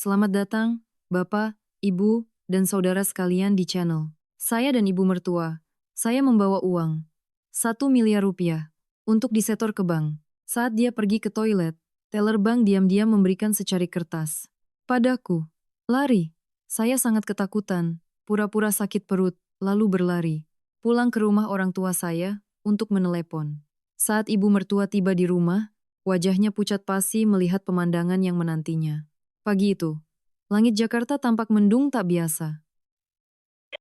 Selamat datang, Bapak, Ibu, dan saudara sekalian di channel. Saya dan Ibu mertua. Saya membawa uang. 1 miliar rupiah. Untuk disetor ke bank. Saat dia pergi ke toilet, teller bank diam-diam memberikan secari kertas. Padaku. Lari. Saya sangat ketakutan. Pura-pura sakit perut, lalu berlari. Pulang ke rumah orang tua saya, untuk menelepon. Saat ibu mertua tiba di rumah, wajahnya pucat pasi melihat pemandangan yang menantinya. Pagi itu, langit Jakarta tampak mendung tak biasa.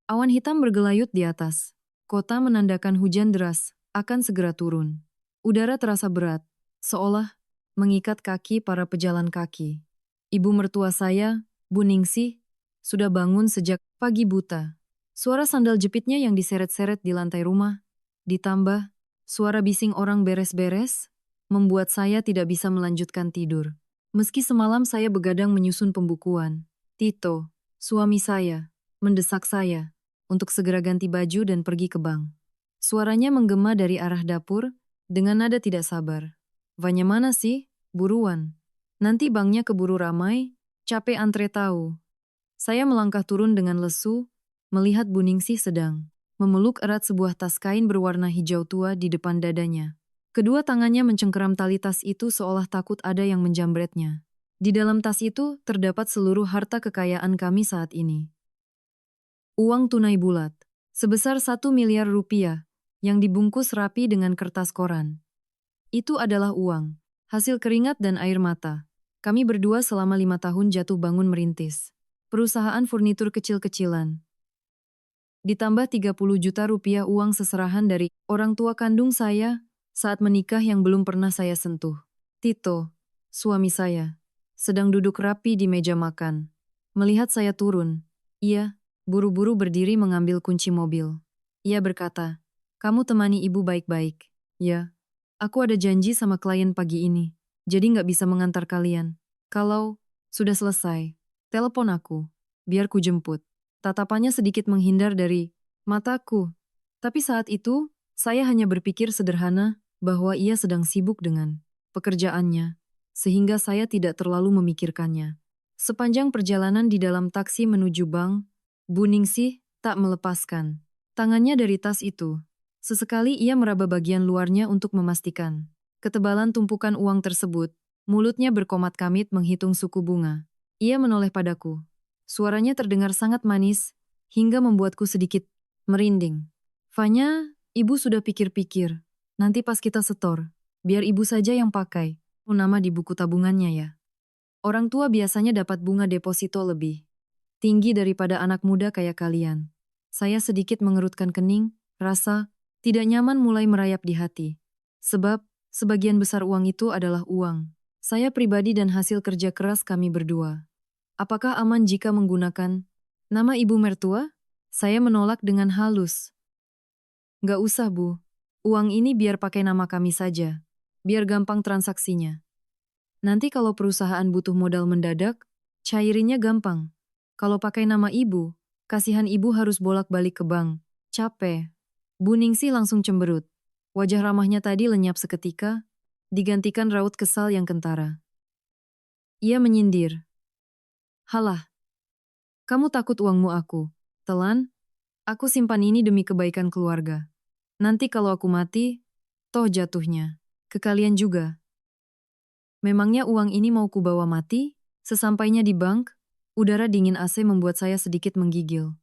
Awan hitam bergelayut di atas. Kota menandakan hujan deras akan segera turun. Udara terasa berat, seolah mengikat kaki para pejalan kaki. Ibu mertua saya, Bu Ningsih, sudah bangun sejak pagi buta. Suara sandal jepitnya yang diseret-seret di lantai rumah, ditambah suara bising orang beres-beres, membuat saya tidak bisa melanjutkan tidur. Meski semalam saya begadang menyusun pembukuan, Tito, suami saya, mendesak saya untuk segera ganti baju dan pergi ke bank. Suaranya menggema dari arah dapur dengan nada tidak sabar. "Vanya mana sih? Buruan. Nanti banknya keburu ramai, capek antre tahu." Saya melangkah turun dengan lesu, melihat Bu Ningsih sedang memeluk erat sebuah tas kain berwarna hijau tua di depan dadanya. Kedua tangannya mencengkeram tali tas itu seolah takut ada yang menjambretnya. Di dalam tas itu terdapat seluruh harta kekayaan kami saat ini. Uang tunai bulat, sebesar 1 miliar rupiah, yang dibungkus rapi dengan kertas koran. Itu adalah uang, hasil keringat dan air mata. Kami berdua selama 5 tahun jatuh bangun merintis perusahaan furnitur kecil-kecilan. Ditambah 30 juta rupiah uang seserahan dari orang tua kandung saya saat menikah yang belum pernah saya sentuh. Tito, suami saya, sedang duduk rapi di meja makan. Melihat saya turun, ia buru-buru berdiri mengambil kunci mobil. Ia berkata, "Kamu temani ibu baik-baik." "Ya, aku ada janji sama klien pagi ini, jadi nggak bisa mengantar kalian. Kalau sudah selesai, telepon aku, biar ku jemput." Tatapannya sedikit menghindar dari mataku. Tapi saat itu, saya hanya berpikir sederhana bahwa ia sedang sibuk dengan pekerjaannya, sehingga saya tidak terlalu memikirkannya. Sepanjang perjalanan di dalam taksi menuju bank, Bu Ningsih tak melepaskan tangannya dari tas itu. Sesekali ia meraba bagian luarnya untuk memastikan ketebalan tumpukan uang tersebut. Mulutnya berkomat-kamit menghitung suku bunga. Ia menoleh padaku. Suaranya terdengar sangat manis, hingga membuatku sedikit merinding. "Vanya, ibu sudah pikir-pikir. Nanti pas kita setor, biar ibu saja yang pakai. Nama di buku tabungannya ya." Orang tua biasanya dapat bunga deposito lebih tinggi daripada anak muda kayak kalian. Saya sedikit mengerutkan kening, rasa tidak nyaman mulai merayap di hati. Sebab, sebagian besar uang itu adalah uang saya pribadi dan hasil kerja keras kami berdua. Apakah aman jika menggunakan nama ibu mertua? Saya menolak dengan halus. "Nggak usah, Bu. Uang ini biar pakai nama kami saja. Biar gampang transaksinya. Nanti kalau perusahaan butuh modal mendadak, cairinnya gampang. Kalau pakai nama ibu, kasihan ibu harus bolak-balik ke bank. Capek." Bu Ningsih langsung cemberut. Wajah ramahnya tadi lenyap seketika, digantikan raut kesal yang kentara. Ia menyindir. "Halah, kamu takut uangmu aku telan? Aku simpan ini demi kebaikan keluarga. Nanti kalau aku mati, toh jatuhnya ke kalian juga. Memangnya uang ini mau kubawa mati?" Sesampainya di bank, udara dingin AC membuat saya sedikit menggigil.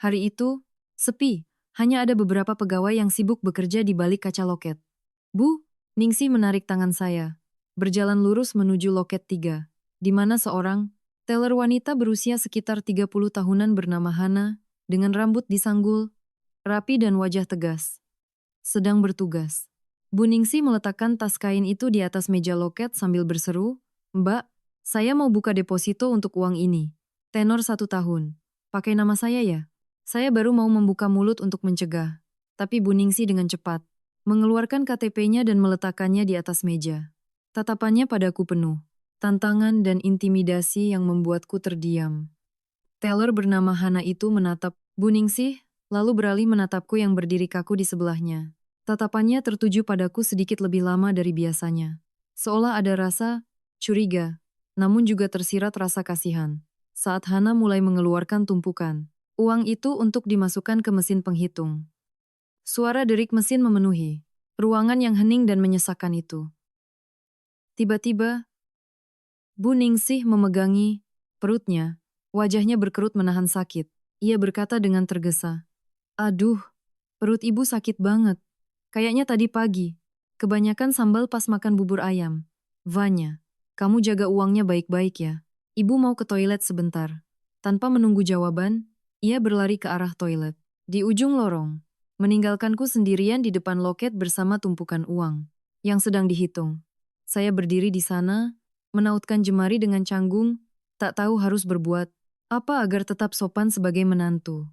Hari itu, sepi, hanya ada beberapa pegawai yang sibuk bekerja di balik kaca loket. "Bu," Ningsih menarik tangan saya, berjalan lurus menuju loket 3, di mana seorang teller wanita berusia sekitar 30 tahunan bernama Hana, dengan rambut disanggul, rapi dan wajah tegas, sedang bertugas. Bu Ningsih meletakkan tas kain itu di atas meja loket sambil berseru, "Mbak, saya mau buka deposito untuk uang ini. Tenor 1 tahun. Pakai nama saya ya?" Saya baru mau membuka mulut untuk mencegah, tapi Bu Ningsih dengan cepat mengeluarkan KTP-nya dan meletakkannya di atas meja. Tatapannya padaku penuh tantangan dan intimidasi yang membuatku terdiam. Teller bernama Hana itu menatap Bu Ningsih, lalu beralih menatapku yang berdiri kaku di sebelahnya. Tatapannya tertuju padaku sedikit lebih lama dari biasanya. Seolah ada rasa curiga. namun juga tersirat rasa kasihan. Saat Hana mulai mengeluarkan tumpukan uang itu untuk dimasukkan ke mesin penghitung. Suara derik mesin memenuhi ruangan yang hening dan menyesakkan itu. Tiba-tiba, Bu Ningsih memegangi perutnya. Wajahnya berkerut menahan sakit. Ia berkata dengan tergesa, "Aduh, perut ibu sakit banget. Kayaknya tadi pagi. Kebanyakan sambal pas makan bubur ayam. Vanya, kamu jaga uangnya baik-baik ya. Ibu mau ke toilet sebentar." Tanpa menunggu jawaban, ia berlari ke arah toilet. Di ujung lorong, meninggalkanku sendirian di depan loket bersama tumpukan uang yang sedang dihitung. Saya berdiri di sana, menautkan jemari dengan canggung, tak tahu harus berbuat apa agar tetap sopan sebagai menantu.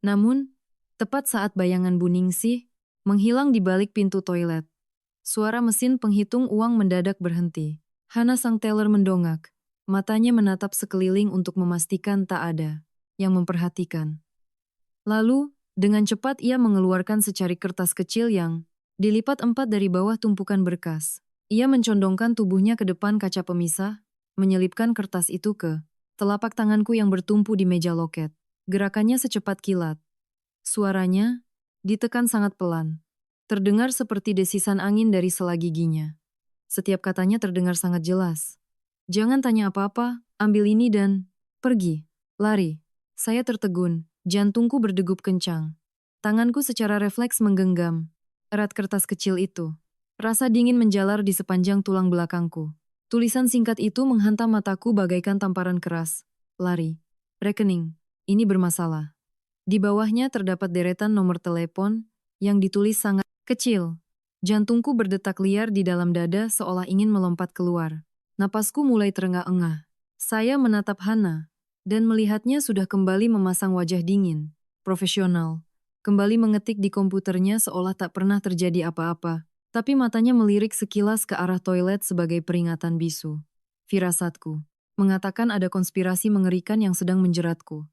Namun, tepat saat bayangan Bu Ningsih menghilang di balik pintu toilet, suara mesin penghitung uang mendadak berhenti. Hana sang teller mendongak, matanya menatap sekeliling untuk memastikan tak ada yang memperhatikan. Lalu, dengan cepat ia mengeluarkan secari kertas kecil yang dilipat 4 dari bawah tumpukan berkas. Ia mencondongkan tubuhnya ke depan kaca pemisah, menyelipkan kertas itu ke telapak tanganku yang bertumpu di meja loket. Gerakannya secepat kilat. Suaranya ditekan sangat pelan. Terdengar seperti desisan angin dari sela giginya. Setiap katanya terdengar sangat jelas. "Jangan tanya apa-apa, ambil ini dan pergi. Lari." Saya tertegun, jantungku berdegup kencang. Tanganku secara refleks menggenggam erat kertas kecil itu. Rasa dingin menjalar di sepanjang tulang belakangku. Tulisan singkat itu menghantam mataku bagaikan tamparan keras. "Lari. Rekening. Ini bermasalah." Di bawahnya terdapat deretan nomor telepon yang ditulis sangat kecil. Jantungku berdetak liar di dalam dada seolah ingin melompat keluar. Napasku mulai terengah-engah. Saya menatap Hana dan melihatnya sudah kembali memasang wajah dingin, profesional. Kembali mengetik di komputernya seolah tak pernah terjadi apa-apa. Tapi matanya melirik sekilas ke arah toilet sebagai peringatan bisu. Firasatku mengatakan ada konspirasi mengerikan yang sedang menjeratku.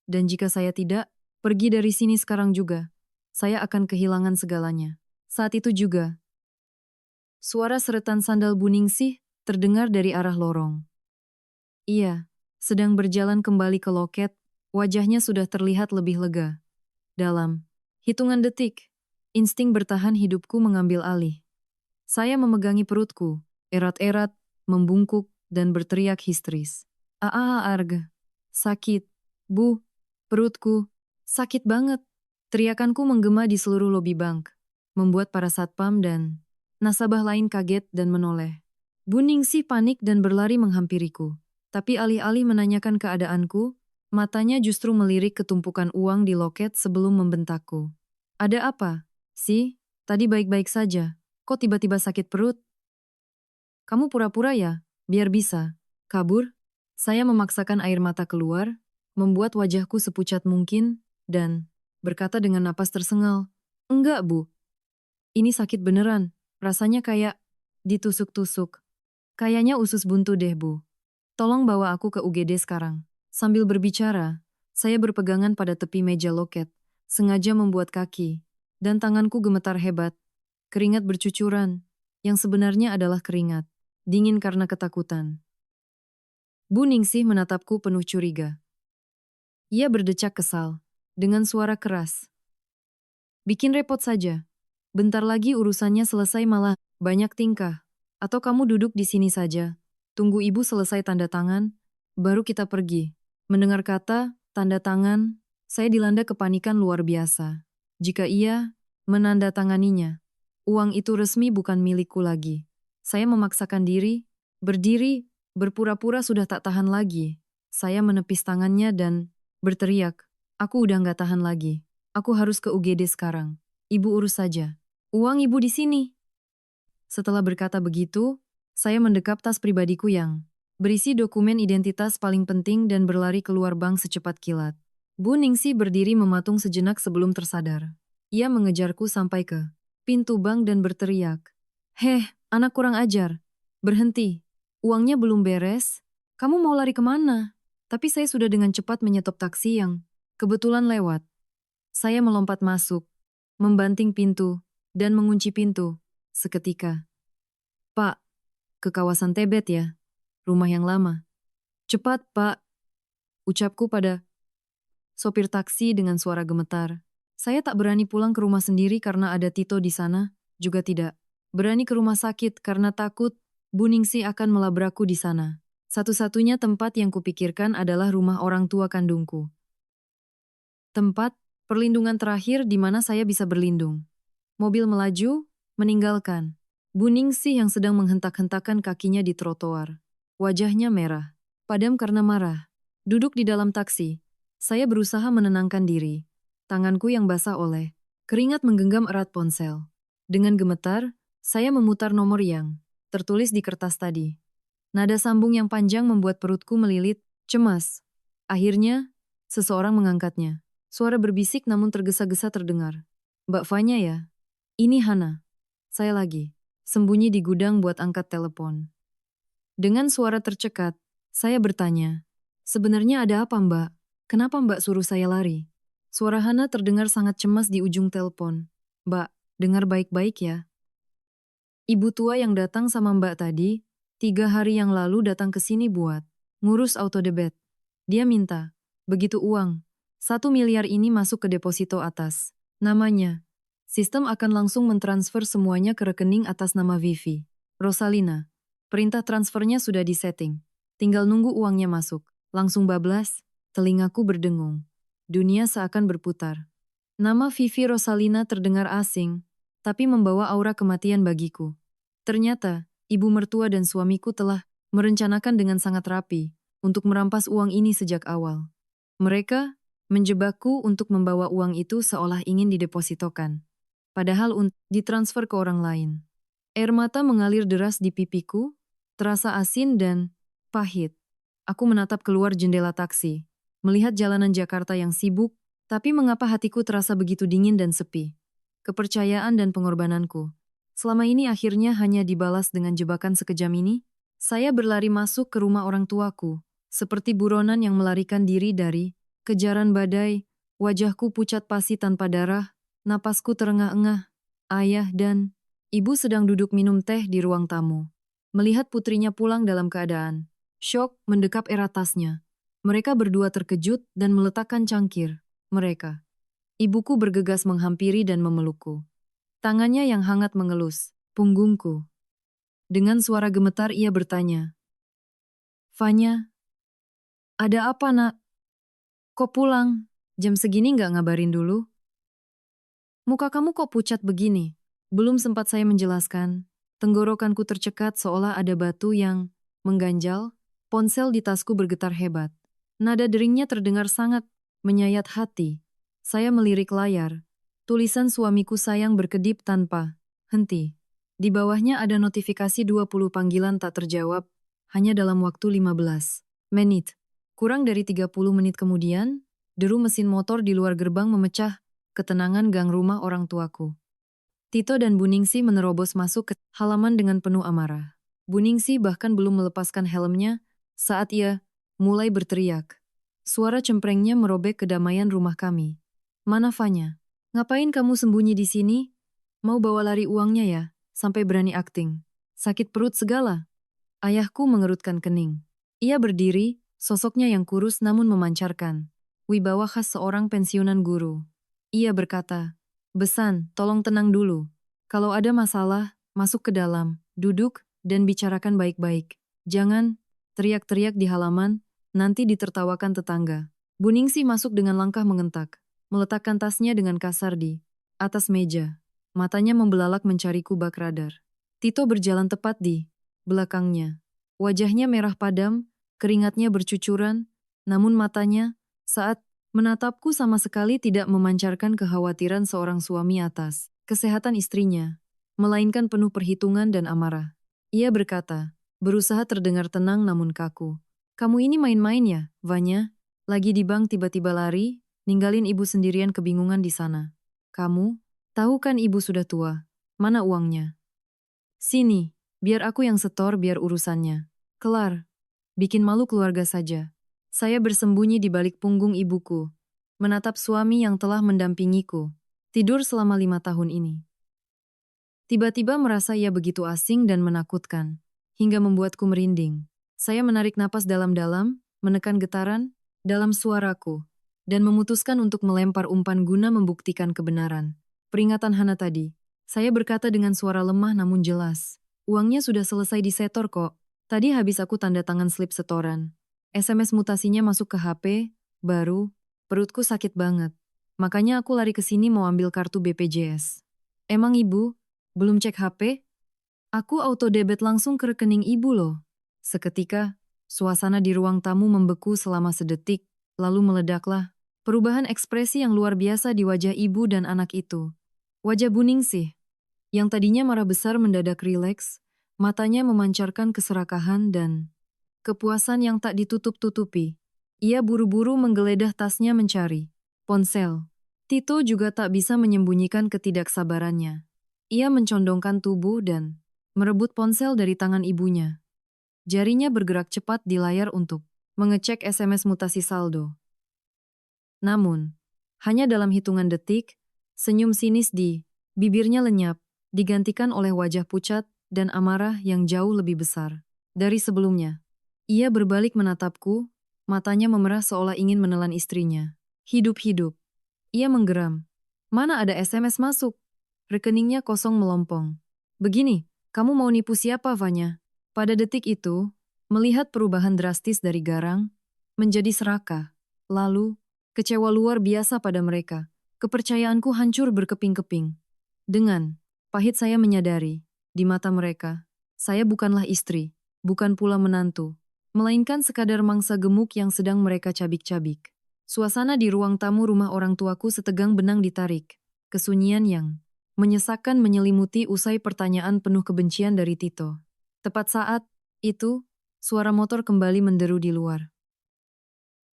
Dan jika saya tidak pergi dari sini sekarang juga, saya akan kehilangan segalanya. Saat itu juga, suara seretan sandal Bu Ningsih terdengar dari arah lorong. Ia sedang berjalan kembali ke loket, wajahnya sudah terlihat lebih lega. Dalam hitungan detik, insting bertahan hidupku mengambil alih. Saya memegangi perutku, erat-erat, membungkuk, dan berteriak histeris. Arg. Sakit. Bu, perutku. Sakit banget. Teriakanku menggema di seluruh lobi bank, membuat para satpam dan nasabah lain kaget dan menoleh. Bu Ningsih panik dan berlari menghampiriku. Tapi alih-alih menanyakan keadaanku, matanya justru melirik ke tumpukan uang di loket sebelum membentakku. "Ada apa? Sih, tadi baik-baik saja. Kok tiba-tiba sakit perut? Kamu pura-pura ya, biar bisa kabur?" Saya memaksakan air mata keluar, membuat wajahku sepucat mungkin, dan berkata dengan napas tersengal, "Enggak, Bu. Ini sakit beneran. Rasanya kayak ditusuk-tusuk. Kayaknya usus buntu deh, Bu. Tolong bawa aku ke UGD sekarang." Sambil berbicara, saya berpegangan pada tepi meja loket, sengaja membuat kaki dan tanganku gemetar hebat. Keringat bercucuran, yang sebenarnya adalah keringat dingin karena ketakutan. Bu Ningsih menatapku penuh curiga. Ia berdecak kesal, dengan suara keras. "Bikin repot saja. Bentar lagi urusannya selesai malah banyak tingkah. Atau kamu duduk di sini saja. Tunggu ibu selesai tanda tangan, baru kita pergi." Mendengar kata tanda tangan, saya dilanda kepanikan luar biasa. Jika ia menandatanganinya, uang itu resmi bukan milikku lagi. Saya memaksakan diri, berdiri, berpura-pura sudah tak tahan lagi. Saya menepis tangannya dan berteriak, "Aku udah nggak tahan lagi. Aku harus ke UGD sekarang. Ibu urus saja. Uang ibu di sini." Setelah berkata begitu, saya mendekap tas pribadiku yang berisi dokumen identitas paling penting dan berlari keluar bank secepat kilat. Bu Ningsih berdiri mematung sejenak sebelum tersadar. Ia mengejarku sampai ke pintu bank dan berteriak, "Heh, anak kurang ajar. Berhenti. Uangnya belum beres. Kamu mau lari kemana?" Tapi saya sudah dengan cepat menyetop taksi yang kebetulan lewat. Saya melompat masuk, membanting pintu, dan mengunci pintu. Seketika, "Pak, ke kawasan Tebet ya? Rumah yang lama." Cepat, Pak, ucapku pada sopir taksi dengan suara gemetar. Saya tak berani pulang ke rumah sendiri karena ada Tito di sana, juga tidak berani ke rumah sakit karena takut Bu Ningsih akan melabrakku di sana. Satu-satunya tempat yang kupikirkan adalah rumah orang tua kandungku. Tempat perlindungan terakhir di mana saya bisa berlindung. Mobil melaju, meninggalkan Bu Ningsih yang sedang menghentak-hentakan kakinya di trotoar. Wajahnya merah, padam karena marah. Duduk di dalam taksi, saya berusaha menenangkan diri. Tanganku yang basah oleh keringat menggenggam erat ponsel. Dengan gemetar, saya memutar nomor yang tertulis di kertas tadi. Nada sambung yang panjang membuat perutku melilit, cemas. Akhirnya, seseorang mengangkatnya. Suara berbisik namun tergesa-gesa terdengar. Mbak Fanya ya? Ini Hana. Saya lagi sembunyi di gudang buat angkat telepon. Dengan suara tercekat, saya bertanya, sebenarnya ada apa Mbak? Kenapa Mbak suruh saya lari? Suara Hana terdengar sangat cemas di ujung telepon. Mbak, dengar baik-baik ya. Ibu tua yang datang sama Mbak tadi, 3 hari yang lalu datang ke sini buat ngurus autodebit. Dia minta, begitu uang, 1 miliar ini masuk ke deposito atas namanya. Sistem akan langsung mentransfer semuanya ke rekening atas nama Vivi. Rosalina, perintah transfernya sudah disetting. Tinggal nunggu uangnya masuk. Langsung bablas, telingaku berdengung. Dunia seakan berputar. Nama Vivi Rosalina terdengar asing, tapi membawa aura kematian bagiku. Ternyata, ibu mertua dan suamiku telah merencanakan dengan sangat rapi untuk merampas uang ini sejak awal. Mereka menjebakku untuk membawa uang itu seolah ingin didepositokan. Padahal ditransfer ke orang lain. Air mata mengalir deras di pipiku, terasa asin dan pahit. Aku menatap keluar jendela taksi, melihat jalanan Jakarta yang sibuk, tapi mengapa hatiku terasa begitu dingin dan sepi? Kepercayaan dan pengorbananku selama ini akhirnya hanya dibalas dengan jebakan sekejam ini. Saya berlari masuk ke rumah orang tuaku, seperti buronan yang melarikan diri dari kejaran badai. Wajahku pucat pasi tanpa darah, napasku terengah-engah. Ayah dan ibu sedang duduk minum teh di ruang tamu. Melihat putrinya pulang dalam keadaan syok mendekap erat tasnya. Mereka berdua terkejut dan meletakkan cangkir mereka. Ibuku bergegas menghampiri dan memelukku. Tangannya yang hangat mengelus punggungku. Dengan suara gemetar ia bertanya, Fanya, ada apa nak? Kok pulang? Jam segini nggak ngabarin dulu? Muka kamu kok pucat begini? Belum sempat saya menjelaskan. Tenggorokanku tercekat seolah ada batu yang mengganjal. Ponsel di tasku bergetar hebat. Nada deringnya terdengar sangat menyayat hati. Saya melirik layar. Tulisan suamiku sayang berkedip tanpa henti. Di bawahnya ada notifikasi 20 panggilan tak terjawab, hanya dalam waktu 15 menit. Kurang dari 30 menit kemudian, deru mesin motor di luar gerbang memecah ketenangan gang rumah orang tuaku. Tito dan Bu Ningsih menerobos masuk ke halaman dengan penuh amarah. Bu Ningsih bahkan belum melepaskan helmnya saat ia mulai berteriak. Suara cemprengnya merobek kedamaian rumah kami. Mana Fanya? Ngapain kamu sembunyi di sini? Mau bawa lari uangnya ya? Sampai berani akting. Sakit perut segala. Ayahku mengerutkan kening. Ia berdiri, sosoknya yang kurus namun memancarkan wibawa khas seorang pensiunan guru. Ia berkata, Besan, tolong tenang dulu. Kalau ada masalah, masuk ke dalam, duduk, dan bicarakan baik-baik. Jangan teriak-teriak di halaman, nanti ditertawakan tetangga. Bu Ningsih masuk dengan langkah mengentak, meletakkan tasnya dengan kasar di atas meja. Matanya membelalak mencariku bak radar. Tito berjalan tepat di belakangnya. Wajahnya merah padam, keringatnya bercucuran, namun matanya saat menatapku sama sekali tidak memancarkan kekhawatiran seorang suami atas kesehatan istrinya, melainkan penuh perhitungan dan amarah. Ia berkata, berusaha terdengar tenang namun kaku. Kamu ini main-main ya, Vanya? Lagi di bank tiba-tiba lari, ninggalin ibu sendirian kebingungan di sana. Kamu, tahu kan ibu sudah tua. Mana uangnya? Sini, biar aku yang setor biar urusannya kelar. Bikin malu keluarga saja. Saya bersembunyi di balik punggung ibuku, menatap suami yang telah mendampingiku tidur selama 5 tahun ini. Tiba-tiba merasa ia begitu asing dan menakutkan, hingga membuatku merinding. Saya menarik napas dalam-dalam, menekan getaran dalam suaraku, dan memutuskan untuk melempar umpan guna membuktikan kebenaran. Peringatan Hana tadi. Saya berkata dengan suara lemah namun jelas. Uangnya sudah selesai disetor kok. Tadi habis aku tanda tangan slip setoran. SMS mutasinya masuk ke HP, baru, perutku sakit banget. Makanya aku lari ke sini mau ambil kartu BPJS. Emang ibu, belum cek HP? Aku auto debit langsung ke rekening ibu loh. Seketika, suasana di ruang tamu membeku selama sedetik, lalu meledaklah. Perubahan ekspresi yang luar biasa di wajah ibu dan anak itu. Wajah Buningsih, yang tadinya marah besar mendadak rileks, matanya memancarkan keserakahan dan kepuasan yang tak ditutup-tutupi. Ia buru-buru menggeledah tasnya mencari ponsel. Tito juga tak bisa menyembunyikan ketidaksabarannya. Ia mencondongkan tubuh dan merebut ponsel dari tangan ibunya. Jarinya bergerak cepat di layar untuk mengecek SMS mutasi saldo. Namun, hanya dalam hitungan detik, senyum sinis di bibirnya lenyap, digantikan oleh wajah pucat dan amarah yang jauh lebih besar dari sebelumnya. Ia berbalik menatapku, matanya memerah seolah ingin menelan istrinya. Hidup-hidup. Ia menggeram. Mana ada SMS masuk? Rekeningnya kosong melompong. Begini, kamu mau nipu siapa, Vanya? Pada detik itu, melihat perubahan drastis dari garang, menjadi serakah. Lalu, kecewa luar biasa pada mereka. Kepercayaanku hancur berkeping-keping. Dengan pahit saya menyadari, di mata mereka, saya bukanlah istri, bukan pula menantu, melainkan sekadar mangsa gemuk yang sedang mereka cabik-cabik. Suasana di ruang tamu rumah orang tuaku setegang benang ditarik. Kesunyian yang menyesakkan menyelimuti usai pertanyaan penuh kebencian dari Tito. Tepat saat itu, suara motor kembali menderu di luar.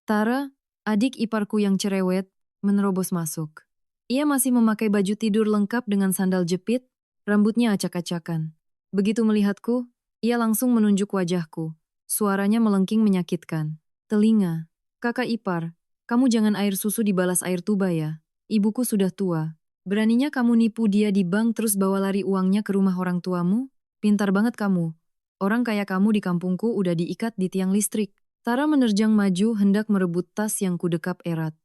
Tara, adik iparku yang cerewet, menerobos masuk. Ia masih memakai baju tidur lengkap dengan sandal jepit, rambutnya acak-acakan. Begitu melihatku, ia langsung menunjuk wajahku. Suaranya melengking menyakitkan. Telinga, kakak ipar, kamu jangan air susu dibalas air tuba ya. Ibuku sudah tua. Beraninya kamu nipu dia di bank terus bawa lari uangnya ke rumah orang tuamu? Pintar banget kamu. Orang kaya kamu di kampungku udah diikat di tiang listrik. Tara menerjang maju hendak merebut tas yang kudekap erat.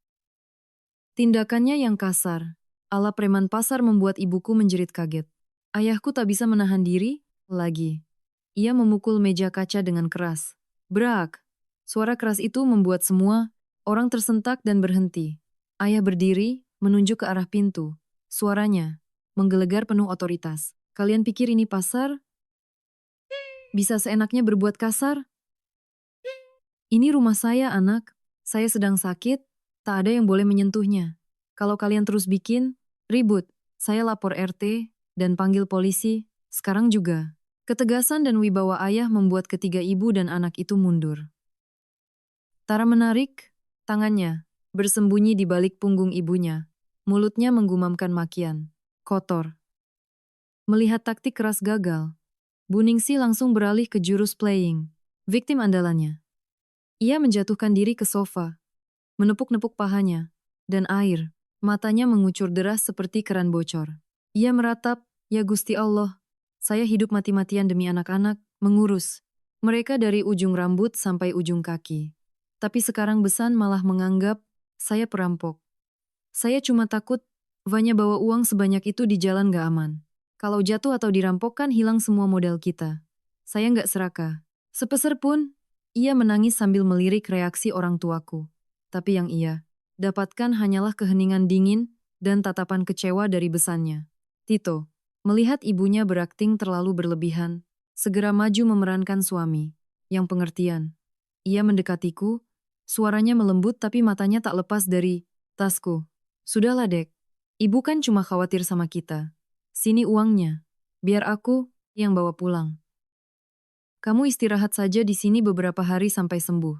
Tindakannya yang kasar, ala preman pasar membuat ibuku menjerit kaget. Ayahku tak bisa menahan diri, lagi. Ia memukul meja kaca dengan keras. Brak! Suara keras itu membuat semua orang tersentak dan berhenti. Ayah berdiri, menunjuk ke arah pintu. Suaranya menggelegar penuh otoritas. Kalian pikir ini pasar? Bisa seenaknya berbuat kasar? Ini rumah saya, anak. Saya sedang sakit, tak ada yang boleh menyentuhnya. Kalau kalian terus bikin ribut, saya lapor RT dan panggil polisi, sekarang juga. Ketegasan dan wibawa ayah membuat ketiga ibu dan anak itu mundur. Tara menarik tangannya, bersembunyi di balik punggung ibunya. Mulutnya menggumamkan makian. Kotor. Melihat taktik keras gagal, Buningsih langsung beralih ke jurus playing, viktim andalannya. Ia menjatuhkan diri ke sofa, menepuk-nepuk pahanya, dan air matanya mengucur deras seperti keran bocor. Ia meratap, ya Gusti Allah, saya hidup mati-matian demi anak-anak, mengurus mereka dari ujung rambut sampai ujung kaki. Tapi sekarang Besan malah menganggap saya perampok. Saya cuma takut Vanya bawa uang sebanyak itu di jalan gak aman. Kalau jatuh atau dirampok kan hilang semua modal kita. Saya gak serakah. Sepeser pun, ia menangis sambil melirik reaksi orang tuaku. Tapi yang ia dapatkan hanyalah keheningan dingin dan tatapan kecewa dari Besannya. Tito, melihat ibunya berakting terlalu berlebihan, segera maju memerankan suami yang pengertian. Ia mendekatiku, suaranya melembut tapi matanya tak lepas dari tasku. Sudahlah, Dek. Ibu kan cuma khawatir sama kita. Sini uangnya. Biar aku yang bawa pulang. Kamu istirahat saja di sini beberapa hari sampai sembuh.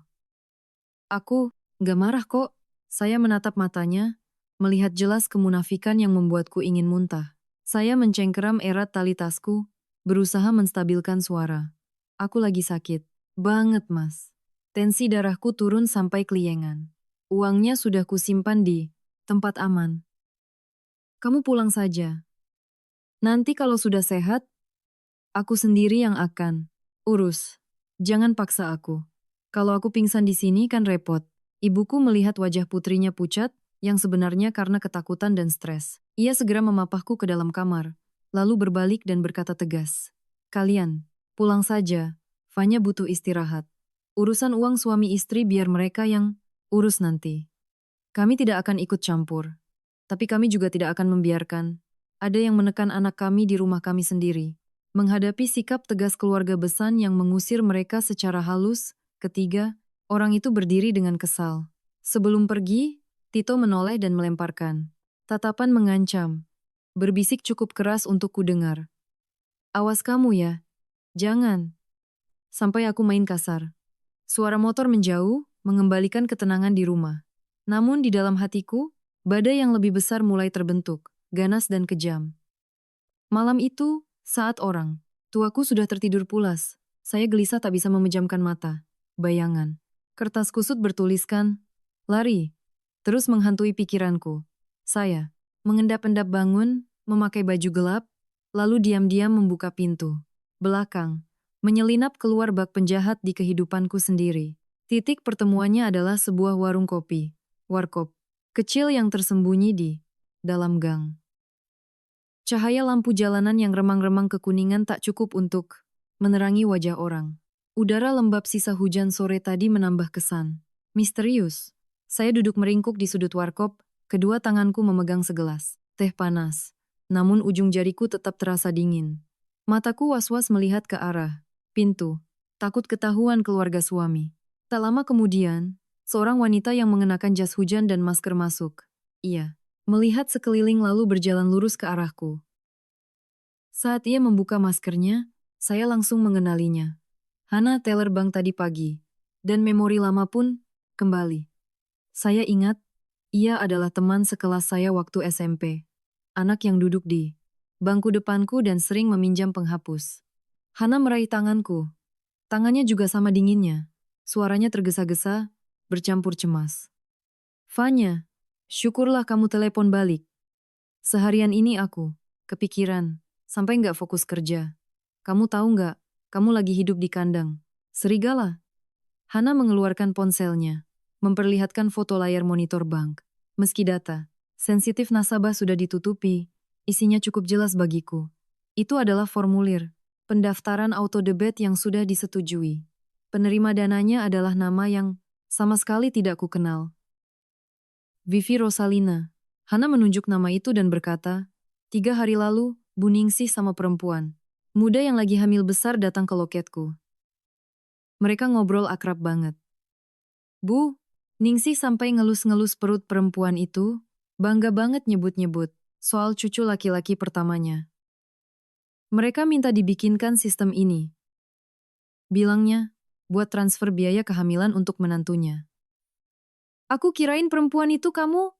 Aku gak marah kok. Saya menatap matanya, melihat jelas kemunafikan yang membuatku ingin muntah. Saya mencengkeram erat tali tasku, berusaha menstabilkan suara. Aku lagi sakit. Banget, Mas. Tensi darahku turun sampai keliengan. Uangnya sudah kusimpan di tempat aman. Kamu pulang saja. Nanti kalau sudah sehat, aku sendiri yang akan urus. Jangan paksa aku. Kalau aku pingsan di sini kan repot. Ibuku melihat wajah putrinya pucat, yang sebenarnya karena ketakutan dan stres. Ia segera memapahku ke dalam kamar, lalu berbalik dan berkata tegas. Kalian, pulang saja. Fanya butuh istirahat. Urusan uang suami istri biar mereka yang urus nanti. Kami tidak akan ikut campur. Tapi kami juga tidak akan membiarkan ada yang menekan anak kami di rumah kami sendiri. Menghadapi sikap tegas keluarga besan yang mengusir mereka secara halus, ketiga, orang itu berdiri dengan kesal. Sebelum pergi, Tito menoleh dan melemparkan tatapan mengancam. Berbisik cukup keras untuk ku dengar. Awas kamu ya, jangan. Sampai aku main kasar. Suara motor menjauh, mengembalikan ketenangan di rumah. Namun di dalam hatiku, badai yang lebih besar mulai terbentuk, ganas dan kejam. Malam itu, saat orang tuaku sudah tertidur pulas, saya gelisah tak bisa memejamkan mata. Bayangan. Kertas kusut bertuliskan, lari. Terus menghantui pikiranku. Saya mengendap-endap bangun, memakai baju gelap, lalu diam-diam membuka pintu. Belakang. Menyelinap keluar bak penjahat di kehidupanku sendiri. Titik pertemuannya adalah sebuah warung kopi. Warkop. Kecil yang tersembunyi di dalam gang. Cahaya lampu jalanan yang remang-remang kekuningan tak cukup untuk menerangi wajah orang. Udara lembab sisa hujan sore tadi menambah kesan misterius. Saya duduk meringkuk di sudut warkop, kedua tanganku memegang segelas teh panas. Namun ujung jariku tetap terasa dingin. Mataku was-was melihat ke arah pintu, takut ketahuan keluarga suami. Tak lama kemudian, seorang wanita yang mengenakan jas hujan dan masker masuk. Ia melihat sekeliling lalu berjalan lurus ke arahku. Saat ia membuka maskernya, saya langsung mengenalinya. Hannah Teller Bank tadi pagi. Dan memori lama pun kembali. Saya ingat, ia adalah teman sekelas saya waktu SMP. Anak yang duduk di bangku depanku dan sering meminjam penghapus. Hannah meraih tanganku. Tangannya juga sama dinginnya. Suaranya tergesa-gesa, bercampur cemas. Fanya, syukurlah kamu telepon balik. Seharian ini aku kepikiran, sampai nggak fokus kerja. Kamu tahu nggak, kamu lagi hidup di kandang serigala. Hana mengeluarkan ponselnya, memperlihatkan foto layar monitor bank. Meski data sensitif nasabah sudah ditutupi, isinya cukup jelas bagiku. Itu adalah formulir pendaftaran auto debit yang sudah disetujui. Penerima dananya adalah nama yang sama sekali tidak kukenal. Vivi Rosalina. Hana menunjuk nama itu dan berkata, 3 hari lalu, Bu Ningsih sama perempuan muda yang lagi hamil besar datang ke loketku. Mereka ngobrol akrab banget. Bu, Ningsih sampai ngelus-ngelus perut perempuan itu, bangga banget nyebut-nyebut soal cucu laki-laki pertamanya. Mereka minta dibikinkan sistem ini. Bilangnya, buat transfer biaya kehamilan untuk menantunya. Aku kirain perempuan itu kamu.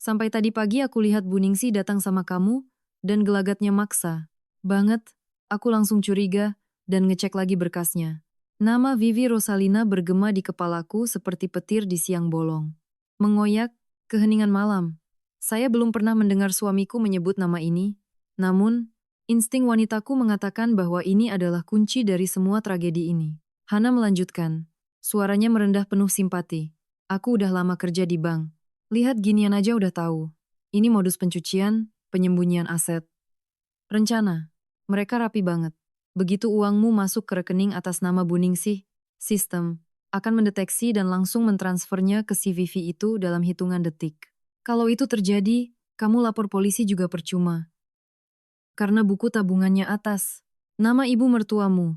Sampai tadi pagi aku lihat Bu Ningsih datang sama kamu, dan gelagatnya maksa. Banget, aku langsung curiga, dan ngecek lagi berkasnya. Nama Vivi Rosalina bergema di kepalaku seperti petir di siang bolong. Mengoyak, keheningan malam. Saya belum pernah mendengar suamiku menyebut nama ini, namun, insting wanitaku mengatakan bahwa ini adalah kunci dari semua tragedi ini. Hana melanjutkan, suaranya merendah penuh simpati. Aku udah lama kerja di bank. Lihat ginian aja udah tahu. Ini modus pencucian, penyembunyian aset. Rencana. Mereka rapi banget. Begitu uangmu masuk ke rekening atas nama Bu Ningsih, sistem akan mendeteksi dan langsung mentransfernya ke si Vivi itu dalam hitungan detik. Kalau itu terjadi, kamu lapor polisi juga percuma. Karena buku tabungannya atas nama ibu mertuamu.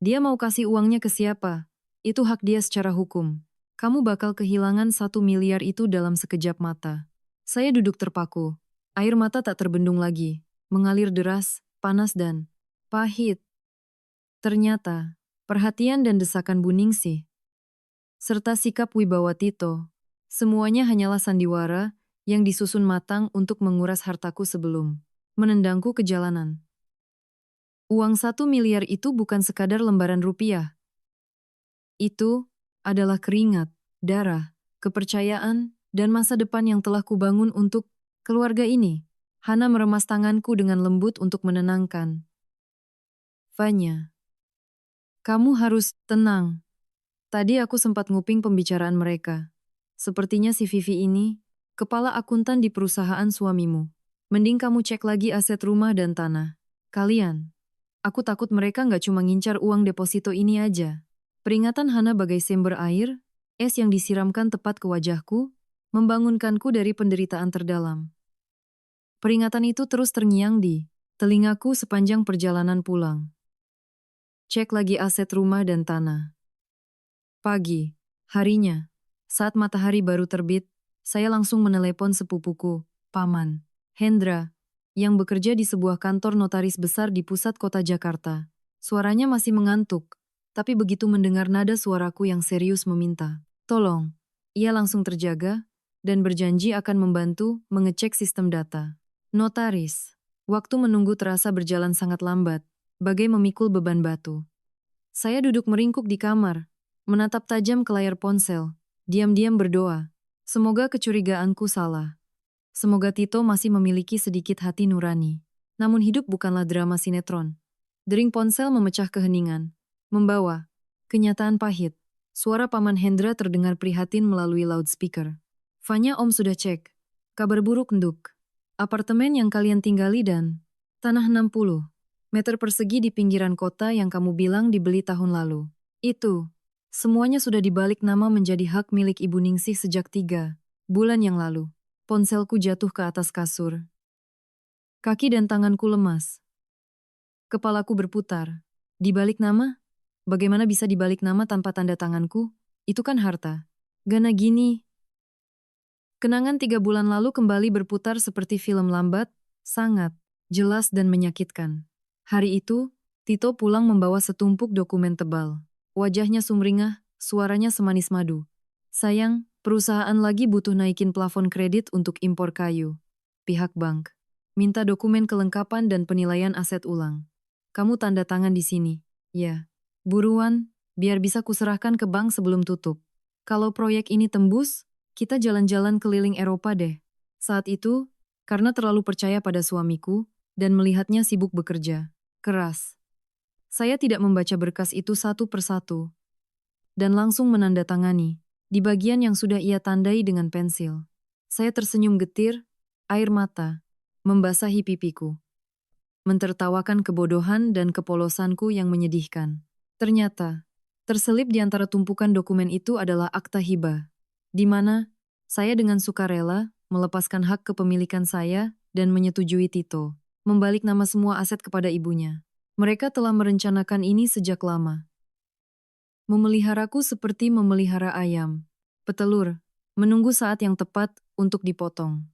Dia mau kasih uangnya ke siapa? Itu hak dia secara hukum. Kamu bakal kehilangan 1 miliar itu dalam sekejap mata. Saya duduk terpaku. Air mata tak terbendung lagi. Mengalir deras, panas dan pahit. Ternyata, perhatian dan desakan Bu Ningsih, serta sikap wibawa Tito, semuanya hanyalah sandiwara yang disusun matang untuk menguras hartaku sebelum menendangku ke jalanan. Uang 1 miliar itu bukan sekadar lembaran rupiah. Itu adalah keringat, darah, kepercayaan, dan masa depan yang telah kubangun untuk keluarga ini. Hana meremas tanganku dengan lembut untuk menenangkan. Fanya. Kamu harus tenang. Tadi aku sempat nguping pembicaraan mereka. Sepertinya si Vivi ini, kepala akuntan di perusahaan suamimu. Mending kamu cek lagi aset rumah dan tanah. Kalian. Aku takut mereka nggak cuma ngincar uang deposito ini aja. Peringatan Hana bagai sember air, es yang disiramkan tepat ke wajahku, membangunkanku dari penderitaan terdalam. Peringatan itu terus terngiang di telingaku sepanjang perjalanan pulang. Cek lagi aset rumah dan tanah. Pagi, harinya, saat matahari baru terbit, saya langsung menelepon sepupuku, Paman Hendra, yang bekerja di sebuah kantor notaris besar di pusat kota Jakarta. Suaranya masih mengantuk, tapi begitu mendengar nada suaraku yang serius meminta, "Tolong," ia langsung terjaga dan berjanji akan membantu mengecek sistem data. Notaris. Waktu menunggu terasa berjalan sangat lambat, bagai memikul beban batu. Saya duduk meringkuk di kamar, menatap tajam ke layar ponsel, diam-diam berdoa. Semoga kecurigaanku salah. Semoga Tito masih memiliki sedikit hati nurani. Namun hidup bukanlah drama sinetron. Dering ponsel memecah keheningan, membawa kenyataan pahit. Suara Paman Hendra terdengar prihatin melalui loudspeaker. "Fanya Om sudah cek. Kabar buruk Nduk. Apartemen yang kalian tinggali dan tanah 60 meter persegi di pinggiran kota yang kamu bilang dibeli tahun lalu. Itu, semuanya sudah dibalik nama menjadi hak milik Ibu Ningsih sejak 3 bulan yang lalu." Ponselku jatuh ke atas kasur. Kaki dan tanganku lemas. Kepalaku berputar. Dibalik nama? Bagaimana bisa dibalik nama tanpa tanda tanganku? Itu kan harta. Gana gini. Kenangan 3 bulan lalu kembali berputar seperti film lambat, sangat jelas dan menyakitkan. Hari itu, Tito pulang membawa setumpuk dokumen tebal. Wajahnya sumringah, suaranya semanis madu. "Sayang, perusahaan lagi butuh naikin plafon kredit untuk impor kayu. Pihak bank minta dokumen kelengkapan dan penilaian aset ulang. Kamu tanda tangan di sini." "Ya, buruan, biar bisa kuserahkan ke bank sebelum tutup. Kalau proyek ini tembus, kita jalan-jalan keliling Eropa deh." Saat itu, karena terlalu percaya pada suamiku dan melihatnya sibuk bekerja keras, saya tidak membaca berkas itu satu persatu dan langsung menandatangani di bagian yang sudah ia tandai dengan pensil. Saya tersenyum getir, air mata membasahi pipiku, mentertawakan kebodohan dan kepolosanku yang menyedihkan. Ternyata, terselip di antara tumpukan dokumen itu adalah akta hibah, di mana saya dengan sukarela melepaskan hak kepemilikan saya dan menyetujui Tito membalik nama semua aset kepada ibunya. Mereka telah merencanakan ini sejak lama. Memeliharaku seperti memelihara ayam, petelur, menunggu saat yang tepat untuk dipotong.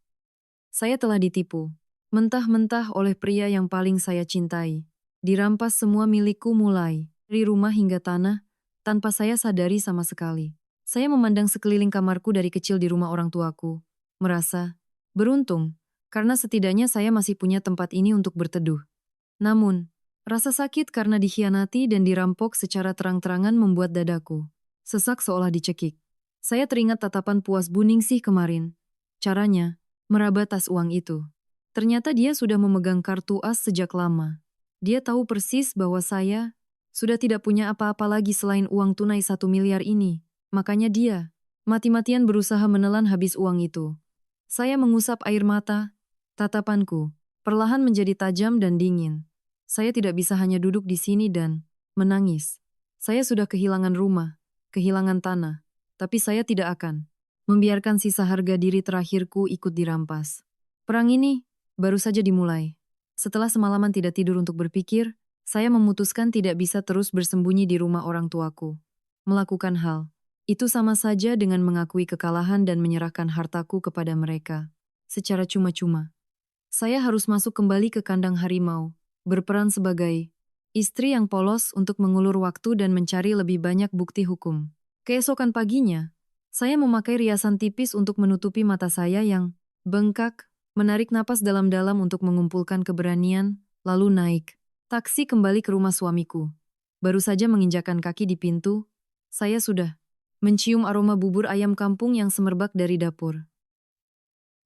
Saya telah ditipu, mentah-mentah oleh pria yang paling saya cintai. Dirampas semua milikku mulai dari rumah hingga tanah, tanpa saya sadari sama sekali. Saya memandang sekeliling kamarku dari kecil di rumah orang tuaku, merasa beruntung, karena setidaknya saya masih punya tempat ini untuk berteduh. Namun, rasa sakit karena dikhianati dan dirampok secara terang-terangan membuat dadaku sesak seolah dicekik. Saya teringat tatapan puas Bu Ningsih kemarin. Caranya, meraba tas uang itu. Ternyata dia sudah memegang kartu as sejak lama. Dia tahu persis bahwa saya sudah tidak punya apa-apa lagi selain uang tunai 1 miliar ini. Makanya dia mati-matian berusaha menelan habis uang itu. Saya mengusap air mata. Tatapanku perlahan menjadi tajam dan dingin. Saya tidak bisa hanya duduk di sini dan menangis. Saya sudah kehilangan rumah, kehilangan tanah, tapi saya tidak akan membiarkan sisa harga diri terakhirku ikut dirampas. Perang ini baru saja dimulai. Setelah semalaman tidak tidur untuk berpikir, saya memutuskan tidak bisa terus bersembunyi di rumah orang tuaku. Melakukan hal itu sama saja dengan mengakui kekalahan dan menyerahkan hartaku kepada mereka secara cuma-cuma. Saya harus masuk kembali ke kandang harimau, berperan sebagai istri yang polos untuk mengulur waktu dan mencari lebih banyak bukti hukum. Keesokan paginya, saya memakai riasan tipis untuk menutupi mata saya yang bengkak, menarik napas dalam-dalam untuk mengumpulkan keberanian, lalu naik taksi kembali ke rumah suamiku. Baru saja menginjakan kaki di pintu, saya sudah mencium aroma bubur ayam kampung yang semerbak dari dapur.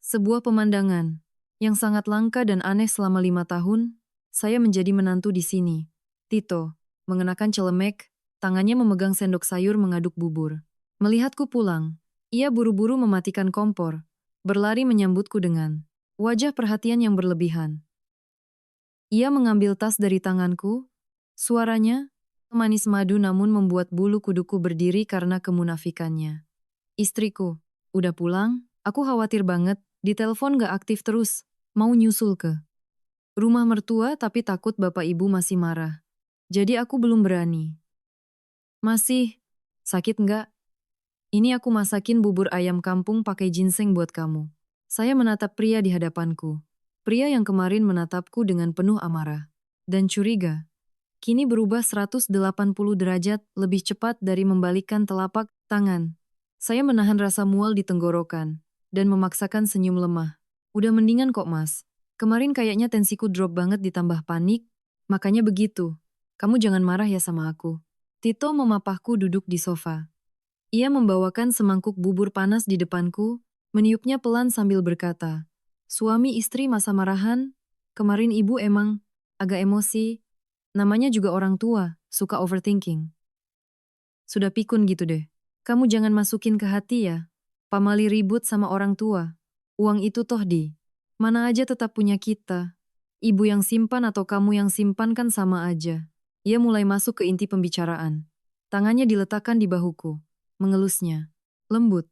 Sebuah pemandangan yang sangat langka dan aneh selama 5 tahun, saya menjadi menantu di sini. Tito, mengenakan celemek, tangannya memegang sendok sayur mengaduk bubur. Melihatku pulang, ia buru-buru mematikan kompor, berlari menyambutku dengan wajah perhatian yang berlebihan. Ia mengambil tas dari tanganku, suaranya manis madu namun membuat bulu kuduku berdiri karena kemunafikannya. Istriku, udah pulang? Aku khawatir banget, di telepon gak aktif terus, mau nyusul ke rumah mertua tapi takut bapak ibu masih marah. Jadi aku belum berani. Masih, sakit nggak? Ini aku masakin bubur ayam kampung pakai ginseng buat kamu. Saya menatap pria di hadapanku. Pria yang kemarin menatapku dengan penuh amarah dan curiga. Kini berubah 180 derajat lebih cepat dari membalikkan telapak tangan. Saya menahan rasa mual di tenggorokan dan memaksakan senyum lemah. Udah mendingan kok mas. Kemarin kayaknya tensiku drop banget ditambah panik. Makanya begitu. Kamu jangan marah ya sama aku. Tito memapahku duduk di sofa. Ia membawakan semangkuk bubur panas di depanku, meniupnya pelan sambil berkata, suami istri masa marahan, kemarin ibu emang agak emosi, namanya juga orang tua, suka overthinking. Sudah pikun gitu deh. Kamu jangan masukin ke hati ya. Pamali ribut sama orang tua. Uang itu toh di mana aja tetap punya kita. Ibu yang simpan atau kamu yang simpan kan sama aja. Ia mulai masuk ke inti pembicaraan. Tangannya diletakkan di bahuku, mengelusnya, lembut.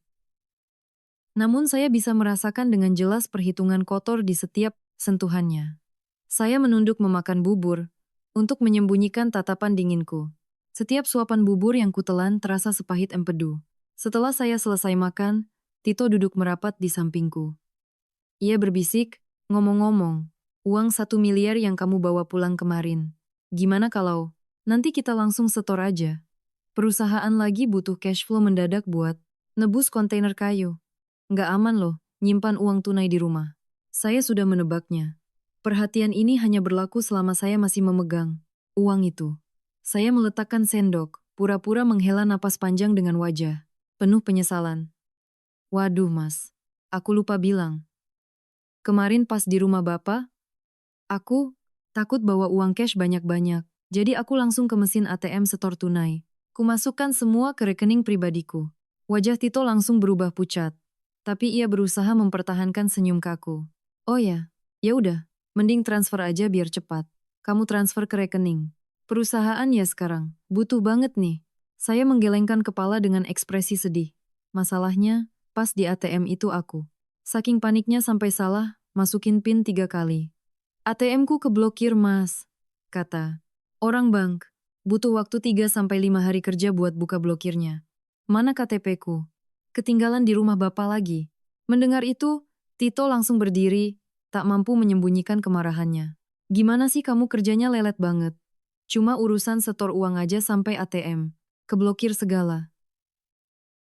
Namun saya bisa merasakan dengan jelas perhitungan kotor di setiap sentuhannya. Saya menunduk memakan bubur, untuk menyembunyikan tatapan dinginku. Setiap suapan bubur yang kutelan terasa sepahit empedu. Setelah saya selesai makan, Tito duduk merapat di sampingku. Ia berbisik, ngomong-ngomong, uang 1 miliar yang kamu bawa pulang kemarin. Gimana kalau nanti kita langsung setor aja? Perusahaan lagi butuh cash flow mendadak buat nebus kontainer kayu. Nggak aman loh, nyimpan uang tunai di rumah. Saya sudah menebaknya. Perhatian ini hanya berlaku selama saya masih memegang uang itu. Saya meletakkan sendok, pura-pura menghela napas panjang dengan wajah penuh penyesalan. Waduh mas, aku lupa bilang. Kemarin pas di rumah bapak, aku takut bawa uang cash banyak-banyak. Jadi aku langsung ke mesin ATM setor tunai. Kumasukkan semua ke rekening pribadiku. Wajah Tito langsung berubah pucat. Tapi ia berusaha mempertahankan senyum kaku. Oh ya udah, mending transfer aja biar cepat. Kamu transfer ke rekening perusahaan ya sekarang. Butuh banget nih. Saya menggelengkan kepala dengan ekspresi sedih. Masalahnya, pas di ATM itu aku. Saking paniknya sampai salah, masukin PIN 3 kali. ATM-ku keblokir mas, kata orang bank. Butuh waktu 3-5 hari kerja buat buka blokirnya. Mana KTP-ku? Ketinggalan di rumah bapak lagi. Mendengar itu, Tito langsung berdiri, tak mampu menyembunyikan kemarahannya. Gimana sih kamu kerjanya lelet banget? Cuma urusan setor uang aja sampai ATM. Keblokir segala.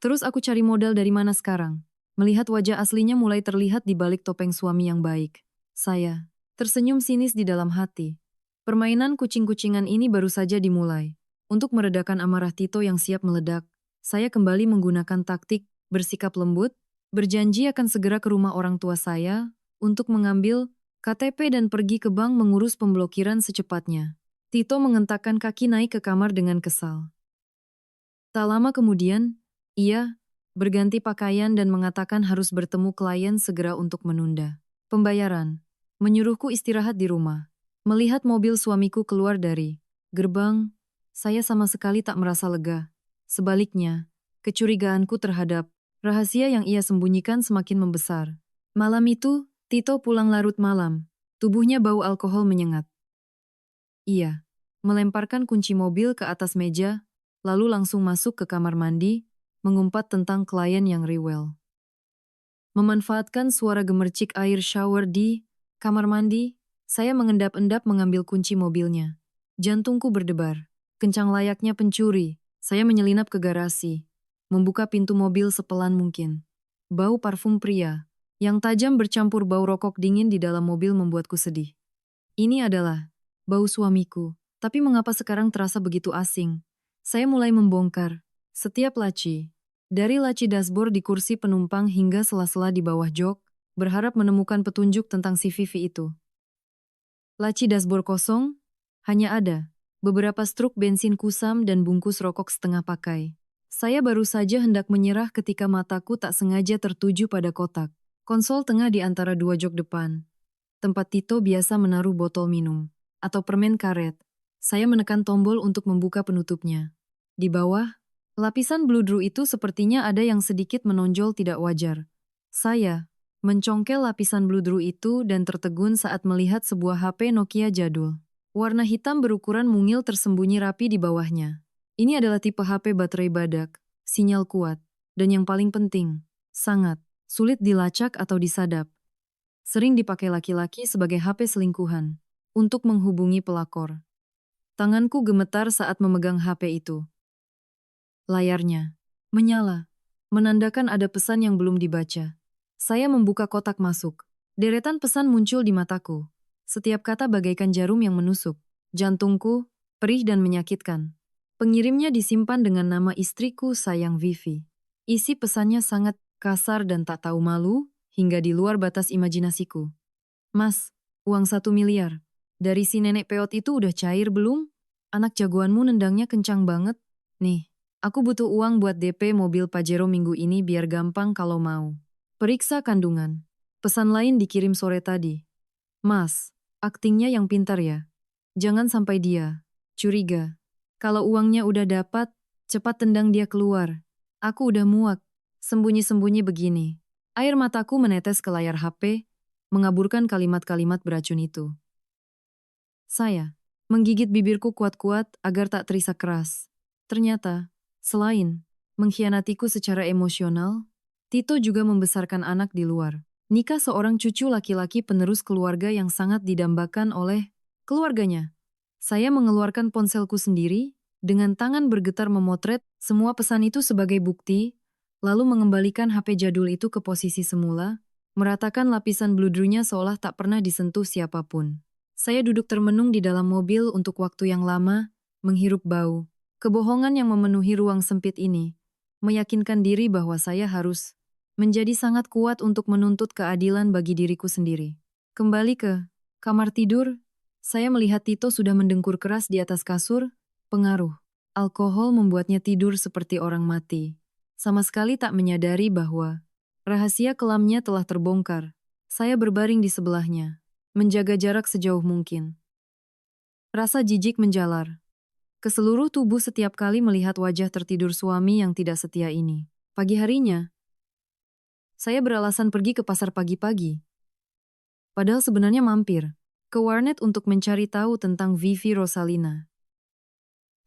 Terus aku cari modal dari mana sekarang? Melihat wajah aslinya mulai terlihat di balik topeng suami yang baik. Saya tersenyum sinis di dalam hati. Permainan kucing-kucingan ini baru saja dimulai. Untuk meredakan amarah Tito yang siap meledak, saya kembali menggunakan taktik bersikap lembut, berjanji akan segera ke rumah orang tua saya untuk mengambil KTP dan pergi ke bank mengurus pemblokiran secepatnya. Tito mengentakkan kaki naik ke kamar dengan kesal. Tak lama kemudian, ia berganti pakaian dan mengatakan harus bertemu klien segera untuk menunda pembayaran. Menyuruhku istirahat di rumah. Melihat mobil suamiku keluar dari gerbang, saya sama sekali tak merasa lega. Sebaliknya, kecurigaanku terhadap rahasia yang ia sembunyikan semakin membesar. Malam itu, Tito pulang larut malam. Tubuhnya bau alkohol menyengat. Ia melemparkan kunci mobil ke atas meja, lalu langsung masuk ke kamar mandi, mengumpat tentang klien yang rewel. Memanfaatkan suara gemercik air shower di kamar mandi, saya mengendap-endap mengambil kunci mobilnya. Jantungku berdebar. Kencang layaknya pencuri, saya menyelinap ke garasi, membuka pintu mobil sepelan mungkin. Bau parfum pria yang tajam bercampur bau rokok dingin di dalam mobil membuatku sedih. Ini adalah bau suamiku, tapi mengapa sekarang terasa begitu asing? Saya mulai membongkar setiap laci. Dari laci dashboard di kursi penumpang hingga sela-sela di bawah jok, berharap menemukan petunjuk tentang si Vivi itu. Laci dashboard kosong, hanya ada beberapa struk bensin kusam dan bungkus rokok setengah pakai. Saya baru saja hendak menyerah ketika mataku tak sengaja tertuju pada kotak konsol tengah di antara dua jok depan, tempat Tito biasa menaruh botol minum atau permen karet. Saya menekan tombol untuk membuka penutupnya. Di bawah, lapisan bludru itu sepertinya ada yang sedikit menonjol tidak wajar. Saya mencongkel lapisan bludru itu dan tertegun saat melihat sebuah HP Nokia jadul. Warna hitam berukuran mungil tersembunyi rapi di bawahnya. Ini adalah tipe HP baterai badak, sinyal kuat, dan yang paling penting, sangat sulit dilacak atau disadap. Sering dipakai laki-laki sebagai HP selingkuhan untuk menghubungi pelakor. Tanganku gemetar saat memegang HP itu. Layarnya menyala, menandakan ada pesan yang belum dibaca. Saya membuka kotak masuk. Deretan pesan muncul di mataku. Setiap kata bagaikan jarum yang menusuk. Jantungku perih dan menyakitkan. Pengirimnya disimpan dengan nama istriku sayang Vivi. Isi pesannya sangat kasar dan tak tahu malu, hingga di luar batas imajinasiku. Mas, uang 1 miliar. Dari si nenek peot itu udah cair belum? Anak jagoanmu nendangnya kencang banget. Nih, aku butuh uang buat DP mobil Pajero minggu ini biar gampang kalau mau. Periksa kandungan. Pesan lain dikirim sore tadi. Mas, aktingnya yang pintar ya. Jangan sampai dia curiga. Kalau uangnya udah dapat, cepat tendang dia keluar. Aku udah muak. Sembunyi-sembunyi begini. Air mataku menetes ke layar HP, mengaburkan kalimat-kalimat beracun itu. Saya menggigit bibirku kuat-kuat agar tak terisak keras. Ternyata, selain mengkhianatiku secara emosional, Tito juga membesarkan anak di luar. Nikah seorang cucu laki-laki penerus keluarga yang sangat didambakan oleh keluarganya. Saya mengeluarkan ponselku sendiri, dengan tangan bergetar memotret semua pesan itu sebagai bukti, lalu mengembalikan HP jadul itu ke posisi semula, meratakan lapisan bludrunya seolah tak pernah disentuh siapapun. Saya duduk termenung di dalam mobil untuk waktu yang lama, menghirup bau. Kebohongan yang memenuhi ruang sempit ini, meyakinkan diri bahwa saya harus menjadi sangat kuat untuk menuntut keadilan bagi diriku sendiri. Kembali ke kamar tidur, saya melihat Tito sudah mendengkur keras di atas kasur. Pengaruh alkohol membuatnya tidur seperti orang mati. Sama sekali tak menyadari bahwa rahasia kelamnya telah terbongkar. Saya berbaring di sebelahnya, menjaga jarak sejauh mungkin. Rasa jijik menjalar ke seluruh tubuh setiap kali melihat wajah tertidur suami yang tidak setia ini. Pagi harinya, saya beralasan pergi ke pasar pagi-pagi. Padahal sebenarnya mampir ke warnet untuk mencari tahu tentang Vivi Rosalina.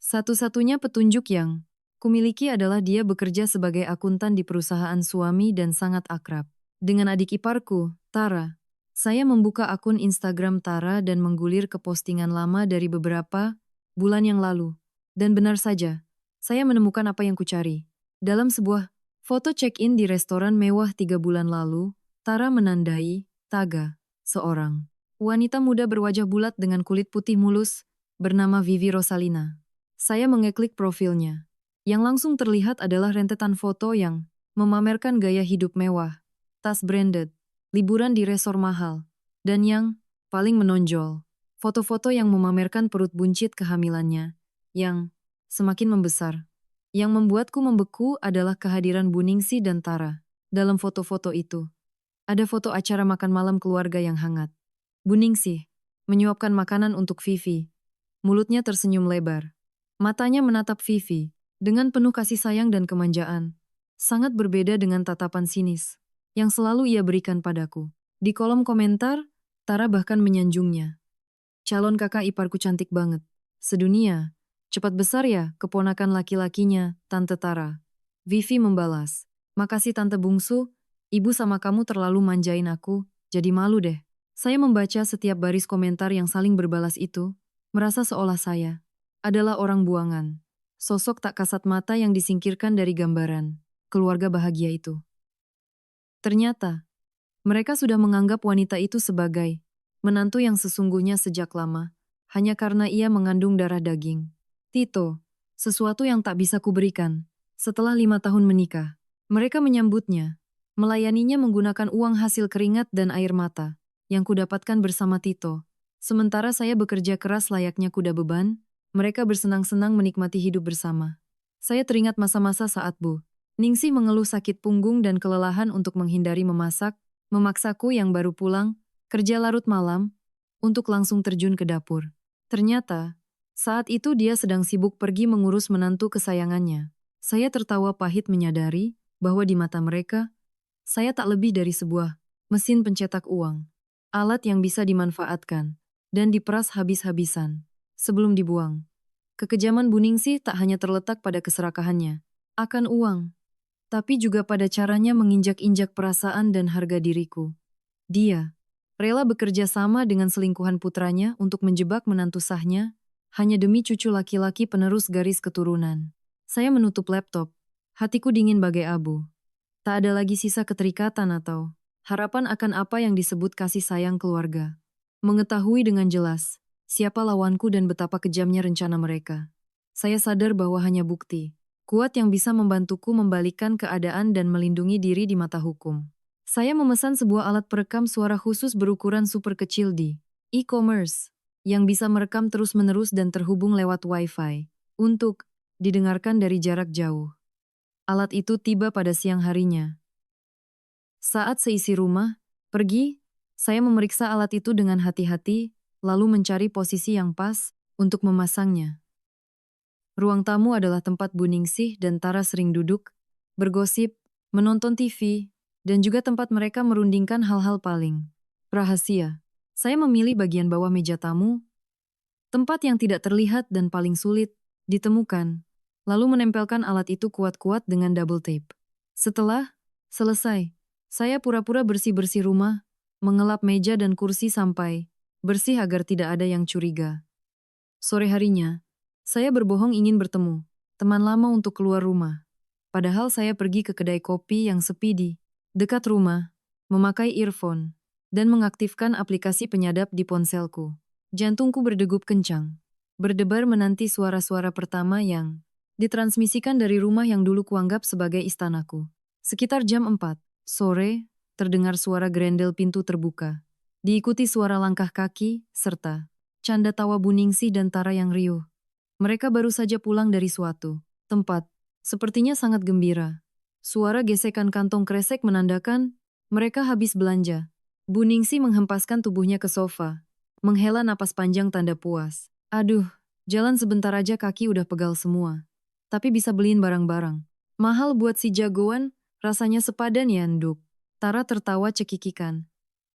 Satu-satunya petunjuk yang kumiliki adalah dia bekerja sebagai akuntan di perusahaan suami dan sangat akrab dengan adik iparku, Tara. Saya membuka akun Instagram Tara dan menggulir ke postingan lama dari beberapa bulan yang lalu. Dan benar saja, saya menemukan apa yang kucari. Dalam sebuah foto check-in di restoran mewah 3 bulan lalu, Tara menandai Taga, seorang wanita muda berwajah bulat dengan kulit putih mulus, bernama Vivi Rosalina. Saya mengeklik profilnya. Yang langsung terlihat adalah rentetan foto yang memamerkan gaya hidup mewah, tas branded, liburan di resor mahal, dan yang paling menonjol, foto-foto yang memamerkan perut buncit kehamilannya, yang semakin membesar. Yang membuatku membeku adalah kehadiran Buningsi dan Tara. Dalam foto-foto itu, ada foto acara makan malam keluarga yang hangat. Buningsi menyuapkan makanan untuk Vivi. Mulutnya tersenyum lebar. Matanya menatap Vivi dengan penuh kasih sayang dan kemanjaan. Sangat berbeda dengan tatapan sinis yang selalu ia berikan padaku. Di kolom komentar, Tara bahkan menyanjungnya. Calon kakak iparku cantik banget. Sedunia. Cepat besar ya, keponakan laki-lakinya, Tante Tara. Vivi membalas. Makasih Tante Bungsu, ibu sama kamu terlalu manjain aku, jadi malu deh. Saya membaca setiap baris komentar yang saling berbalas itu, merasa seolah saya adalah orang buangan. Sosok tak kasat mata yang disingkirkan dari gambaran keluarga bahagia itu. Ternyata, mereka sudah menganggap wanita itu sebagai menantu yang sesungguhnya sejak lama, hanya karena ia mengandung darah daging. Tito, sesuatu yang tak bisa kuberikan. Setelah 5 tahun menikah, mereka menyambutnya, melayaninya menggunakan uang hasil keringat dan air mata yang kudapatkan bersama Tito. Sementara saya bekerja keras layaknya kuda beban, Mereka bersenang-senang menikmati hidup bersama. Saya teringat masa-masa saat Bu Ningsih mengeluh sakit punggung dan kelelahan untuk menghindari memasak, memaksaku yang baru pulang, kerja larut malam, untuk langsung terjun ke dapur. Ternyata, saat itu dia sedang sibuk pergi mengurus menantu kesayangannya. Saya tertawa pahit menyadari bahwa di mata mereka, saya tak lebih dari sebuah mesin pencetak uang. Alat yang bisa dimanfaatkan dan diperas habis-habisan sebelum dibuang. Kekejaman Bu Ningsih tak hanya terletak pada keserakahannya akan uang, tapi juga pada caranya menginjak-injak perasaan dan harga diriku. Dia rela bekerja sama dengan selingkuhan putranya untuk menjebak menantu sahnya, hanya demi cucu laki-laki penerus garis keturunan. Saya menutup laptop, hatiku dingin bagai abu. Tak ada lagi sisa keterikatan atau harapan akan apa yang disebut kasih sayang keluarga. Mengetahui dengan jelas siapa lawanku dan betapa kejamnya rencana mereka. Saya sadar bahwa hanya bukti kuat yang bisa membantuku membalikkan keadaan dan melindungi diri di mata hukum. Saya memesan sebuah alat perekam suara khusus berukuran super kecil di e-commerce yang bisa merekam terus-menerus dan terhubung lewat Wi-Fi untuk didengarkan dari jarak jauh. Alat itu tiba pada siang harinya. Saat seisi rumah pergi, saya memeriksa alat itu dengan hati-hati, lalu mencari posisi yang pas untuk memasangnya. Ruang tamu adalah tempat Bu Ningsih dan Tara sering duduk, bergosip, menonton TV, dan juga tempat mereka merundingkan hal-hal paling rahasia. Saya memilih bagian bawah meja tamu, tempat yang tidak terlihat dan paling sulit ditemukan, lalu menempelkan alat itu kuat-kuat dengan double tape. Setelah selesai, saya pura-pura bersih-bersih rumah, mengelap meja dan kursi sampai bersih agar tidak ada yang curiga. Sore harinya, saya berbohong ingin bertemu teman lama untuk keluar rumah. Padahal saya pergi ke kedai kopi yang sepi di dekat rumah, memakai earphone, dan mengaktifkan aplikasi penyadap di ponselku. Jantungku berdegup kencang, berdebar menanti suara-suara pertama yang ditransmisikan dari rumah yang dulu kuanggap sebagai istanaku. Sekitar jam 4 sore, terdengar suara grendel pintu terbuka, diikuti suara langkah kaki, serta canda tawa Bu Ningsih dan Tara yang riuh. Mereka baru saja pulang dari suatu tempat, sepertinya sangat gembira. Suara gesekan kantong kresek menandakan mereka habis belanja. Bu Ningsih menghempaskan tubuhnya ke sofa, menghela napas panjang tanda puas. Aduh, jalan sebentar aja kaki udah pegal semua. Tapi bisa beliin barang-barang mahal buat si jagoan, rasanya sepadan ya Nduk. Tara tertawa cekikikan.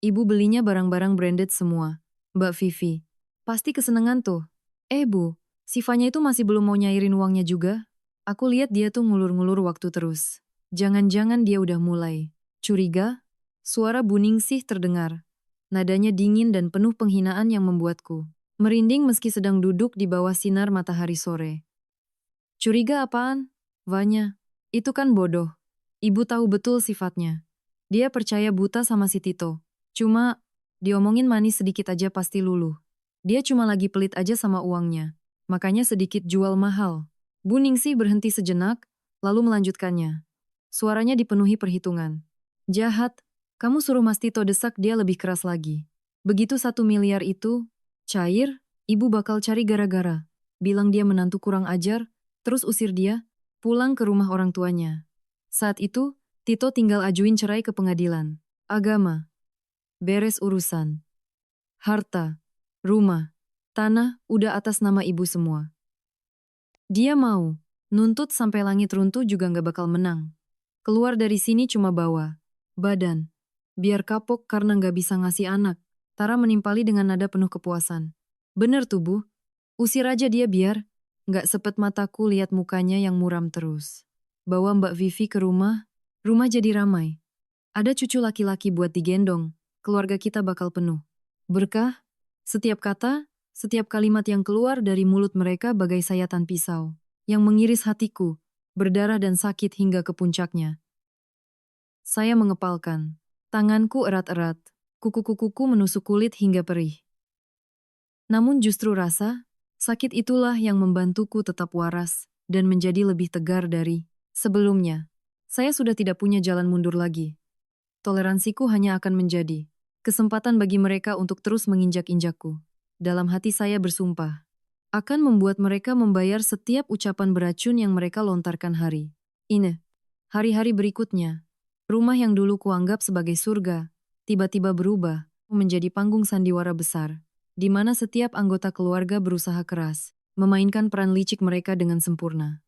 Ibu belinya barang-barang branded semua. Mbak Vivi, pasti kesenengan tuh. Bu, Sifanya itu masih belum mau nyairin uangnya juga. Aku lihat dia tuh ngulur-ngulur waktu terus. Jangan-jangan dia udah mulai curiga? Suara Bu Ningsih terdengar. Nadanya dingin dan penuh penghinaan yang membuatku merinding meski sedang duduk di bawah sinar matahari sore. Curiga apaan? Vanya, itu kan bodoh. Ibu tahu betul sifatnya. Dia percaya buta sama si Tito. Cuma, diomongin manis sedikit aja pasti luluh. Dia cuma lagi pelit aja sama uangnya. Makanya sedikit jual mahal. Bu Ningsih berhenti sejenak, lalu melanjutkannya. Suaranya dipenuhi perhitungan. Jahat, kamu suruh Mas Tito desak dia lebih keras lagi. Begitu 1 miliar itu cair, ibu bakal cari gara-gara. Bilang dia menantu kurang ajar, terus usir dia, pulang ke rumah orang tuanya. Saat itu, Tito tinggal ajuin cerai ke pengadilan. Agama. Beres urusan. Harta. Rumah. Tanah, udah atas nama ibu semua. Dia mau. Nuntut sampai langit runtuh juga nggak bakal menang. Keluar dari sini cuma bawa badan. Biar kapok karena nggak bisa ngasih anak. Tara menimpali dengan nada penuh kepuasan. Bener tuh Bu. Usir aja dia biar nggak sepet mataku lihat mukanya yang muram terus. Bawa Mbak Vivi ke rumah jadi ramai. Ada cucu laki-laki buat digendong, keluarga kita bakal penuh. Berkah, setiap kata, setiap kalimat yang keluar dari mulut mereka bagai sayatan pisau, yang mengiris hatiku, berdarah dan sakit hingga ke puncaknya. Saya mengepalkan. Tanganku erat-erat, kuku-kukuku menusuk kulit hingga perih. Namun justru rasa, sakit itulah yang membantuku tetap waras dan menjadi lebih tegar dari sebelumnya. Saya sudah tidak punya jalan mundur lagi. Toleransiku hanya akan menjadi kesempatan bagi mereka untuk terus menginjak-injakku. Dalam hati saya bersumpah, akan membuat mereka membayar setiap ucapan beracun yang mereka lontarkan hari ini. Hari-hari berikutnya, rumah yang dulu kuanggap sebagai surga, tiba-tiba berubah menjadi panggung sandiwara besar, di mana setiap anggota keluarga berusaha keras, memainkan peran licik mereka dengan sempurna.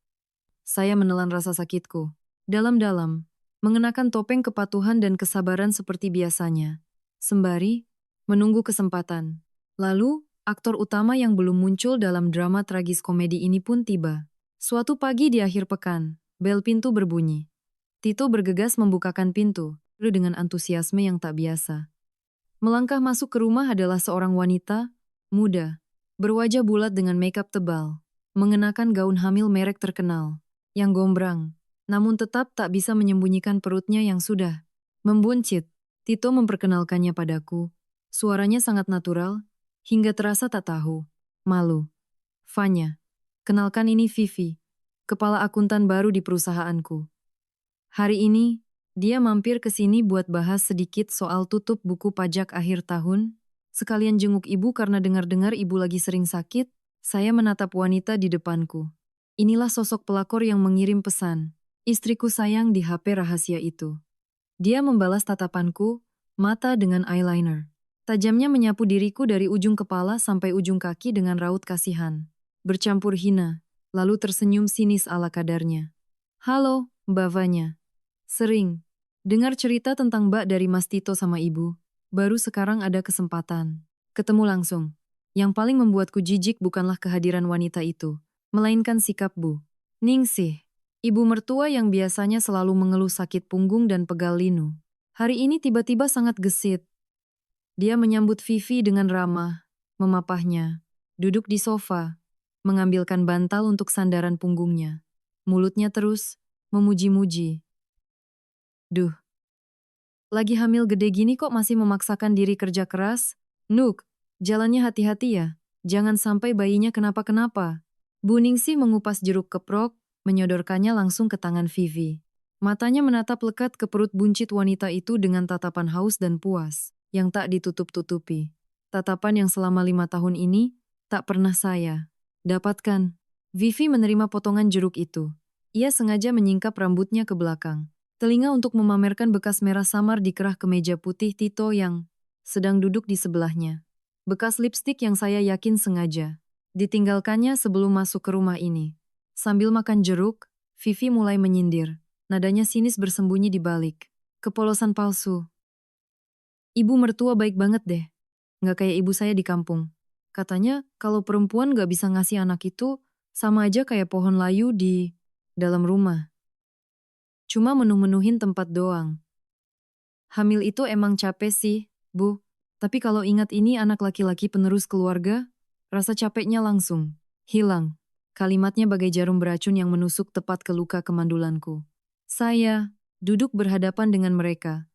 Saya menelan rasa sakitku. Dalam-dalam, mengenakan topeng kepatuhan dan kesabaran seperti biasanya. Sembari, menunggu kesempatan. Lalu, aktor utama yang belum muncul dalam drama tragis komedi ini pun tiba. Suatu pagi di akhir pekan, bel pintu berbunyi. Tito bergegas membukakan pintu, dengan antusiasme yang tak biasa. Melangkah masuk ke rumah adalah seorang wanita, muda, berwajah bulat dengan makeup tebal, mengenakan gaun hamil merek terkenal, yang gombrang, namun tetap tak bisa menyembunyikan perutnya yang sudah membuncit. Tito memperkenalkannya padaku. Suaranya sangat natural, hingga terasa tak tahu malu. Fanya, kenalkan ini Vivi, kepala akuntan baru di perusahaanku. Hari ini, dia mampir ke sini buat bahas sedikit soal tutup buku pajak akhir tahun. Sekalian jenguk ibu karena dengar-dengar ibu lagi sering sakit. Saya menatap wanita di depanku. Inilah sosok pelakor yang mengirim pesan. Istriku sayang di HP rahasia itu. Dia membalas tatapanku, mata dengan eyeliner. Tajamnya menyapu diriku dari ujung kepala sampai ujung kaki dengan raut kasihan. Bercampur hina, lalu tersenyum sinis ala kadarnya. Halo, Mbak Vanya. Sering. Dengar cerita tentang Mbak dari Mas Tito sama Ibu. Baru sekarang ada kesempatan. Ketemu langsung. Yang paling membuatku jijik bukanlah kehadiran wanita itu, melainkan sikap Bu Ningsih, ibu mertua yang biasanya selalu mengeluh sakit punggung dan pegal linu. Hari ini tiba-tiba sangat gesit. Dia menyambut Vivi dengan ramah, memapahnya, duduk di sofa, mengambilkan bantal untuk sandaran punggungnya. Mulutnya terus memuji-muji. Duh, lagi hamil gede gini kok masih memaksakan diri kerja keras? Nuk, jalannya hati-hati ya, jangan sampai bayinya kenapa-kenapa. Bu Ningsih mengupas jeruk keprok, menyodorkannya langsung ke tangan Vivi. Matanya menatap lekat ke perut buncit wanita itu dengan tatapan haus dan puas, yang tak ditutup-tutupi. Tatapan yang selama 5 tahun ini, tak pernah saya dapatkan. Vivi menerima potongan jeruk itu. Ia sengaja menyingkap rambutnya ke belakang. Telinga untuk memamerkan bekas merah samar di kerah kemeja putih Tito yang sedang duduk di sebelahnya. Bekas lipstik yang saya yakin sengaja ditinggalkannya sebelum masuk ke rumah ini. Sambil makan jeruk, Vivi mulai menyindir. Nadanya sinis bersembunyi di balik kepolosan palsu. Ibu mertua baik banget deh. Nggak kayak ibu saya di kampung. Katanya kalau perempuan nggak bisa ngasih anak itu, sama aja kayak pohon layu di dalam rumah. Cuma menuh-menuhin tempat doang. Hamil itu emang capek sih, Bu. Tapi kalau ingat ini anak laki-laki penerus keluarga, rasa capeknya langsung hilang. Kalimatnya bagai jarum beracun yang menusuk tepat ke luka kemandulanku. Saya duduk berhadapan dengan mereka.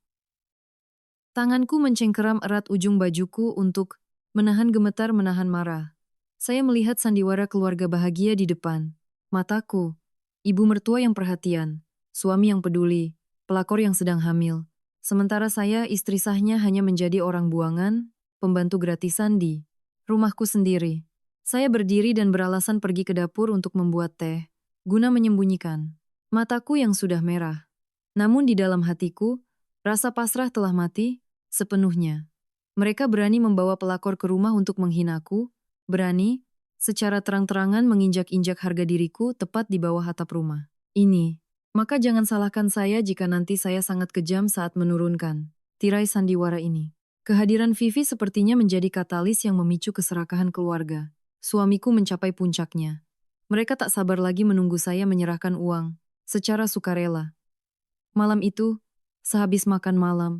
Tanganku mencengkeram erat ujung bajuku untuk menahan gemetar menahan marah. Saya melihat sandiwara keluarga bahagia di depan. Mataku, ibu mertua yang perhatian, suami yang peduli, pelakor yang sedang hamil. Sementara saya istri sahnya hanya menjadi orang buangan, pembantu gratisan di rumahku sendiri. Saya berdiri dan beralasan pergi ke dapur untuk membuat teh, guna menyembunyikan mataku yang sudah merah. Namun di dalam hatiku, rasa pasrah telah mati sepenuhnya. Mereka berani membawa pelakor ke rumah untuk menghinaku, berani secara terang-terangan menginjak-injak harga diriku tepat di bawah atap rumah ini. Maka jangan salahkan saya jika nanti saya sangat kejam saat menurunkan tirai sandiwara ini. Kehadiran Vivi sepertinya menjadi katalis yang memicu keserakahan keluarga. Suamiku mencapai puncaknya. Mereka tak sabar lagi menunggu saya menyerahkan uang secara sukarela. Malam itu, sehabis makan malam,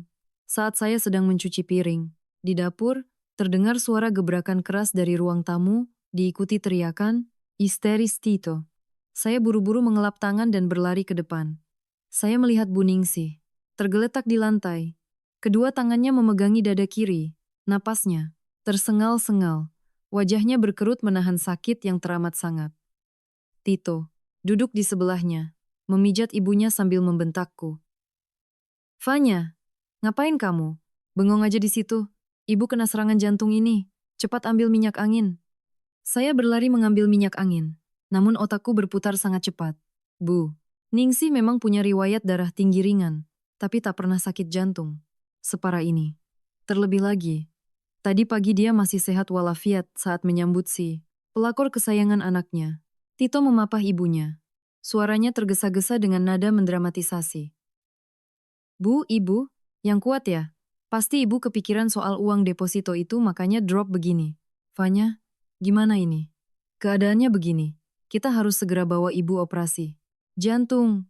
saat saya sedang mencuci piring, di dapur, terdengar suara gebrakan keras dari ruang tamu, diikuti teriakan, histeris Tito. Saya buru-buru mengelap tangan dan berlari ke depan. Saya melihat Bu Ningsih, tergeletak di lantai. Kedua tangannya memegangi dada kiri, napasnya tersengal-sengal. Wajahnya berkerut menahan sakit yang teramat sangat. Tito duduk di sebelahnya, memijat ibunya sambil membentakku. Fanya, ngapain kamu? Bengong aja di situ. Ibu kena serangan jantung ini. Cepat ambil minyak angin. Saya berlari mengambil minyak angin, namun otakku berputar sangat cepat. Bu, Ningsih memang punya riwayat darah tinggi ringan, tapi tak pernah sakit jantung. Separah ini. Terlebih lagi, tadi pagi dia masih sehat walafiat saat menyambut si pelakor kesayangan anaknya. Tito memapah ibunya. Suaranya tergesa-gesa dengan nada mendramatisasi. Bu, ibu, yang kuat ya? Pasti ibu kepikiran soal uang deposito itu makanya drop begini. Fanya, gimana ini? Keadaannya begini. Kita harus segera bawa ibu operasi. Jantung.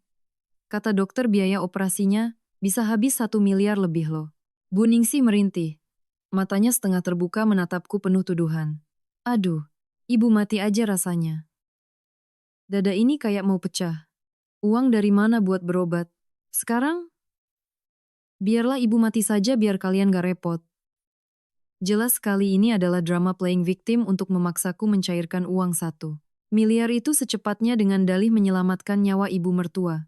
Kata dokter biaya operasinya bisa habis 1 miliar lebih loh. Bu Ningsih merintih. Matanya setengah terbuka menatapku penuh tuduhan. Aduh, ibu mati aja rasanya. Dada ini kayak mau pecah. Uang dari mana buat berobat? Sekarang? Biarlah ibu mati saja biar kalian gak repot. Jelas kali ini adalah drama playing victim untuk memaksaku mencairkan uang 1 miliar itu secepatnya dengan dalih menyelamatkan nyawa ibu mertua.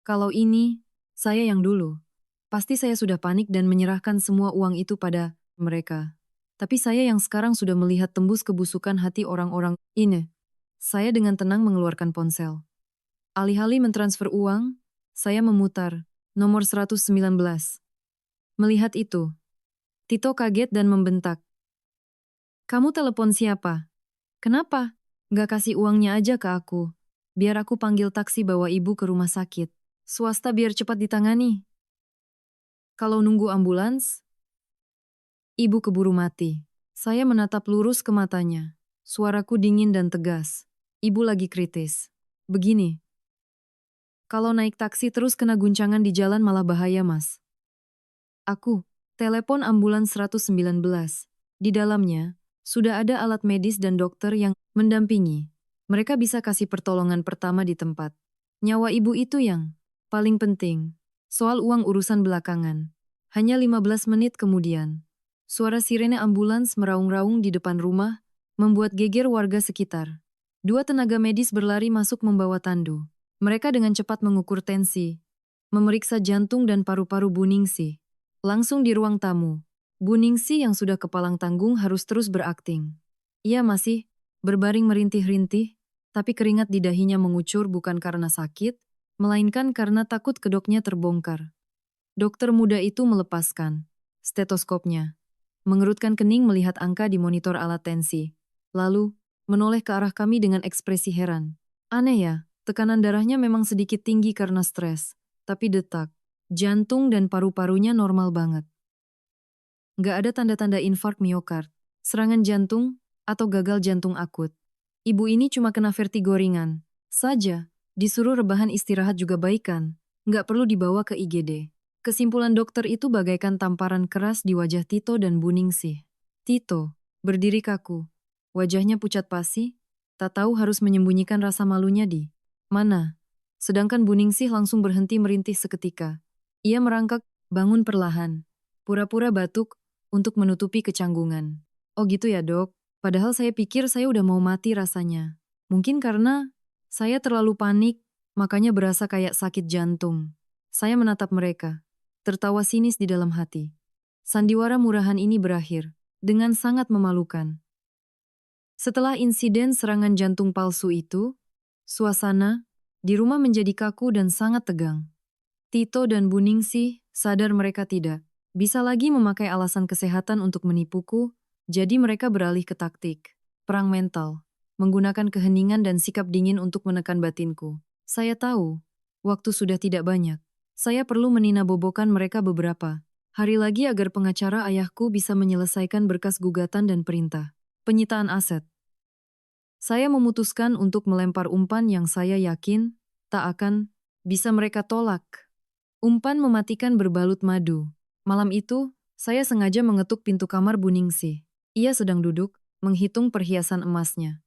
Kalau ini, saya yang dulu. Pasti saya sudah panik dan menyerahkan semua uang itu pada mereka. Tapi saya yang sekarang sudah melihat tembus kebusukan hati orang-orang ini. Saya dengan tenang mengeluarkan ponsel. Alih-alih mentransfer uang, saya memutar nomor 119. Melihat itu, Tito kaget dan membentak. Kamu telepon siapa? Kenapa? Nggak kasih uangnya aja ke aku. Biar aku panggil taksi bawa ibu ke rumah sakit. Swasta biar cepat ditangani. Kalau nunggu ambulans, ibu keburu mati. Saya menatap lurus ke matanya. Suaraku dingin dan tegas. Ibu lagi kritis. Begini. Kalau naik taksi terus kena guncangan di jalan malah bahaya, Mas. Aku telepon ambulans 119. Di dalamnya, sudah ada alat medis dan dokter yang mendampingi. Mereka bisa kasih pertolongan pertama di tempat. Nyawa ibu itu yang paling penting. Soal uang urusan belakangan. Hanya 15 menit kemudian, suara sirene ambulans meraung-raung di depan rumah, membuat geger warga sekitar. 2 tenaga medis berlari masuk membawa tandu. Mereka dengan cepat mengukur tensi, memeriksa jantung dan paru-paru Bu Ningsih. Langsung di ruang tamu, Bu Ningsih yang sudah kepalang tanggung harus terus berakting. Ia masih berbaring merintih-rintih, tapi keringat di dahinya mengucur bukan karena sakit, melainkan karena takut kedoknya terbongkar. Dokter muda itu melepaskan stetoskopnya, mengerutkan kening melihat angka di monitor alat tensi, lalu menoleh ke arah kami dengan ekspresi heran. Aneh ya, tekanan darahnya memang sedikit tinggi karena stres, tapi detak jantung dan paru-parunya normal banget. Nggak ada tanda-tanda infark miokard, serangan jantung, atau gagal jantung akut. Ibu ini cuma kena vertigo ringan saja, disuruh rebahan istirahat juga baikan, nggak perlu dibawa ke IGD. Kesimpulan dokter itu bagaikan tamparan keras di wajah Tito dan Bu Ningsih. Tito berdiri kaku, wajahnya pucat pasi, tak tahu harus menyembunyikan rasa malunya di mana. Sedangkan Bu Ningsih langsung berhenti merintih seketika. Ia merangkak, bangun perlahan, pura-pura batuk, untuk menutupi kecanggungan. Oh gitu ya dok, padahal saya pikir saya udah mau mati rasanya. Mungkin karena saya terlalu panik, makanya berasa kayak sakit jantung. Saya menatap mereka, tertawa sinis di dalam hati. Sandiwara murahan ini berakhir, dengan sangat memalukan. Setelah insiden serangan jantung palsu itu, suasana di rumah menjadi kaku dan sangat tegang. Tito dan Bu Ningsih sadar mereka tidak bisa lagi memakai alasan kesehatan untuk menipuku, jadi mereka beralih ke taktik perang mental, menggunakan keheningan dan sikap dingin untuk menekan batinku. Saya tahu, waktu sudah tidak banyak. Saya perlu meninabobokan mereka beberapa hari lagi agar pengacara ayahku bisa menyelesaikan berkas gugatan dan perintah penyitaan aset. Saya memutuskan untuk melempar umpan yang saya yakin tak akan bisa mereka tolak. Umpan mematikan berbalut madu. Malam itu, saya sengaja mengetuk pintu kamar Bu Ningsih. Ia sedang duduk, menghitung perhiasan emasnya.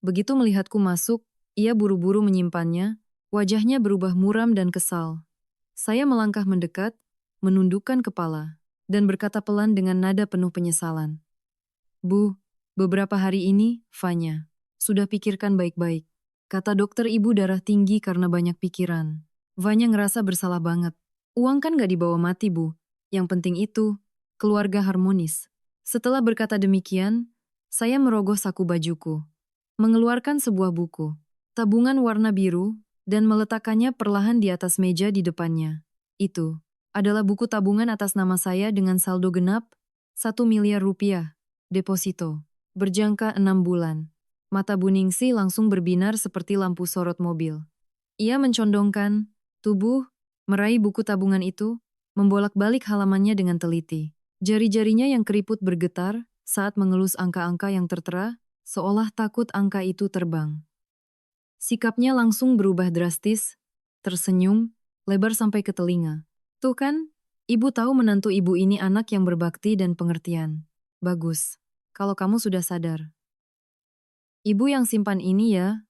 Begitu melihatku masuk, ia buru-buru menyimpannya, wajahnya berubah muram dan kesal. Saya melangkah mendekat, menundukkan kepala, dan berkata pelan dengan nada penuh penyesalan. Bu, beberapa hari ini, Fanya, sudah pikirkan baik-baik. Kata dokter ibu darah tinggi karena banyak pikiran. Vanya ngerasa bersalah banget. Uang kan gak dibawa mati, Bu. Yang penting itu, keluarga harmonis. Setelah berkata demikian, Saya merogoh saku bajuku, mengeluarkan sebuah buku, tabungan warna biru, dan meletakkannya perlahan di atas meja di depannya. Itu adalah buku tabungan atas nama saya dengan saldo genap, 1 miliar rupiah, deposito, berjangka 6 bulan. Mata Bu Ningsih langsung berbinar seperti lampu sorot mobil. Ia mencondongkan tubuh, meraih buku tabungan itu, membolak-balik halamannya dengan teliti. Jari-jarinya yang keriput bergetar saat mengelus angka-angka yang tertera, seolah takut angka itu terbang. Sikapnya langsung berubah drastis, tersenyum, lebar sampai ke telinga. Tuh kan, ibu tahu menantu ibu ini anak yang berbakti dan pengertian. Bagus, kalau kamu sudah sadar. Ibu yang simpan ini ya,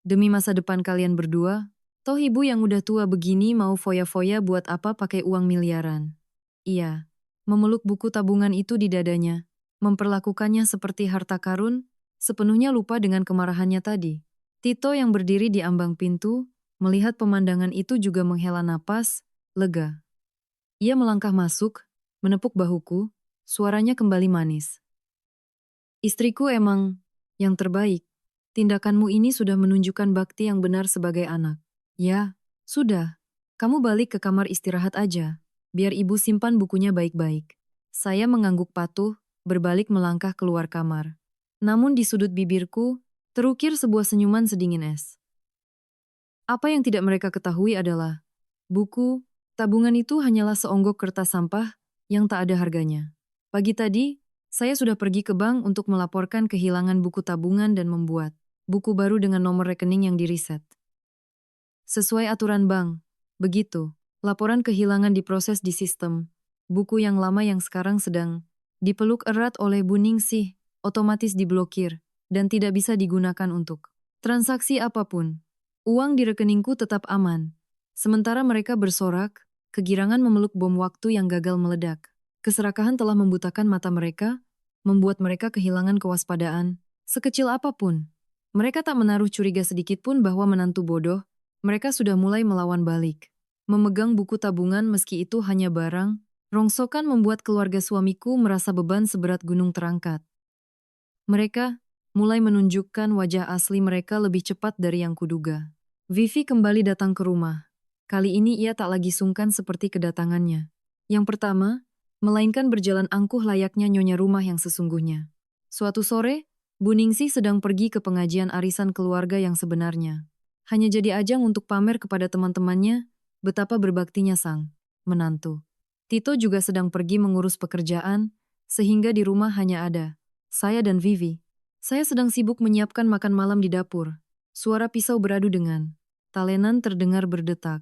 demi masa depan kalian berdua. Toh ibu yang udah tua begini mau foya-foya buat apa pakai uang miliaran. Iya, memeluk buku tabungan itu di dadanya, memperlakukannya seperti harta karun, sepenuhnya lupa dengan kemarahannya tadi. Tito yang berdiri di ambang pintu, melihat pemandangan itu juga menghela napas, lega. Ia melangkah masuk, menepuk bahuku, suaranya kembali manis. Istriku emang yang terbaik. Tindakanmu ini sudah menunjukkan bakti yang benar sebagai anak. Ya, sudah. Kamu balik ke kamar istirahat aja. Biar ibu simpan bukunya baik-baik. Saya mengangguk patuh, berbalik melangkah keluar kamar. Namun di sudut bibirku, terukir sebuah senyuman sedingin es. Apa yang tidak mereka ketahui adalah, buku, tabungan itu hanyalah seonggok kertas sampah yang tak ada harganya. Pagi tadi, saya sudah pergi ke bank untuk melaporkan kehilangan buku tabungan dan membuat buku baru dengan nomor rekening yang diriset. Sesuai aturan bank, begitu, laporan kehilangan diproses di sistem. Buku yang lama yang sekarang sedang dipeluk erat oleh Bu Ningsih, otomatis diblokir, dan tidak bisa digunakan untuk transaksi apapun. Uang di rekeningku tetap aman. Sementara mereka bersorak, kegirangan memeluk bom waktu yang gagal meledak. Keserakahan telah membutakan mata mereka, membuat mereka kehilangan kewaspadaan, sekecil apapun. Mereka tak menaruh curiga sedikit pun bahwa menantu bodoh, mereka sudah mulai melawan balik. Memegang buku tabungan meski itu hanya barang, rongsokan membuat keluarga suamiku merasa beban seberat gunung terangkat. Mereka mulai menunjukkan wajah asli mereka lebih cepat dari yang kuduga. Vivi kembali datang ke rumah. Kali ini ia tak lagi sungkan seperti kedatangannya. Yang pertama, melainkan berjalan angkuh layaknya nyonya rumah yang sesungguhnya. Suatu sore, Bu Ningsih sedang pergi ke pengajian arisan keluarga yang sebenarnya. Hanya jadi ajang untuk pamer kepada teman-temannya betapa berbaktinya sang menantu. Tito juga sedang pergi mengurus pekerjaan, sehingga di rumah hanya ada saya dan Vivi. Saya sedang sibuk menyiapkan makan malam di dapur. Suara pisau beradu dengan talenan terdengar berdetak.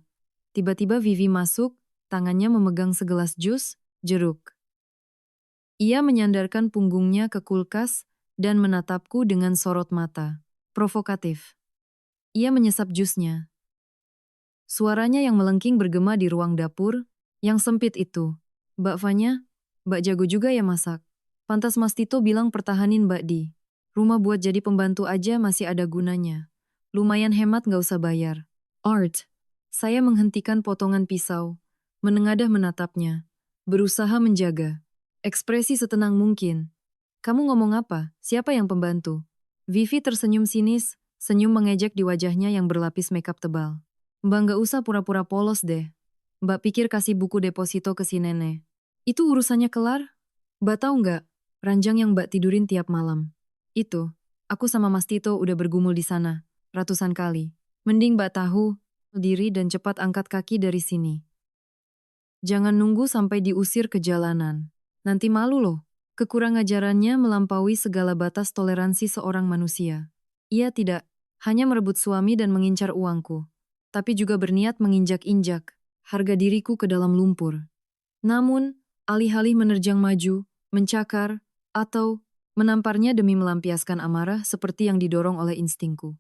Tiba-tiba Vivi masuk, tangannya memegang segelas jus jeruk. Ia menyandarkan punggungnya ke kulkas dan menatapku dengan sorot mata provokatif. Ia menyesap jusnya. Suaranya yang melengking bergema di ruang dapur, yang sempit itu. Mbak Fanya, Mbak jago juga ya masak. Pantas Mas Tito bilang pertahanin Mbak Di. Rumah buat jadi pembantu aja masih ada gunanya. Lumayan hemat nggak usah bayar. Art. Saya menghentikan potongan pisau, menengadah menatapnya, berusaha menjaga ekspresi setenang mungkin. Kamu ngomong apa? Siapa yang pembantu? Vivi tersenyum sinis, senyum mengejek di wajahnya yang berlapis makeup tebal. Mbak nggak usah pura-pura polos deh. Mbak pikir kasih buku deposito ke si nenek. Itu urusannya kelar? Mbak tahu nggak, ranjang yang Mbak tidurin tiap malam. Itu, aku sama Mas Tito udah bergumul di sana, ratusan kali. Mending Mbak tahu diri dan cepat angkat kaki dari sini. Jangan nunggu sampai diusir ke jalanan. Nanti malu loh. Kekurang ajarannya melampaui segala batas toleransi seorang manusia. Ia tidak hanya merebut suami dan mengincar uangku, tapi juga berniat menginjak-injak harga diriku ke dalam lumpur. Namun, alih-alih menerjang maju, mencakar, atau menamparnya demi melampiaskan amarah seperti yang didorong oleh instingku.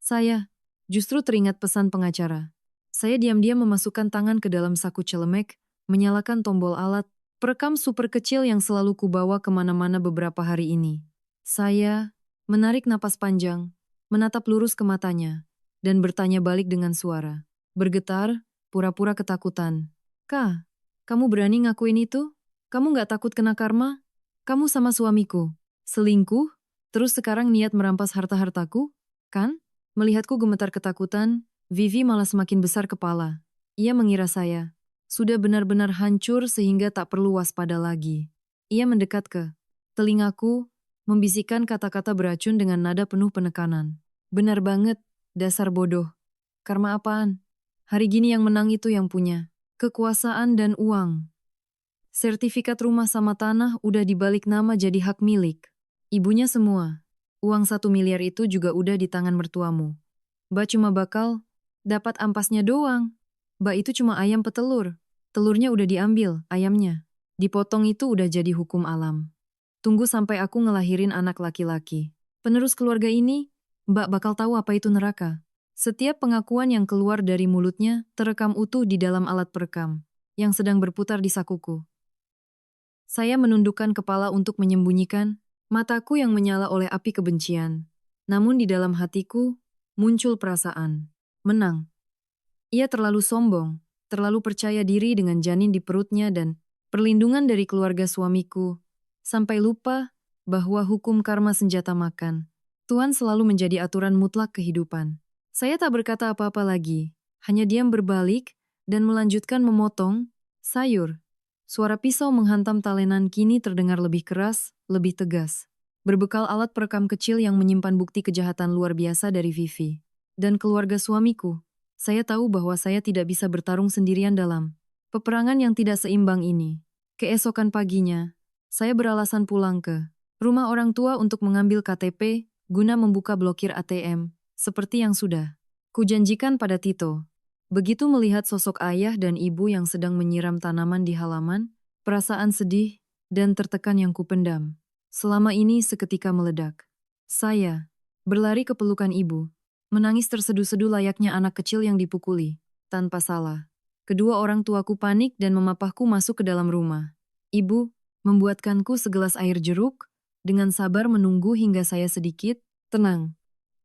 Saya justru teringat pesan pengacara. Saya diam-diam memasukkan tangan ke dalam saku celemek, menyalakan tombol alat, perekam super kecil yang selalu kubawa kemana-mana beberapa hari ini. Saya menarik napas panjang, menatap lurus ke matanya, dan bertanya balik dengan suara bergetar, pura-pura ketakutan. Kak, kamu berani ngakuin itu? Kamu nggak takut kena karma? Kamu sama suamiku. Selingkuh? Terus sekarang niat merampas harta-hartaku? Kan? Melihatku gemetar ketakutan, Vivi malah semakin besar kepala. Ia mengira saya sudah benar-benar hancur sehingga tak perlu waspada lagi. Ia mendekat ke telingaku, membisikkan kata-kata beracun dengan nada penuh penekanan. Benar banget, dasar bodoh. Karma apaan? Hari gini yang menang itu yang punya kekuasaan dan uang. Sertifikat rumah sama tanah udah dibalik nama jadi hak milik. Ibunya semua. Uang 1 miliar itu juga udah di tangan mertuamu. Mbak cuma bakal dapat ampasnya doang. Mbak itu cuma ayam petelur. Telurnya udah diambil, ayamnya. Dipotong itu udah jadi hukum alam. Tunggu sampai aku ngelahirin anak laki-laki. Penerus keluarga ini, Mbak bakal tahu apa itu neraka. Setiap pengakuan yang keluar dari mulutnya terekam utuh di dalam alat perekam yang sedang berputar di sakuku. Saya menundukkan kepala untuk menyembunyikan mataku yang menyala oleh api kebencian. Namun di dalam hatiku muncul perasaan menang. Ia terlalu sombong, terlalu percaya diri dengan janin di perutnya dan perlindungan dari keluarga suamiku, sampai lupa bahwa hukum karma senjata makan. Tuhan selalu menjadi aturan mutlak kehidupan. Saya tak berkata apa-apa lagi, hanya diam berbalik dan melanjutkan memotong sayur. Suara pisau menghantam talenan kini terdengar lebih keras, lebih tegas. Berbekal alat perekam kecil yang menyimpan bukti kejahatan luar biasa dari Vivi dan keluarga suamiku, saya tahu bahwa saya tidak bisa bertarung sendirian dalam peperangan yang tidak seimbang ini. Keesokan paginya, saya beralasan pulang ke rumah orang tua untuk mengambil KTP guna membuka blokir ATM, seperti yang sudah kujanjikan pada Tito. Begitu melihat sosok ayah dan ibu yang sedang menyiram tanaman di halaman, perasaan sedih dan tertekan yang kupendam selama ini seketika meledak. Saya berlari ke pelukan ibu, menangis terseduh-seduh layaknya anak kecil yang dipukuli, tanpa salah. Kedua orang tuaku panik dan memapahku masuk ke dalam rumah. Ibu membuatkanku segelas air jeruk, dengan sabar menunggu hingga saya sedikit tenang.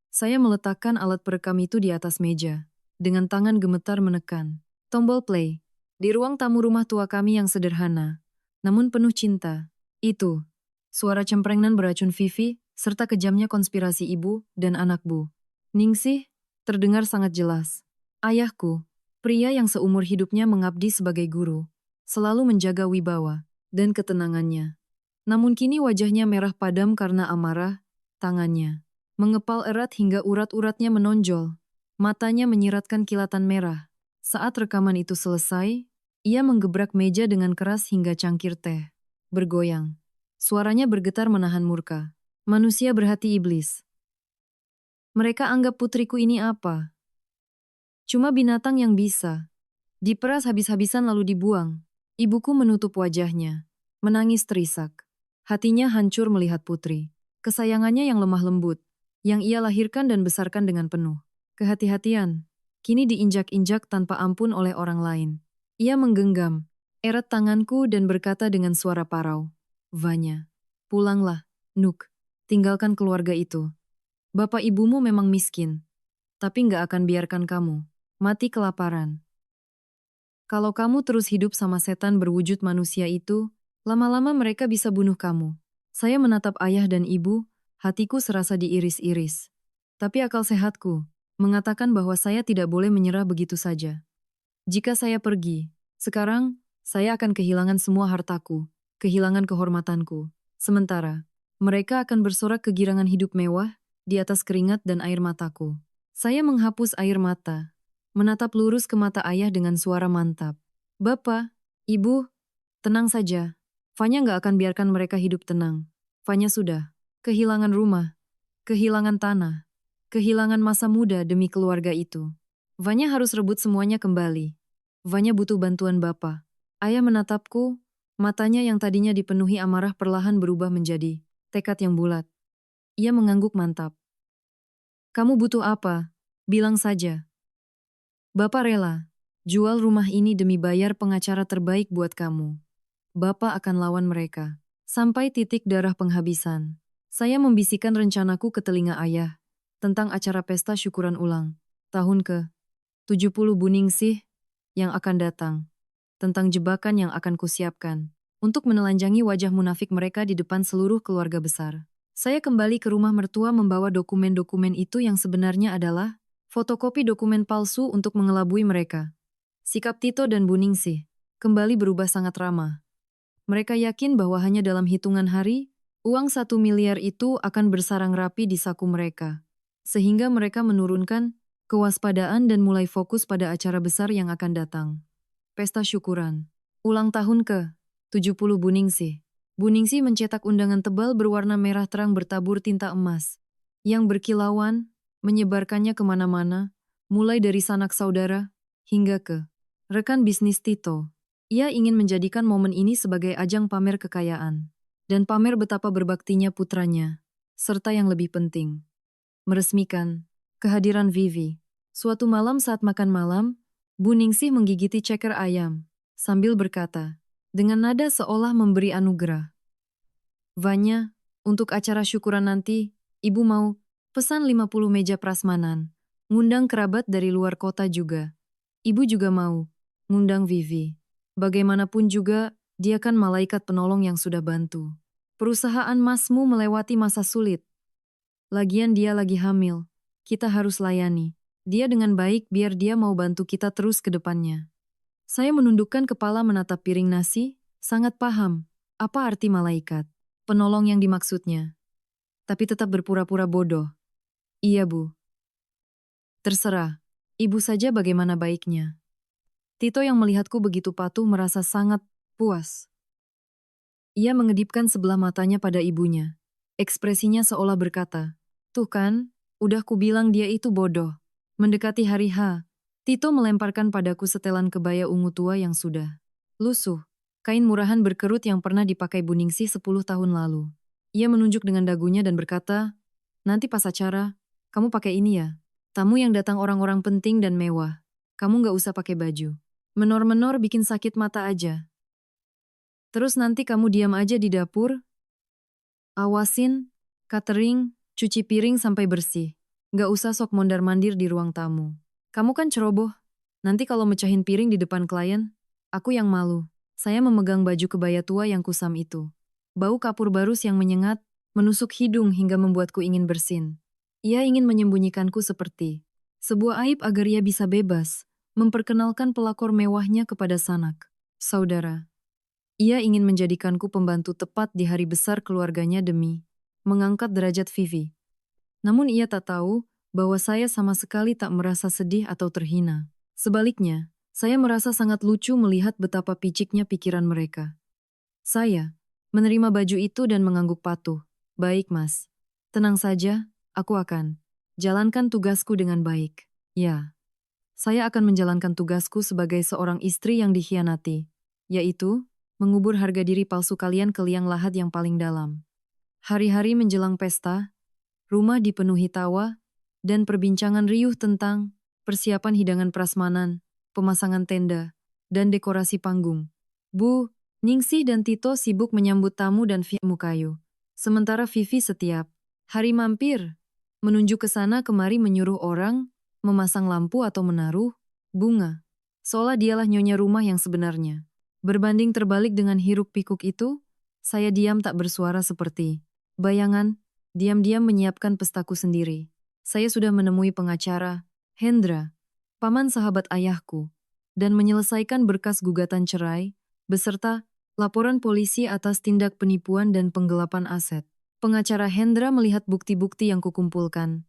Saya meletakkan alat perekam itu di atas meja. Dengan tangan gemetar menekan tombol play di ruang tamu rumah tua kami yang sederhana, namun penuh cinta. Itu suara cemprengnan beracun Vivi serta kejamnya konspirasi ibu dan anak Bu Ningsih terdengar sangat jelas. Ayahku, pria yang seumur hidupnya mengabdi sebagai guru, selalu menjaga wibawa dan ketenangannya. Namun kini wajahnya merah padam karena amarah, tangannya mengepal erat hingga urat-uratnya menonjol. Matanya menyiratkan kilatan merah. Saat rekaman itu selesai, ia menggebrak meja dengan keras hingga cangkir teh bergoyang. Suaranya bergetar menahan murka. Manusia berhati iblis. Mereka anggap putriku ini apa? Cuma binatang yang bisa diperas habis-habisan lalu dibuang. Ibuku menutup wajahnya, menangis terisak. Hatinya hancur melihat putri, kesayangannya yang lemah lembut, yang ia lahirkan dan besarkan dengan penuh kehati-hatian, kini diinjak-injak tanpa ampun oleh orang lain. Ia menggenggam erat tanganku dan berkata dengan suara parau, "Vanya, pulanglah, Nuk, tinggalkan keluarga itu. Bapak ibumu memang miskin, tapi nggak akan biarkan kamu mati kelaparan. Kalau kamu terus hidup sama setan berwujud manusia itu, lama-lama mereka bisa bunuh kamu." Saya menatap ayah dan ibu, hatiku serasa diiris-iris. Tapi akal sehatku mengatakan bahwa saya tidak boleh menyerah begitu saja. Jika saya pergi, sekarang, saya akan kehilangan semua hartaku, kehilangan kehormatanku. Sementara, mereka akan bersorak kegirangan hidup mewah di atas keringat dan air mataku. Saya menghapus air mata, menatap lurus ke mata ayah dengan suara mantap. "Bapak, Ibu, tenang saja. Vanya nggak akan biarkan mereka hidup tenang. Vanya sudah kehilangan rumah, kehilangan tanah, kehilangan masa muda demi keluarga itu. Vanya harus rebut semuanya kembali. Vanya butuh bantuan Bapak." Ayah menatapku, matanya yang tadinya dipenuhi amarah perlahan berubah menjadi tekad yang bulat. Ia mengangguk mantap. "Kamu butuh apa? Bilang saja. Bapak rela jual rumah ini demi bayar pengacara terbaik buat kamu. Bapak akan lawan mereka sampai titik darah penghabisan." Saya membisikkan rencanaku ke telinga ayah tentang acara pesta syukuran ulang tahun ke-70 Bu Ningsih yang akan datang, tentang jebakan yang akan kusiapkan untuk menelanjangi wajah munafik mereka di depan seluruh keluarga besar. Saya kembali ke rumah mertua membawa dokumen-dokumen itu yang sebenarnya adalah fotokopi dokumen palsu untuk mengelabui mereka. Sikap Tito dan Bu Ningsih kembali berubah sangat ramah. Mereka yakin bahwa hanya dalam hitungan hari, uang 1 miliar itu akan bersarang rapi di saku mereka. Sehingga mereka menurunkan kewaspadaan dan mulai fokus pada acara besar yang akan datang. Pesta syukuran. Ulang tahun ke-70 Bu Ningsih. Bu Ningsih mencetak undangan tebal berwarna merah terang bertabur tinta emas, yang berkilauan, menyebarkannya kemana-mana, mulai dari sanak saudara, hingga ke rekan bisnis Tito. Ia ingin menjadikan momen ini sebagai ajang pamer kekayaan, dan pamer betapa berbaktinya putranya, serta yang lebih penting, meresmikan kehadiran Vivi. Suatu malam saat makan malam, Bu Ningsih menggigiti ceker ayam, sambil berkata, dengan nada seolah memberi anugerah. Vanya, untuk acara syukuran nanti, Ibu mau pesan 50 meja prasmanan, ngundang kerabat dari luar kota juga. Ibu juga mau ngundang Vivi. Bagaimanapun juga, dia kan malaikat penolong yang sudah bantu. Perusahaan Masmu melewati masa sulit. Lagian dia lagi hamil. Kita harus layani dia dengan baik biar dia mau bantu kita terus ke depannya. Saya menundukkan kepala menatap piring nasi, sangat paham apa arti malaikat, penolong yang dimaksudnya. Tapi tetap berpura-pura bodoh. Iya, Bu. Terserah, Ibu saja bagaimana baiknya. Tito yang melihatku begitu patuh merasa sangat puas. Ia mengedipkan sebelah matanya pada ibunya. Ekspresinya seolah berkata, tuh kan, udah kubilang dia itu bodoh. Mendekati hari H, Tito melemparkan padaku setelan kebaya ungu tua yang sudah lusuh, kain murahan berkerut yang pernah dipakai Bu Ningsih 10 tahun lalu. Ia menunjuk dengan dagunya dan berkata, nanti pas acara, kamu pakai ini ya. Tamu yang datang orang-orang penting dan mewah. Kamu nggak usah pakai baju. Menor-menor bikin sakit mata aja. Terus nanti kamu diam aja di dapur. Awasin, catering, cuci piring sampai bersih. Nggak usah sok mondar-mandir di ruang tamu. Kamu kan ceroboh. Nanti kalau mecahin piring di depan klien, aku yang malu. Saya memegang baju kebaya tua yang kusam itu. Bau kapur barus yang menyengat, menusuk hidung hingga membuatku ingin bersin. Ia ingin menyembunyikanku seperti sebuah aib agar ia bisa bebas, memperkenalkan pelakor mewahnya kepada sanak saudara. Ia ingin menjadikanku pembantu tepat di hari besar keluarganya demi mengangkat derajat Vivi. Namun ia tak tahu bahwa saya sama sekali tak merasa sedih atau terhina. Sebaliknya, saya merasa sangat lucu melihat betapa piciknya pikiran mereka. Saya menerima baju itu dan mengangguk patuh. Baik, Mas. Tenang saja, aku akan jalankan tugasku dengan baik. Ya, saya akan menjalankan tugasku sebagai seorang istri yang dikhianati, yaitu mengubur harga diri palsu kalian ke liang lahat yang paling dalam. Hari-hari menjelang pesta, rumah dipenuhi tawa dan perbincangan riuh tentang persiapan hidangan prasmanan, pemasangan tenda, dan dekorasi panggung. Bu Ningsih dan Tito sibuk menyambut tamu dan Vivi kayu. Sementara Vivi setiap hari mampir, menunjuk ke sana kemari menyuruh orang, memasang lampu atau menaruh bunga. Seolah dialah nyonya rumah yang sebenarnya. Berbanding terbalik dengan hiruk pikuk itu, saya diam tak bersuara seperti bayangan, diam-diam menyiapkan pestaku sendiri. Saya sudah menemui pengacara, Hendra, paman sahabat ayahku, dan menyelesaikan berkas gugatan cerai, beserta laporan polisi atas tindak penipuan dan penggelapan aset. Pengacara Hendra melihat bukti-bukti yang kukumpulkan.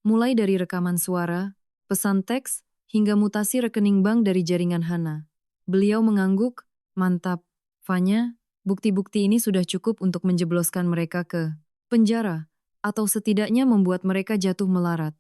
Mulai dari rekaman suara, pesan teks, hingga mutasi rekening bank dari jaringan Hana. Beliau mengangguk, mantap, Vanya, bukti-bukti ini sudah cukup untuk menjebloskan mereka ke penjara, atau setidaknya membuat mereka jatuh melarat.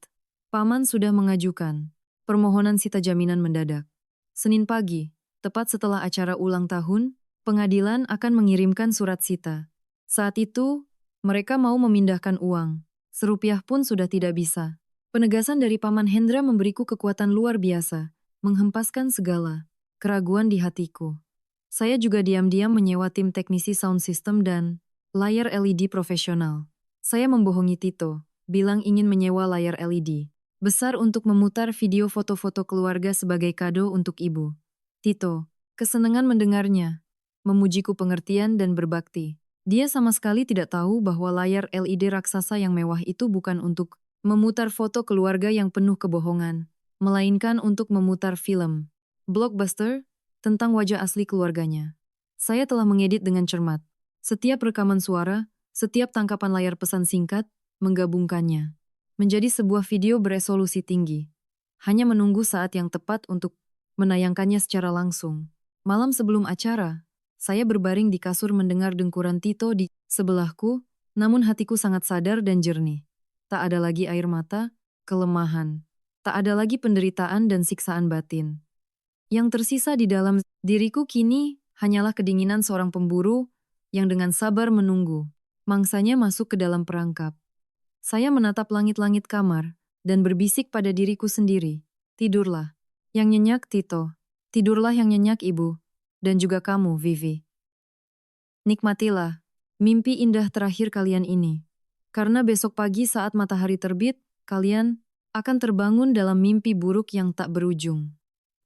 Paman sudah mengajukan permohonan sita jaminan mendadak. Senin pagi, tepat setelah acara ulang tahun, pengadilan akan mengirimkan surat sita. Saat itu, mereka mau memindahkan uang. Serupiah pun sudah tidak bisa. Penegasan dari Paman Hendra memberiku kekuatan luar biasa, menghempaskan segala keraguan di hatiku. Saya juga diam-diam menyewa tim teknisi sound system dan layar LED profesional. Saya membohongi Tito, bilang ingin menyewa layar LED besar untuk memutar video foto-foto keluarga sebagai kado untuk ibu. Tito kesenangan mendengarnya. memujiku pengertian dan berbakti. Dia sama sekali tidak tahu bahwa layar LED raksasa yang mewah itu bukan untuk memutar foto keluarga yang penuh kebohongan, melainkan untuk memutar film blockbuster tentang wajah asli keluarganya. Saya telah mengedit dengan cermat. Setiap rekaman suara, setiap tangkapan layar pesan singkat, menggabungkannya menjadi sebuah video beresolusi tinggi. Hanya menunggu saat yang tepat untuk menayangkannya secara langsung. Malam sebelum acara, saya berbaring di kasur mendengar dengkuran Tito di sebelahku, namun hatiku sangat sadar dan jernih. Tak ada lagi air mata, kelemahan. Tak ada lagi penderitaan dan siksaan batin. Yang tersisa di dalam diriku kini hanyalah kedinginan seorang pemburu yang dengan sabar menunggu mangsanya masuk ke dalam perangkap. Saya menatap langit-langit kamar dan berbisik pada diriku sendiri. Tidurlah. Yang nyenyak Tito. Tidurlah yang nyenyak Ibu. Dan juga kamu, Vivi. Nikmatilah mimpi indah terakhir kalian ini. Karena besok pagi saat matahari terbit, kalian akan terbangun dalam mimpi buruk yang tak berujung.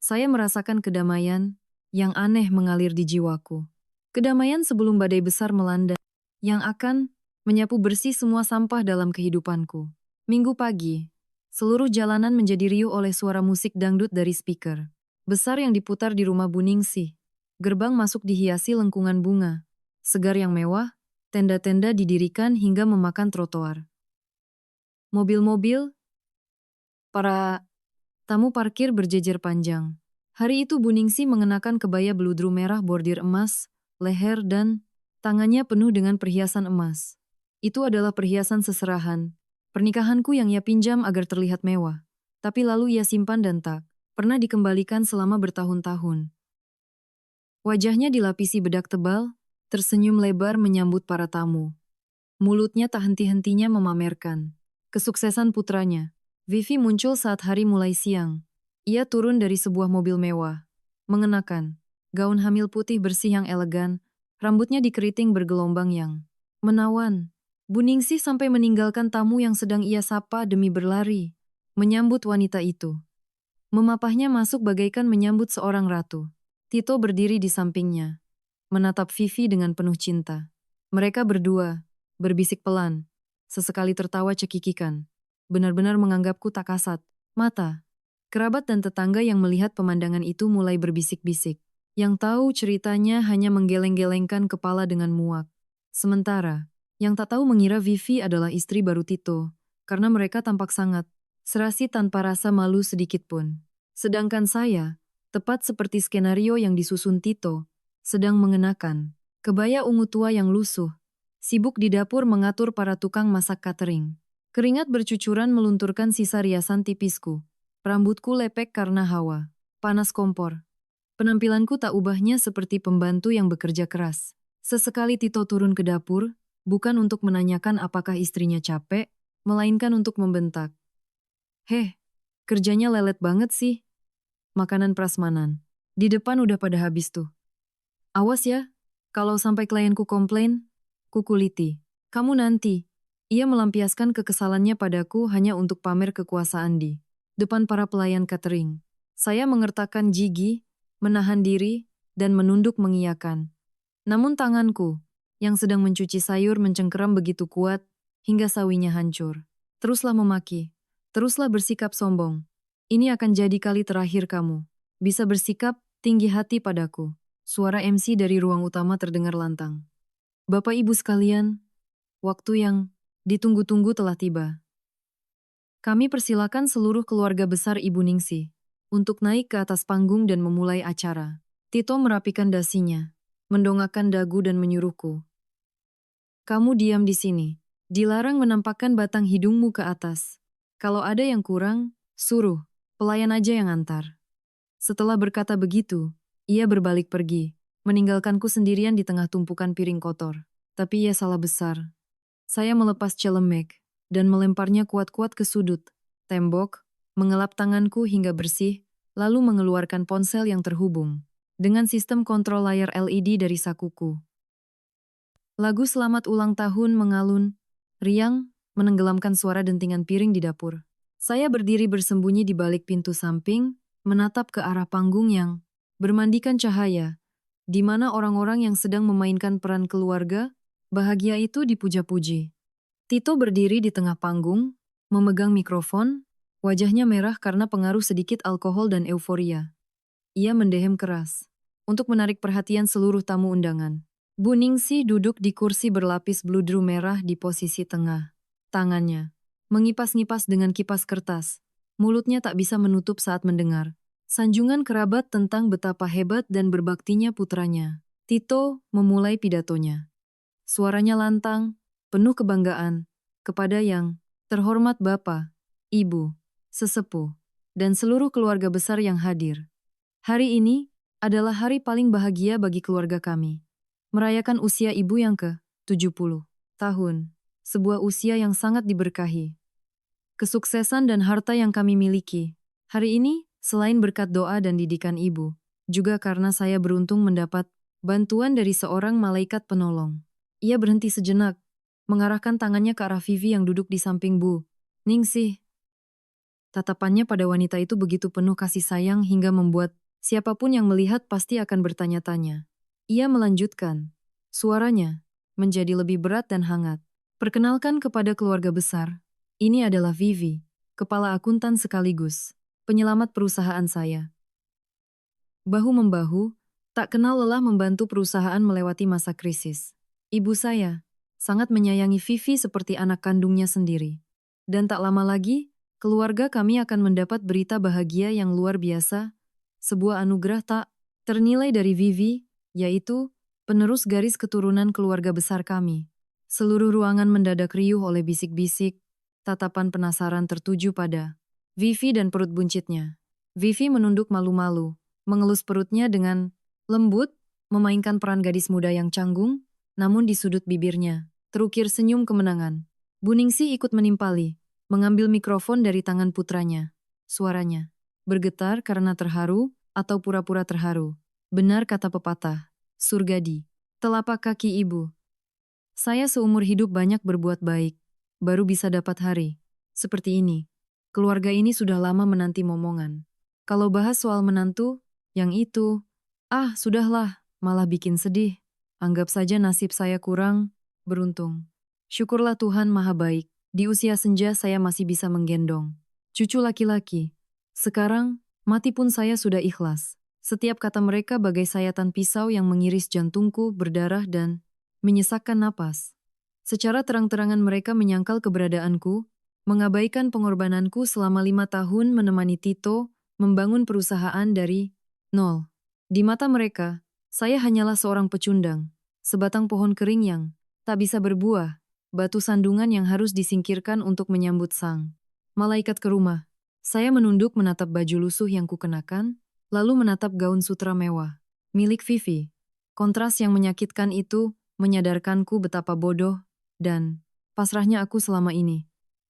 Saya merasakan kedamaian yang aneh mengalir di jiwaku. Kedamaian sebelum badai besar melanda, yang akan menyapu bersih semua sampah dalam kehidupanku. Minggu pagi, seluruh jalanan menjadi riuh oleh suara musik dangdut dari speaker besar yang diputar di rumah Bu Ningsih. Gerbang masuk dihiasi lengkungan bunga segar yang mewah, tenda-tenda didirikan hingga memakan trotoar. Mobil-mobil, para tamu parkir berjejer panjang. Hari itu Bu Ningsih mengenakan kebaya beludru merah bordir emas, leher dan tangannya penuh dengan perhiasan emas. Itu adalah perhiasan seserahan, pernikahanku yang ia pinjam agar terlihat mewah. Tapi lalu ia simpan dan tak pernah dikembalikan selama bertahun-tahun. Wajahnya dilapisi bedak tebal, tersenyum lebar menyambut para tamu. Mulutnya tak henti-hentinya memamerkan kesuksesan putranya. Vivi muncul saat hari mulai siang. Ia turun dari sebuah mobil mewah, mengenakan gaun hamil putih bersih yang elegan, rambutnya dikeriting bergelombang yang menawan. Bu Ningsih sampai meninggalkan tamu yang sedang ia sapa demi berlari, menyambut wanita itu. Memapahnya masuk bagaikan menyambut seorang ratu. Tito berdiri di sampingnya, menatap Vivi dengan penuh cinta. Mereka berdua berbisik pelan, sesekali tertawa cekikikan. Benar-benar menganggapku tak kasat mata. Kerabat dan tetangga yang melihat pemandangan itu mulai berbisik-bisik. Yang tahu ceritanya hanya menggeleng-gelengkan kepala dengan muak. Sementara, yang tak tahu mengira Vivi adalah istri baru Tito, karena mereka tampak sangat serasi tanpa rasa malu sedikit pun. Sedangkan saya, tepat seperti skenario yang disusun Tito, sedang mengenakan kebaya ungu tua yang lusuh, sibuk di dapur mengatur para tukang masak catering. Keringat bercucuran melunturkan sisa riasan tipisku. Rambutku lepek karena hawa panas kompor. Penampilanku tak ubahnya seperti pembantu yang bekerja keras. Sesekali Tito turun ke dapur, bukan untuk menanyakan apakah istrinya capek, melainkan untuk membentak. Heh, kerjanya lelet banget sih. Makanan prasmanan. Di depan udah pada habis tuh. Awas ya, kalau sampai klienku komplain, kukuliti. Kamu nanti. Ia melampiaskan kekesalannya padaku hanya untuk pamer kekuasaan di depan para pelayan catering. Saya mengertakkan gigi, menahan diri, dan menunduk mengiyakan. Namun tanganku, yang sedang mencuci sayur mencengkeram begitu kuat, hingga sawinya hancur. Teruslah memaki, teruslah bersikap sombong. Ini akan jadi kali terakhir kamu bisa bersikap tinggi hati padaku. Suara MC dari ruang utama terdengar lantang. Bapak Ibu sekalian, waktu yang ditunggu-tunggu telah tiba. Kami persilakan seluruh keluarga besar Ibu Ningsih untuk naik ke atas panggung dan memulai acara. Tito merapikan dasinya, mendongakkan dagu dan menyuruhku. Kamu diam di sini. Dilarang menampakkan batang hidungmu ke atas. Kalau ada yang kurang, suruh pelayan aja yang antar. Setelah berkata begitu, ia berbalik pergi, meninggalkanku sendirian di tengah tumpukan piring kotor. Tapi ia salah besar. Saya melepas celemek dan melemparnya kuat-kuat ke sudut tembok, mengelap tanganku hingga bersih, lalu mengeluarkan ponsel yang terhubung dengan sistem kontrol layar LED dari sakuku. Lagu selamat ulang tahun mengalun, riang, menenggelamkan suara dentingan piring di dapur. Saya berdiri bersembunyi di balik pintu samping, menatap ke arah panggung yang bermandikan cahaya, di mana orang-orang yang sedang memainkan peran keluarga, bahagia itu dipuja-puji. Tito berdiri di tengah panggung, memegang mikrofon, wajahnya merah karena pengaruh sedikit alkohol dan euforia. Ia mendehem keras untuk menarik perhatian seluruh tamu undangan. Bu Ningsih duduk di kursi berlapis bludru merah di posisi tengah. Tangannya mengipas-ngipas dengan kipas kertas. Mulutnya tak bisa menutup saat mendengar sanjungan kerabat tentang betapa hebat dan berbaktinya putranya. Tito memulai pidatonya. Suaranya lantang, penuh kebanggaan, kepada yang terhormat Bapak, Ibu, sesepuh, dan seluruh keluarga besar yang hadir. Hari ini adalah hari paling bahagia bagi keluarga kami. Merayakan usia ibu yang ke-70 tahun, sebuah usia yang sangat diberkahi. Kesuksesan dan harta yang kami miliki. Hari ini, selain berkat doa dan didikan ibu, juga karena saya beruntung mendapat bantuan dari seorang malaikat penolong. Ia berhenti sejenak, mengarahkan tangannya ke arah Vivi yang duduk di samping Bu Ningsih. Tatapannya pada wanita itu begitu penuh kasih sayang hingga membuat siapapun yang melihat pasti akan bertanya-tanya. Ia melanjutkan, suaranya menjadi lebih berat dan hangat. Perkenalkan kepada keluarga besar, ini adalah Vivi, kepala akuntan sekaligus penyelamat perusahaan saya. Bahu-membahu, tak kenal lelah membantu perusahaan melewati masa krisis. Ibu saya sangat menyayangi Vivi seperti anak kandungnya sendiri. Dan tak lama lagi, keluarga kami akan mendapat berita bahagia yang luar biasa, sebuah anugerah tak ternilai dari Vivi, yaitu penerus garis keturunan keluarga besar kami. Seluruh ruangan mendadak riuh oleh bisik-bisik, tatapan penasaran tertuju pada Vivi dan perut buncitnya. Vivi menunduk malu-malu, mengelus perutnya dengan lembut, memainkan peran gadis muda yang canggung, namun di sudut bibirnya terukir senyum kemenangan. Bu Ningsih ikut menimpali, mengambil mikrofon dari tangan putranya. Suaranya bergetar karena terharu atau pura-pura terharu. Benar kata pepatah, surga di telapak kaki ibu. Saya seumur hidup banyak berbuat baik, baru bisa dapat hari seperti ini. Keluarga ini sudah lama menanti momongan. Kalau bahas soal menantu, yang itu, sudahlah, malah bikin sedih. Anggap saja nasib saya kurang beruntung. Syukurlah Tuhan Maha Baik, di usia senja saya masih bisa menggendong cucu laki-laki. Sekarang, mati pun saya sudah ikhlas. Setiap kata mereka bagai sayatan pisau yang mengiris jantungku berdarah dan menyesakkan napas. Secara terang-terangan mereka menyangkal keberadaanku, mengabaikan pengorbananku selama 5 tahun menemani Tito membangun perusahaan dari nol. Di mata mereka, saya hanyalah seorang pecundang, sebatang pohon kering yang tak bisa berbuah, batu sandungan yang harus disingkirkan untuk menyambut sang malaikat ke rumah. Saya menunduk menatap baju lusuh yang kukenakan, lalu menatap gaun sutra mewah milik Vivi. Kontras yang menyakitkan itu menyadarkanku betapa bodoh dan pasrahnya aku selama ini.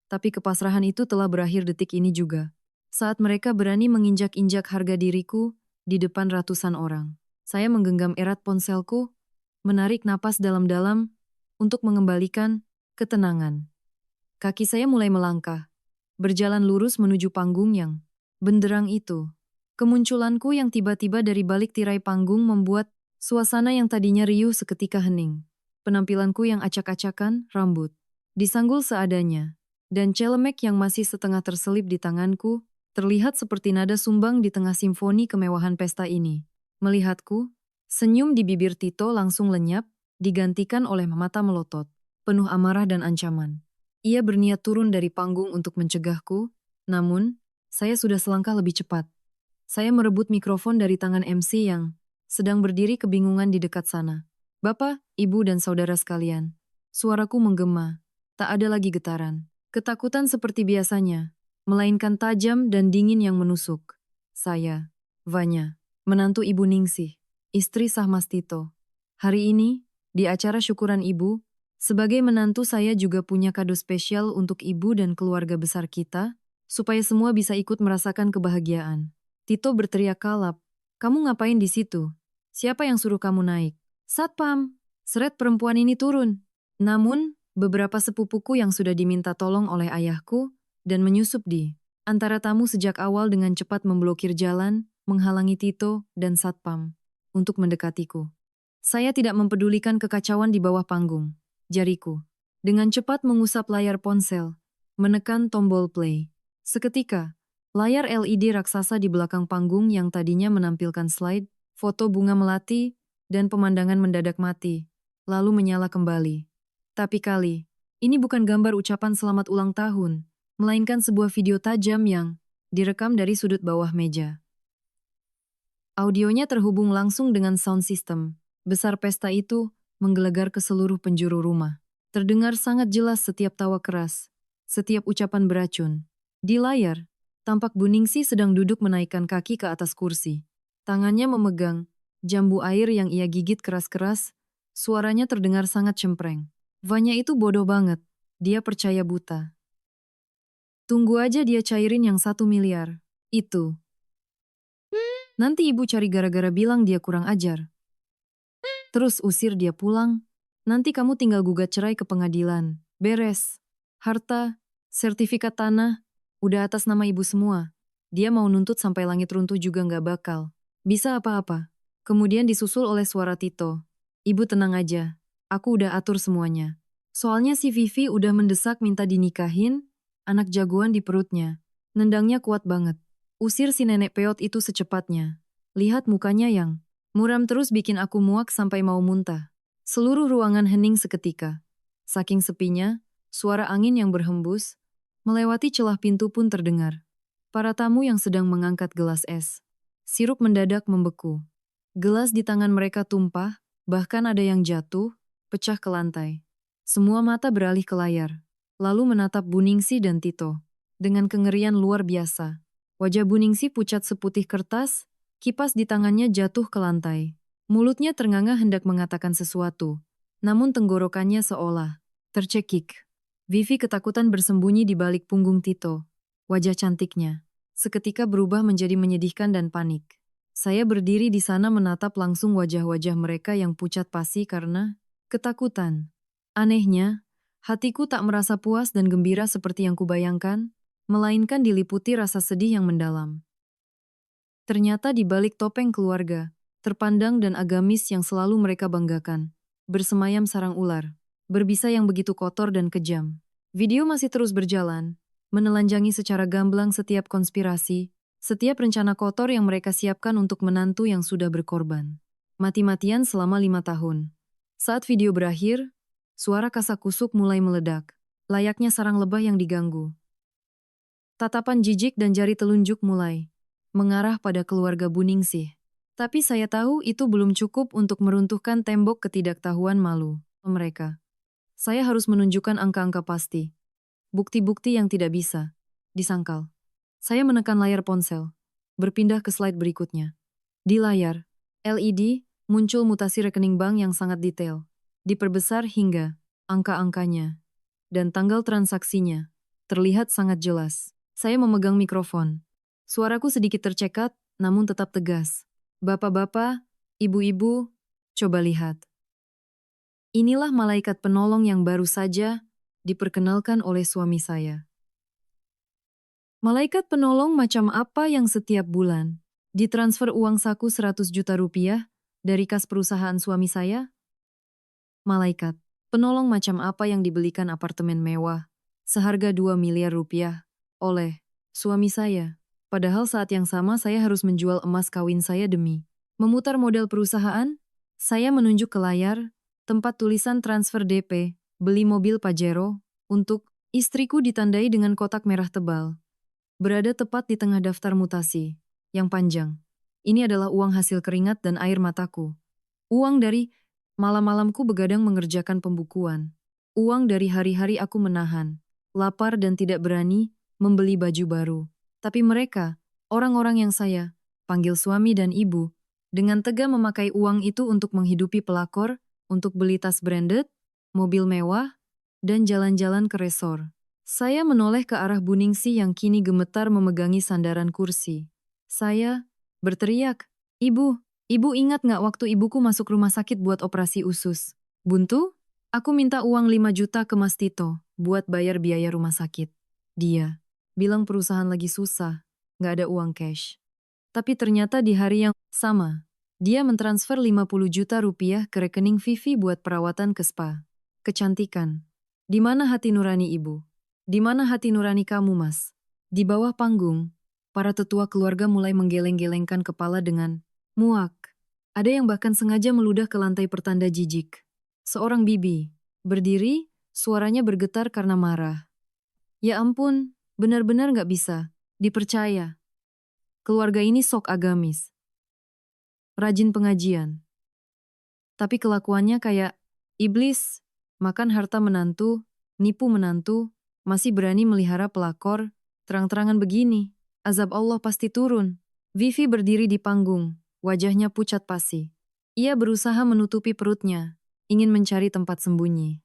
Tapi kepasrahan itu telah berakhir detik ini juga. Saat mereka berani menginjak-injak harga diriku di depan ratusan orang. Saya menggenggam erat ponselku, menarik napas dalam-dalam untuk mengembalikan ketenangan. Kaki saya mulai melangkah, berjalan lurus menuju panggung yang benderang itu. Kemunculanku yang tiba-tiba dari balik tirai panggung membuat suasana yang tadinya riuh seketika hening. Penampilanku yang acak-acakan, rambut disanggul seadanya, dan celemek yang masih setengah terselip di tanganku, terlihat seperti nada sumbang di tengah simfoni kemewahan pesta ini. Melihatku, senyum di bibir Tito langsung lenyap, digantikan oleh mata melotot, penuh amarah dan ancaman. Ia berniat turun dari panggung untuk mencegahku, namun, saya sudah selangkah lebih cepat. Saya merebut mikrofon dari tangan MC yang sedang berdiri kebingungan di dekat sana. Bapak, Ibu dan saudara sekalian, suaraku menggema, tak ada lagi getaran. Ketakutan seperti biasanya, melainkan tajam dan dingin yang menusuk. Saya, Vanya, menantu Ibu Ningsih, istri sah Mas Tito. Hari ini, di acara syukuran Ibu, sebagai menantu saya juga punya kado spesial untuk Ibu dan keluarga besar kita, supaya semua bisa ikut merasakan kebahagiaan. Tito berteriak kalap, kamu ngapain di situ? Siapa yang suruh kamu naik? Satpam, seret perempuan ini turun. Namun, beberapa sepupuku yang sudah diminta tolong oleh ayahku dan menyusup di antara tamu sejak awal dengan cepat memblokir jalan, menghalangi Tito dan Satpam untuk mendekatiku. Saya tidak mempedulikan kekacauan di bawah panggung. Jariku dengan cepat mengusap layar ponsel, menekan tombol play. Seketika, layar LED raksasa di belakang panggung yang tadinya menampilkan slide, foto bunga melati, dan pemandangan mendadak mati, lalu menyala kembali. Tapi ini bukan gambar ucapan selamat ulang tahun, melainkan sebuah video tajam yang direkam dari sudut bawah meja. Audionya terhubung langsung dengan sound system. Besar pesta itu menggelegar ke seluruh penjuru rumah. Terdengar sangat jelas setiap tawa keras, setiap ucapan beracun. Di layar, tampak Buningsi sedang duduk menaikkan kaki ke atas kursi. Tangannya memegang jambu air yang ia gigit keras-keras, suaranya terdengar sangat cempreng. Vanya itu bodoh banget, dia percaya buta. Tunggu aja dia cairin yang 1 miliar. Itu. Nanti ibu cari gara-gara bilang dia kurang ajar. Terus usir dia pulang. Nanti kamu tinggal gugat cerai ke pengadilan. Beres. Harta, sertifikat tanah, udah atas nama ibu semua. Dia mau nuntut sampai langit runtuh juga nggak bakal. Bisa apa-apa. Kemudian disusul oleh suara Tito. Ibu tenang aja. Aku udah atur semuanya. Soalnya si Vivi udah mendesak minta dinikahin, anak jagoan di perutnya. Nendangnya kuat banget. Usir si nenek peot itu secepatnya. Lihat mukanya yang muram terus bikin aku muak sampai mau muntah. Seluruh ruangan hening seketika. Saking sepinya, suara angin yang berhembus, melewati celah pintu pun terdengar. Para tamu yang sedang mengangkat gelas es. Sirup mendadak membeku. Gelas di tangan mereka tumpah, bahkan ada yang jatuh, pecah ke lantai. Semua mata beralih ke layar, lalu menatap Buningsi dan Tito. Dengan kengerian luar biasa. Wajah Buningsi pucat seputih kertas, kipas di tangannya jatuh ke lantai. Mulutnya ternganga hendak mengatakan sesuatu, namun tenggorokannya seolah tercekik. Vivi ketakutan bersembunyi di balik punggung Tito. Wajah cantiknya seketika berubah menjadi menyedihkan dan panik. Saya berdiri di sana menatap langsung wajah-wajah mereka yang pucat pasi karena ketakutan. Anehnya, hatiku tak merasa puas dan gembira seperti yang kubayangkan, melainkan diliputi rasa sedih yang mendalam. Ternyata di balik topeng keluarga, terpandang dan agamis yang selalu mereka banggakan, bersemayam sarang ular, berbisa yang begitu kotor dan kejam. Video masih terus berjalan, menelanjangi secara gamblang setiap konspirasi, setiap rencana kotor yang mereka siapkan untuk menantu yang sudah berkorban. Mati-matian selama 5 tahun. Saat video berakhir, suara kasakusuk mulai meledak, layaknya sarang lebah yang diganggu. Tatapan jijik dan jari telunjuk mulai mengarah pada keluarga Buningsih. Tapi saya tahu itu belum cukup untuk meruntuhkan tembok ketidaktahuan malu mereka. Saya harus menunjukkan angka-angka pasti. Bukti-bukti yang tidak bisa disangkal. Saya menekan layar ponsel, berpindah ke slide berikutnya. Di layar, LED muncul mutasi rekening bank yang sangat detail. Diperbesar hingga angka-angkanya dan tanggal transaksinya terlihat sangat jelas. Saya memegang mikrofon. Suaraku sedikit tercekat, namun tetap tegas. Bapak-bapak, ibu-ibu, coba lihat. Inilah malaikat penolong yang baru saja diperkenalkan oleh suami saya. Malaikat penolong macam apa yang setiap bulan ditransfer uang saku 100 juta rupiah dari kas perusahaan suami saya? Malaikat penolong macam apa yang dibelikan apartemen mewah seharga 2 miliar rupiah oleh suami saya? Padahal saat yang sama saya harus menjual emas kawin saya demi memutar modal perusahaan. Saya menunjuk ke layar, tempat tulisan transfer DP, beli mobil Pajero, untuk istriku ditandai dengan kotak merah tebal. Berada tepat di tengah daftar mutasi, yang panjang. Ini adalah uang hasil keringat dan air mataku. Uang dari malam-malamku begadang mengerjakan pembukuan. Uang dari hari-hari aku menahan, lapar dan tidak berani membeli baju baru. Tapi mereka, orang-orang yang saya panggil suami dan ibu, dengan tega memakai uang itu untuk menghidupi pelakor, untuk beli tas branded, mobil mewah, dan jalan-jalan ke resor. Saya menoleh ke arah Buningsi yang kini gemetar memegangi sandaran kursi. Saya berteriak, "Ibu, ibu ingat nggak waktu ibuku masuk rumah sakit buat operasi usus? Buntu? Aku minta uang 5 juta ke Mas Tito buat bayar biaya rumah sakit. Dia bilang perusahaan lagi susah, nggak ada uang cash. Tapi ternyata di hari yang sama, Dia mentransfer 50 juta rupiah ke rekening Vivi buat perawatan ke spa. Kecantikan. Di mana hati nurani ibu? Di mana hati nurani kamu, Mas? Di bawah panggung, para tetua keluarga mulai menggeleng-gelengkan kepala dengan muak. Ada yang bahkan sengaja meludah ke lantai pertanda jijik. Seorang bibi berdiri, suaranya bergetar karena marah. Ya ampun, benar-benar nggak bisa dipercaya. Keluarga ini sok agamis, rajin pengajian. Tapi kelakuannya kayak iblis, makan harta menantu, nipu menantu, masih berani melihara pelakor, terang-terangan begini. Azab Allah pasti turun. Vivi berdiri di panggung, wajahnya pucat pasi. Ia berusaha menutupi perutnya, ingin mencari tempat sembunyi.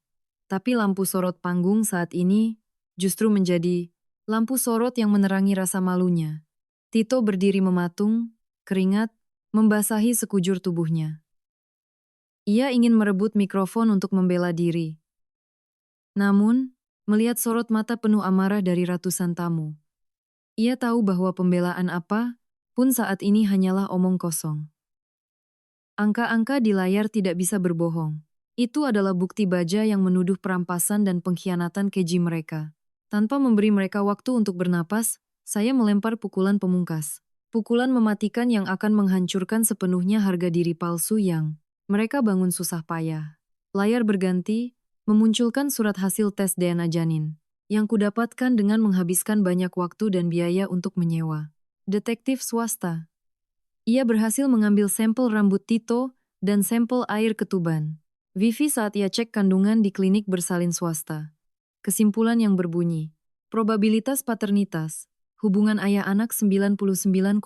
Tapi lampu sorot panggung saat ini justru menjadi lampu sorot yang menerangi rasa malunya. Tito berdiri mematung, keringat membasahi sekujur tubuhnya. Ia ingin merebut mikrofon untuk membela diri. Namun, melihat sorot mata penuh amarah dari ratusan tamu, ia tahu bahwa pembelaan apa pun saat ini hanyalah omong kosong. Angka-angka di layar tidak bisa berbohong. Itu adalah bukti baja yang menuduh perampasan dan pengkhianatan keji mereka. Tanpa memberi mereka waktu untuk bernapas, saya melempar pukulan pemungkas. Pukulan mematikan yang akan menghancurkan sepenuhnya harga diri palsu yang mereka bangun susah payah. Layar berganti, memunculkan surat hasil tes DNA janin, yang kudapatkan dengan menghabiskan banyak waktu dan biaya untuk menyewa detektif swasta. Ia berhasil mengambil sampel rambut Tito dan sampel air ketuban Vivi saat ia cek kandungan di klinik bersalin swasta. Kesimpulan yang berbunyi, probabilitas paternitas, hubungan ayah anak 99,99%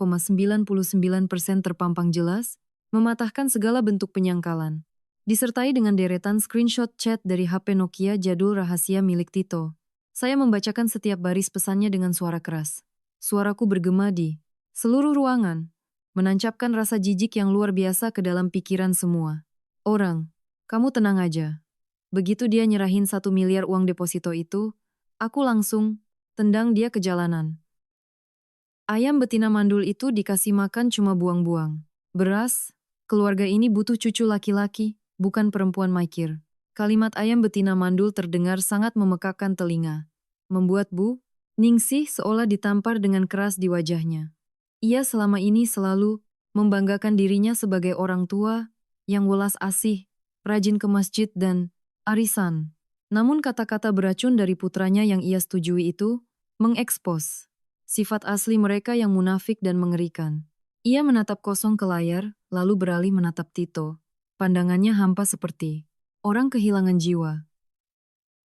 terpampang jelas, mematahkan segala bentuk penyangkalan. Disertai dengan deretan screenshot chat dari HP Nokia jadul rahasia milik Tito. Saya membacakan setiap baris pesannya dengan suara keras. Suaraku bergema di seluruh ruangan, menancapkan rasa jijik yang luar biasa ke dalam pikiran semua. Orang, kamu tenang aja. Begitu dia nyerahin 1 miliar uang deposito itu, aku langsung tendang dia ke jalanan. Ayam betina mandul itu dikasih makan cuma buang-buang. Beras, keluarga ini butuh cucu laki-laki, bukan perempuan mikir. Kalimat ayam betina mandul terdengar sangat memekakkan telinga. Membuat Bu Ningsih seolah ditampar dengan keras di wajahnya. Ia selama ini selalu membanggakan dirinya sebagai orang tua yang welas asih, rajin ke masjid dan arisan. Namun kata-kata beracun dari putranya yang ia setujui itu mengekspos sifat asli mereka yang munafik dan mengerikan. Ia menatap kosong ke layar, lalu beralih menatap Tito. Pandangannya hampa seperti orang kehilangan jiwa.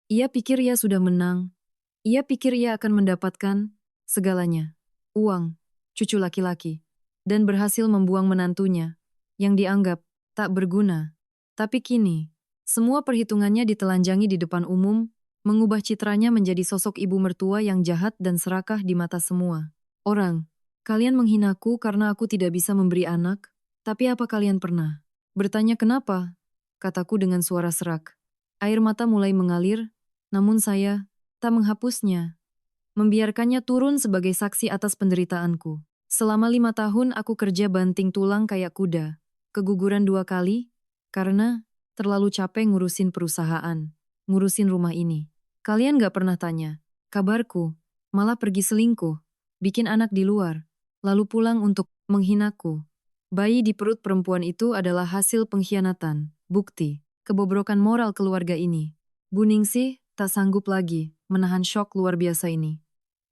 Ia pikir ia sudah menang. Ia pikir ia akan mendapatkan segalanya. Uang, cucu laki-laki, dan berhasil membuang menantunya, yang dianggap tak berguna. Tapi kini, semua perhitungannya ditelanjangi di depan umum, mengubah citranya menjadi sosok ibu mertua yang jahat dan serakah di mata semua orang. Kalian menghinaku karena aku tidak bisa memberi anak, tapi apa kalian pernah bertanya kenapa? Kataku dengan suara serak. Air mata mulai mengalir, namun saya tak menghapusnya. Membiarkannya turun sebagai saksi atas penderitaanku. Selama 5 tahun aku kerja banting tulang kayak kuda. Keguguran 2 kali, karena terlalu capek ngurusin perusahaan, ngurusin rumah ini. Kalian gak pernah tanya kabarku, malah pergi selingkuh, bikin anak di luar, lalu pulang untuk menghinaku. Bayi di perut perempuan itu adalah hasil pengkhianatan, bukti kebobrokan moral keluarga ini. Bu Ningsih tak sanggup lagi menahan syok luar biasa ini.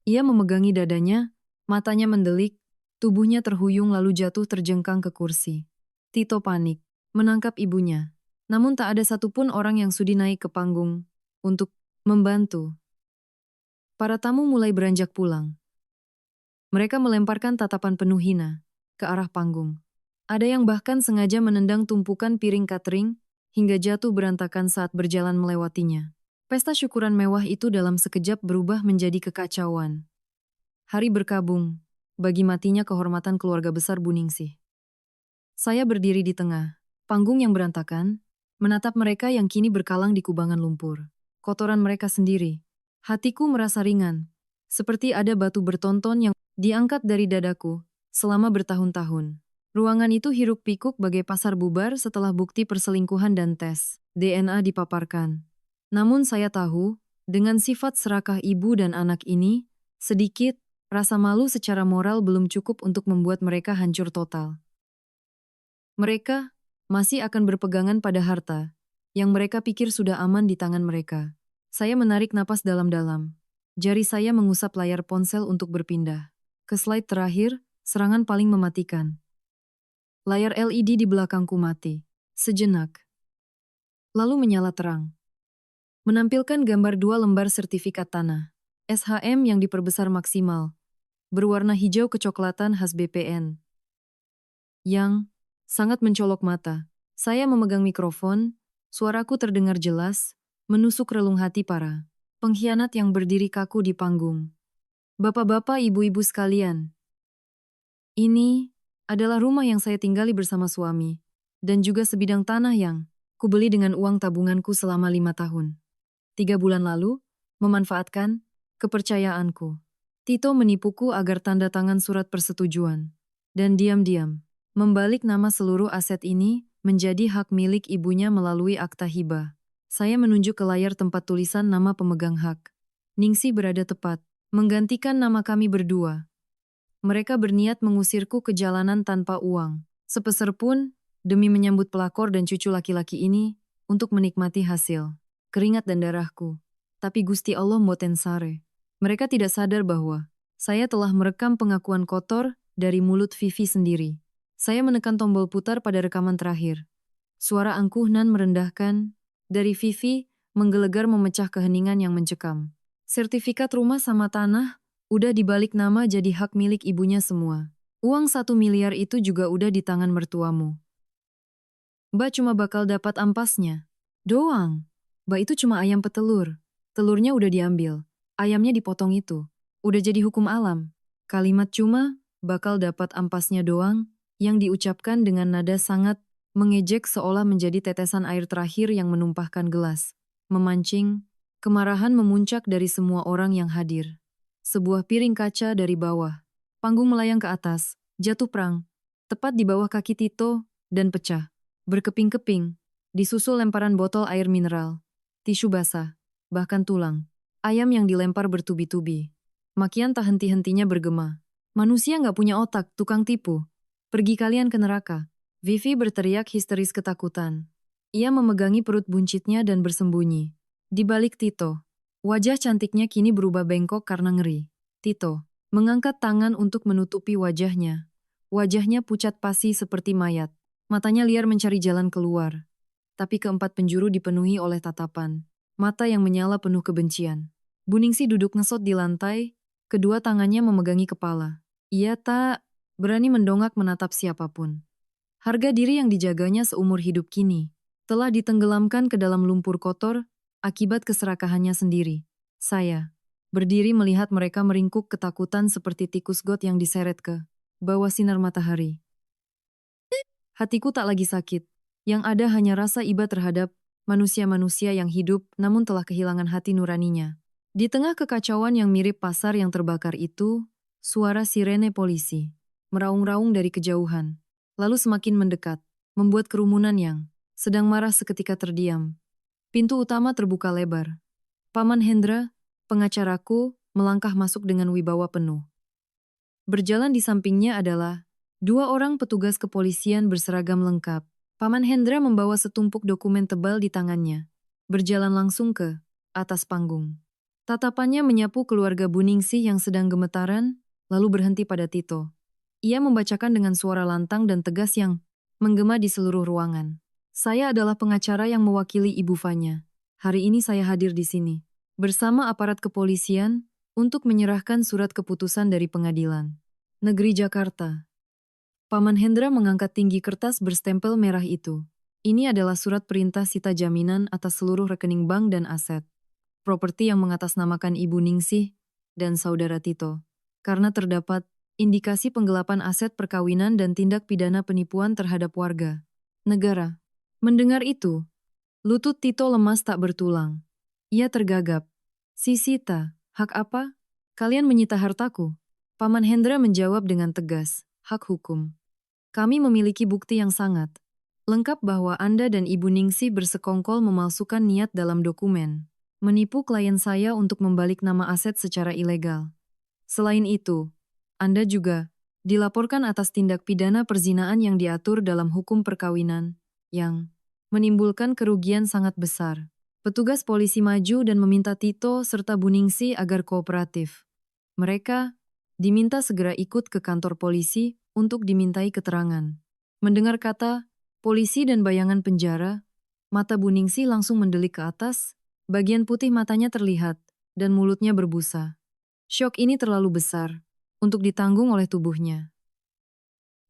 Ia memegangi dadanya, matanya mendelik, tubuhnya terhuyung lalu jatuh terjengkang ke kursi. Tito panik menangkap ibunya. Namun tak ada satupun orang yang sudi naik ke panggung untuk membantu. Para tamu mulai beranjak pulang. Mereka melemparkan tatapan penuh hina ke arah panggung. Ada yang bahkan sengaja menendang tumpukan piring catering hingga jatuh berantakan saat berjalan melewatinya. Pesta syukuran mewah itu dalam sekejap berubah menjadi kekacauan. Hari berkabung bagi matinya kehormatan keluarga besar Bu Ningsih. Saya berdiri di tengah panggung yang berantakan, menatap mereka yang kini berkalang di kubangan lumpur. Kotoran mereka sendiri. Hatiku merasa ringan, seperti ada batu bertonton yang diangkat dari dadaku selama bertahun-tahun. Ruangan itu hiruk-pikuk bagai pasar bubar setelah bukti perselingkuhan dan tes DNA dipaparkan. Namun saya tahu, dengan sifat serakah ibu dan anak ini, sedikit, rasa malu secara moral belum cukup untuk membuat mereka hancur total. Mereka masih akan berpegangan pada harta, yang mereka pikir sudah aman di tangan mereka. Saya menarik napas dalam-dalam. Jari saya mengusap layar ponsel untuk berpindah. Ke slide terakhir, serangan paling mematikan. Layar LED di belakangku mati. Sejenak. Lalu menyala terang. Menampilkan gambar 2 lembar sertifikat tanah. SHM yang diperbesar maksimal. Berwarna hijau kecoklatan khas BPN. Yang sangat mencolok mata. Saya memegang mikrofon, suaraku terdengar jelas, menusuk relung hati para pengkhianat yang berdiri kaku di panggung. Bapak-bapak, ibu-ibu sekalian, ini adalah rumah yang saya tinggali bersama suami, dan juga sebidang tanah yang kubeli dengan uang tabunganku selama 5 tahun. 3 bulan lalu, memanfaatkan kepercayaanku. Tito menipuku agar tanda tangan surat persetujuan. Dan diam-diam, membalik nama seluruh aset ini menjadi hak milik ibunya melalui akta hibah. Saya menunjuk ke layar tempat tulisan nama pemegang hak. Ningsih berada tepat, menggantikan nama kami berdua. Mereka berniat mengusirku ke jalanan tanpa uang, sepeser pun, demi menyambut pelakor dan cucu laki-laki ini, untuk menikmati hasil keringat dan darahku. Tapi Gusti Allah mboten sare. Mereka tidak sadar bahwa saya telah merekam pengakuan kotor dari mulut Vivi sendiri. Saya menekan tombol putar pada rekaman terakhir. Suara angkuh nan merendahkan dari Vivi menggelegar memecah keheningan yang mencekam. Sertifikat rumah sama tanah udah dibalik nama jadi hak milik ibunya semua. Uang 1 miliar itu juga udah di tangan mertuamu. Mbak cuma bakal dapat ampasnya doang. Mbak itu cuma ayam petelur. Telurnya udah diambil. Ayamnya dipotong itu. Udah jadi hukum alam. Kalimat cuma bakal dapat ampasnya doang yang diucapkan dengan nada sangat mengejek seolah menjadi tetesan air terakhir yang menumpahkan gelas. Memancing, kemarahan memuncak dari semua orang yang hadir. Sebuah piring kaca dari bawah. Panggung melayang ke atas, jatuh prang. Tepat di bawah kaki Tito, dan pecah. Berkeping-keping, disusul lemparan botol air mineral. Tisu basah, bahkan tulang. Ayam yang dilempar bertubi-tubi. Makian tak henti-hentinya bergema. Manusia nggak punya otak, tukang tipu. Pergi kalian ke neraka. Vivi berteriak histeris ketakutan. Ia memegangi perut buncitnya dan bersembunyi. Di balik Tito, wajah cantiknya kini berubah bengkok karena ngeri. Tito mengangkat tangan untuk menutupi wajahnya. Wajahnya pucat pasi seperti mayat. Matanya liar mencari jalan keluar. Tapi keempat penjuru dipenuhi oleh tatapan. Mata yang menyala penuh kebencian. Buningsih duduk ngesot di lantai, kedua tangannya memegangi kepala. Ia tak berani mendongak menatap siapapun. Harga diri yang dijaganya seumur hidup kini telah ditenggelamkan ke dalam lumpur kotor akibat keserakahannya sendiri. Saya berdiri melihat mereka meringkuk ketakutan seperti tikus got yang diseret ke bawah sinar matahari. Hatiku tak lagi sakit. Yang ada hanya rasa iba terhadap manusia-manusia yang hidup namun telah kehilangan hati nuraninya. Di tengah kekacauan yang mirip pasar yang terbakar itu, suara sirene polisi meraung-raung dari kejauhan, lalu semakin mendekat, membuat kerumunan yang sedang marah seketika terdiam. Pintu utama terbuka lebar. Paman Hendra, pengacaraku, melangkah masuk dengan wibawa penuh. Berjalan di sampingnya adalah 2 orang petugas kepolisian berseragam lengkap. Paman Hendra membawa setumpuk dokumen tebal di tangannya. Berjalan langsung ke atas panggung. Tatapannya menyapu keluarga Buningsih yang sedang gemetaran, lalu berhenti pada Tito. Ia membacakan dengan suara lantang dan tegas yang menggema di seluruh ruangan. Saya adalah pengacara yang mewakili Ibu Fanya. Hari ini saya hadir di sini, bersama aparat kepolisian, untuk menyerahkan surat keputusan dari pengadilan Negeri Jakarta. Paman Hendra mengangkat tinggi kertas berstempel merah itu. Ini adalah surat perintah sita jaminan atas seluruh rekening bank dan aset properti yang mengatasnamakan Ibu Ningsih dan saudara Tito. Karena terdapat indikasi penggelapan aset perkawinan dan tindak pidana penipuan terhadap warga negara. Mendengar itu, lutut Tito lemas tak bertulang. Ia tergagap. Sita, hak apa? Kalian menyita hartaku? Paman Hendra menjawab dengan tegas, hak hukum. Kami memiliki bukti yang sangat lengkap bahwa Anda dan Ibu Ningsih bersekongkol memalsukan niat dalam dokumen, menipu klien saya untuk membalik nama aset secara ilegal. Selain itu, Anda juga dilaporkan atas tindak pidana perzinaan yang diatur dalam hukum perkawinan, yang menimbulkan kerugian sangat besar. Petugas polisi maju dan meminta Tito serta Bu Ningsih agar kooperatif. Mereka diminta segera ikut ke kantor polisi untuk dimintai keterangan. Mendengar kata polisi dan bayangan penjara, mata Bu Ningsih langsung mendelik ke atas, bagian putih matanya terlihat, dan mulutnya berbusa. Syok ini terlalu besar untuk ditanggung oleh tubuhnya.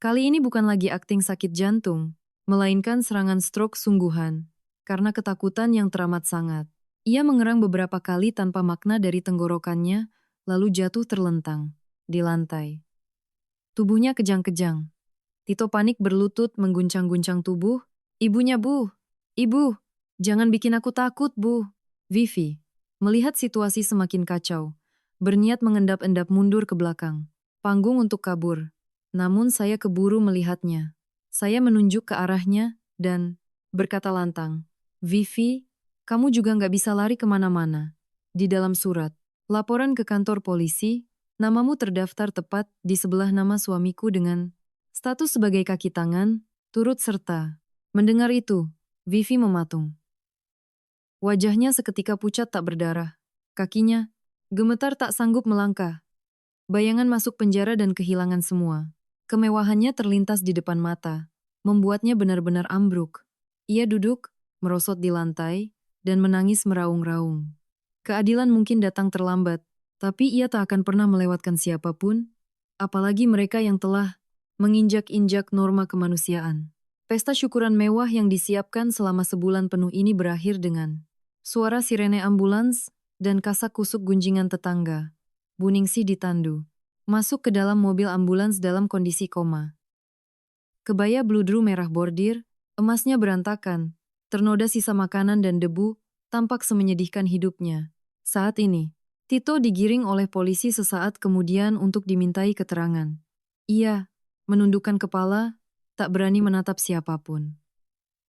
Kali ini bukan lagi akting sakit jantung, melainkan serangan stroke sungguhan, karena ketakutan yang teramat sangat. Ia mengerang beberapa kali tanpa makna dari tenggorokannya, lalu jatuh terlentang di lantai. Tubuhnya kejang-kejang. Tito panik berlutut mengguncang-guncang tubuh. Ibunya, Bu. Ibu, jangan bikin aku takut, Bu. Vivi, melihat situasi semakin kacau, berniat mengendap-endap mundur ke belakang. Panggung untuk kabur. Namun saya keburu melihatnya. Saya menunjuk ke arahnya dan berkata lantang, Vivi, kamu juga nggak bisa lari kemana-mana. Di dalam surat, laporan ke kantor polisi, namamu terdaftar tepat di sebelah nama suamiku dengan status sebagai kaki tangan, turut serta. Mendengar itu, Vivi mematung. Wajahnya seketika pucat tak berdarah. Kakinya gemetar tak sanggup melangkah. Bayangan masuk penjara dan kehilangan semua. Kemewahannya terlintas di depan mata, membuatnya benar-benar ambruk. Ia duduk, merosot di lantai, dan menangis meraung-raung. Keadilan mungkin datang terlambat, tapi ia tak akan pernah melewatkan siapapun, apalagi mereka yang telah menginjak-injak norma kemanusiaan. Pesta syukuran mewah yang disiapkan selama sebulan penuh ini berakhir dengan suara sirene ambulans dan kasak-kusuk gunjingan tetangga. Bu Ningsih ditandu masuk ke dalam mobil ambulans dalam kondisi koma. Kebaya bludru merah bordir, emasnya berantakan, ternoda sisa makanan dan debu, tampak semenyedihkan hidupnya. Saat ini, Tito digiring oleh polisi sesaat kemudian untuk dimintai keterangan. Ia menundukkan kepala, tak berani menatap siapapun.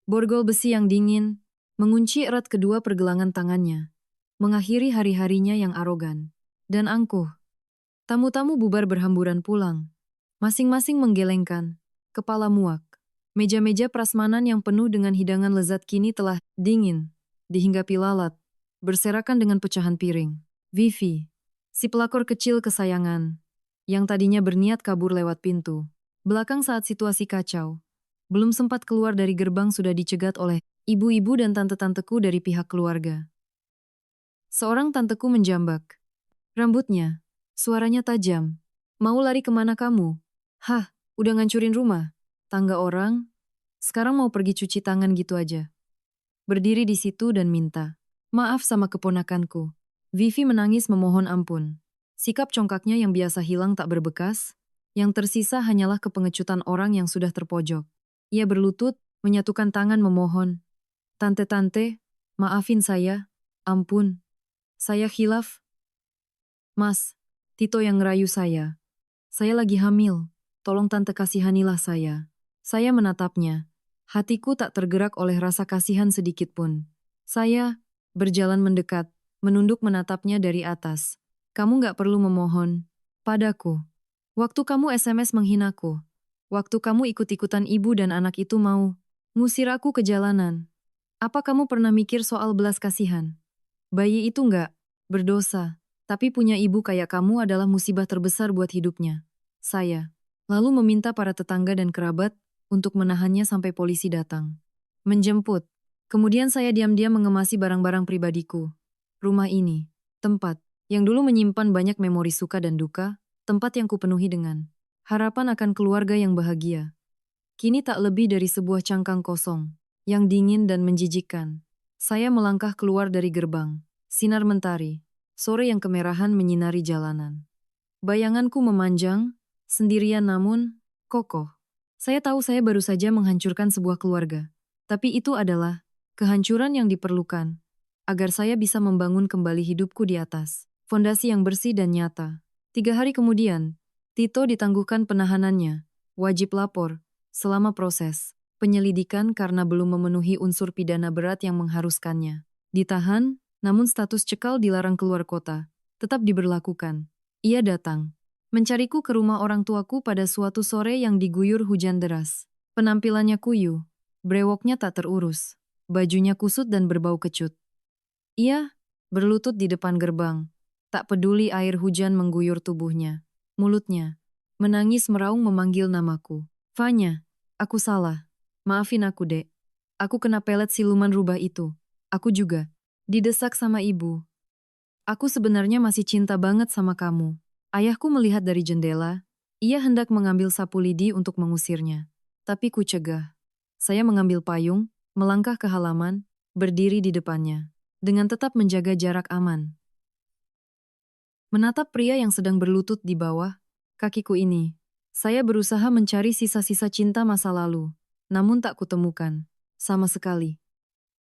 Borgol besi yang dingin mengunci erat kedua pergelangan tangannya, mengakhiri hari-harinya yang arogan dan angkuh. Tamu-tamu bubar berhamburan pulang, masing-masing menggelengkan kepala muak. Meja-meja prasmanan yang penuh dengan hidangan lezat kini telah dingin, dihinggapi lalat, berserakan dengan pecahan piring. Vivi, si pelakor kecil kesayangan, yang tadinya berniat kabur lewat pintu belakang saat situasi kacau, belum sempat keluar dari gerbang sudah dicegat oleh ibu-ibu dan tante-tanteku dari pihak keluarga. Seorang tanteku menjambak. Rambutnya, suaranya tajam. Mau lari kemana kamu? Hah, udah ngancurin rumah. Tangga orang, sekarang mau pergi cuci tangan gitu aja. Berdiri di situ dan minta maaf sama keponakanku. Vivi menangis memohon ampun. Sikap congkaknya yang biasa hilang tak berbekas, yang tersisa hanyalah kepengecutan orang yang sudah terpojok. Ia berlutut, menyatukan tangan memohon. Tante-tante, maafin saya, ampun. Saya khilaf. Mas, Tito yang ngerayu saya. Saya lagi hamil, tolong tante kasihanilah saya. Saya menatapnya. Hatiku tak tergerak oleh rasa kasihan sedikit pun. Saya berjalan mendekat, menunduk menatapnya dari atas. Kamu gak perlu memohon padaku. Waktu kamu SMS menghinaku. Waktu kamu ikut-ikutan ibu dan anak itu mau ngusir aku ke jalanan. Apa kamu pernah mikir soal belas kasihan? Bayi itu nggak berdosa, tapi punya ibu kayak kamu adalah musibah terbesar buat hidupnya. Saya lalu meminta para tetangga dan kerabat untuk menahannya sampai polisi datang. Menjemput. Kemudian saya diam-diam mengemasi barang-barang pribadiku. Rumah ini, tempat yang dulu menyimpan banyak memori suka dan duka, tempat yang kupenuhi dengan harapan akan keluarga yang bahagia. Kini tak lebih dari sebuah cangkang kosong, yang dingin dan menjijikkan. Saya melangkah keluar dari gerbang. Sinar mentari, sore yang kemerahan menyinari jalanan. Bayanganku memanjang, sendirian namun kokoh. Saya tahu saya baru saja menghancurkan sebuah keluarga. Tapi itu adalah kehancuran yang diperlukan, agar saya bisa membangun kembali hidupku di atas fondasi yang bersih dan nyata. 3 hari kemudian, Tito ditangguhkan penahanannya, wajib lapor, selama proses penyelidikan karena belum memenuhi unsur pidana berat yang mengharuskannya. Ditahan, namun status cekal dilarang keluar kota, tetap diberlakukan. Ia datang, mencariku ke rumah orang tuaku pada suatu sore yang diguyur hujan deras. Penampilannya kuyu, brewoknya tak terurus, bajunya kusut dan berbau kecut. Ia berlutut di depan gerbang, tak peduli air hujan mengguyur tubuhnya. Mulutnya menangis meraung memanggil namaku. Vanya, aku salah. Maafin aku, Dek. Aku kena pelet siluman rubah itu. Aku juga. Didesak sama ibu. Aku sebenarnya masih cinta banget sama kamu. Ayahku melihat dari jendela. Ia hendak mengambil sapu lidi untuk mengusirnya. Tapi ku cegah. Saya mengambil payung, melangkah ke halaman, berdiri di depannya. Dengan tetap menjaga jarak aman. Menatap pria yang sedang berlutut di bawah kakiku ini. Saya berusaha mencari sisa-sisa cinta masa lalu. Namun tak kutemukan. Sama sekali.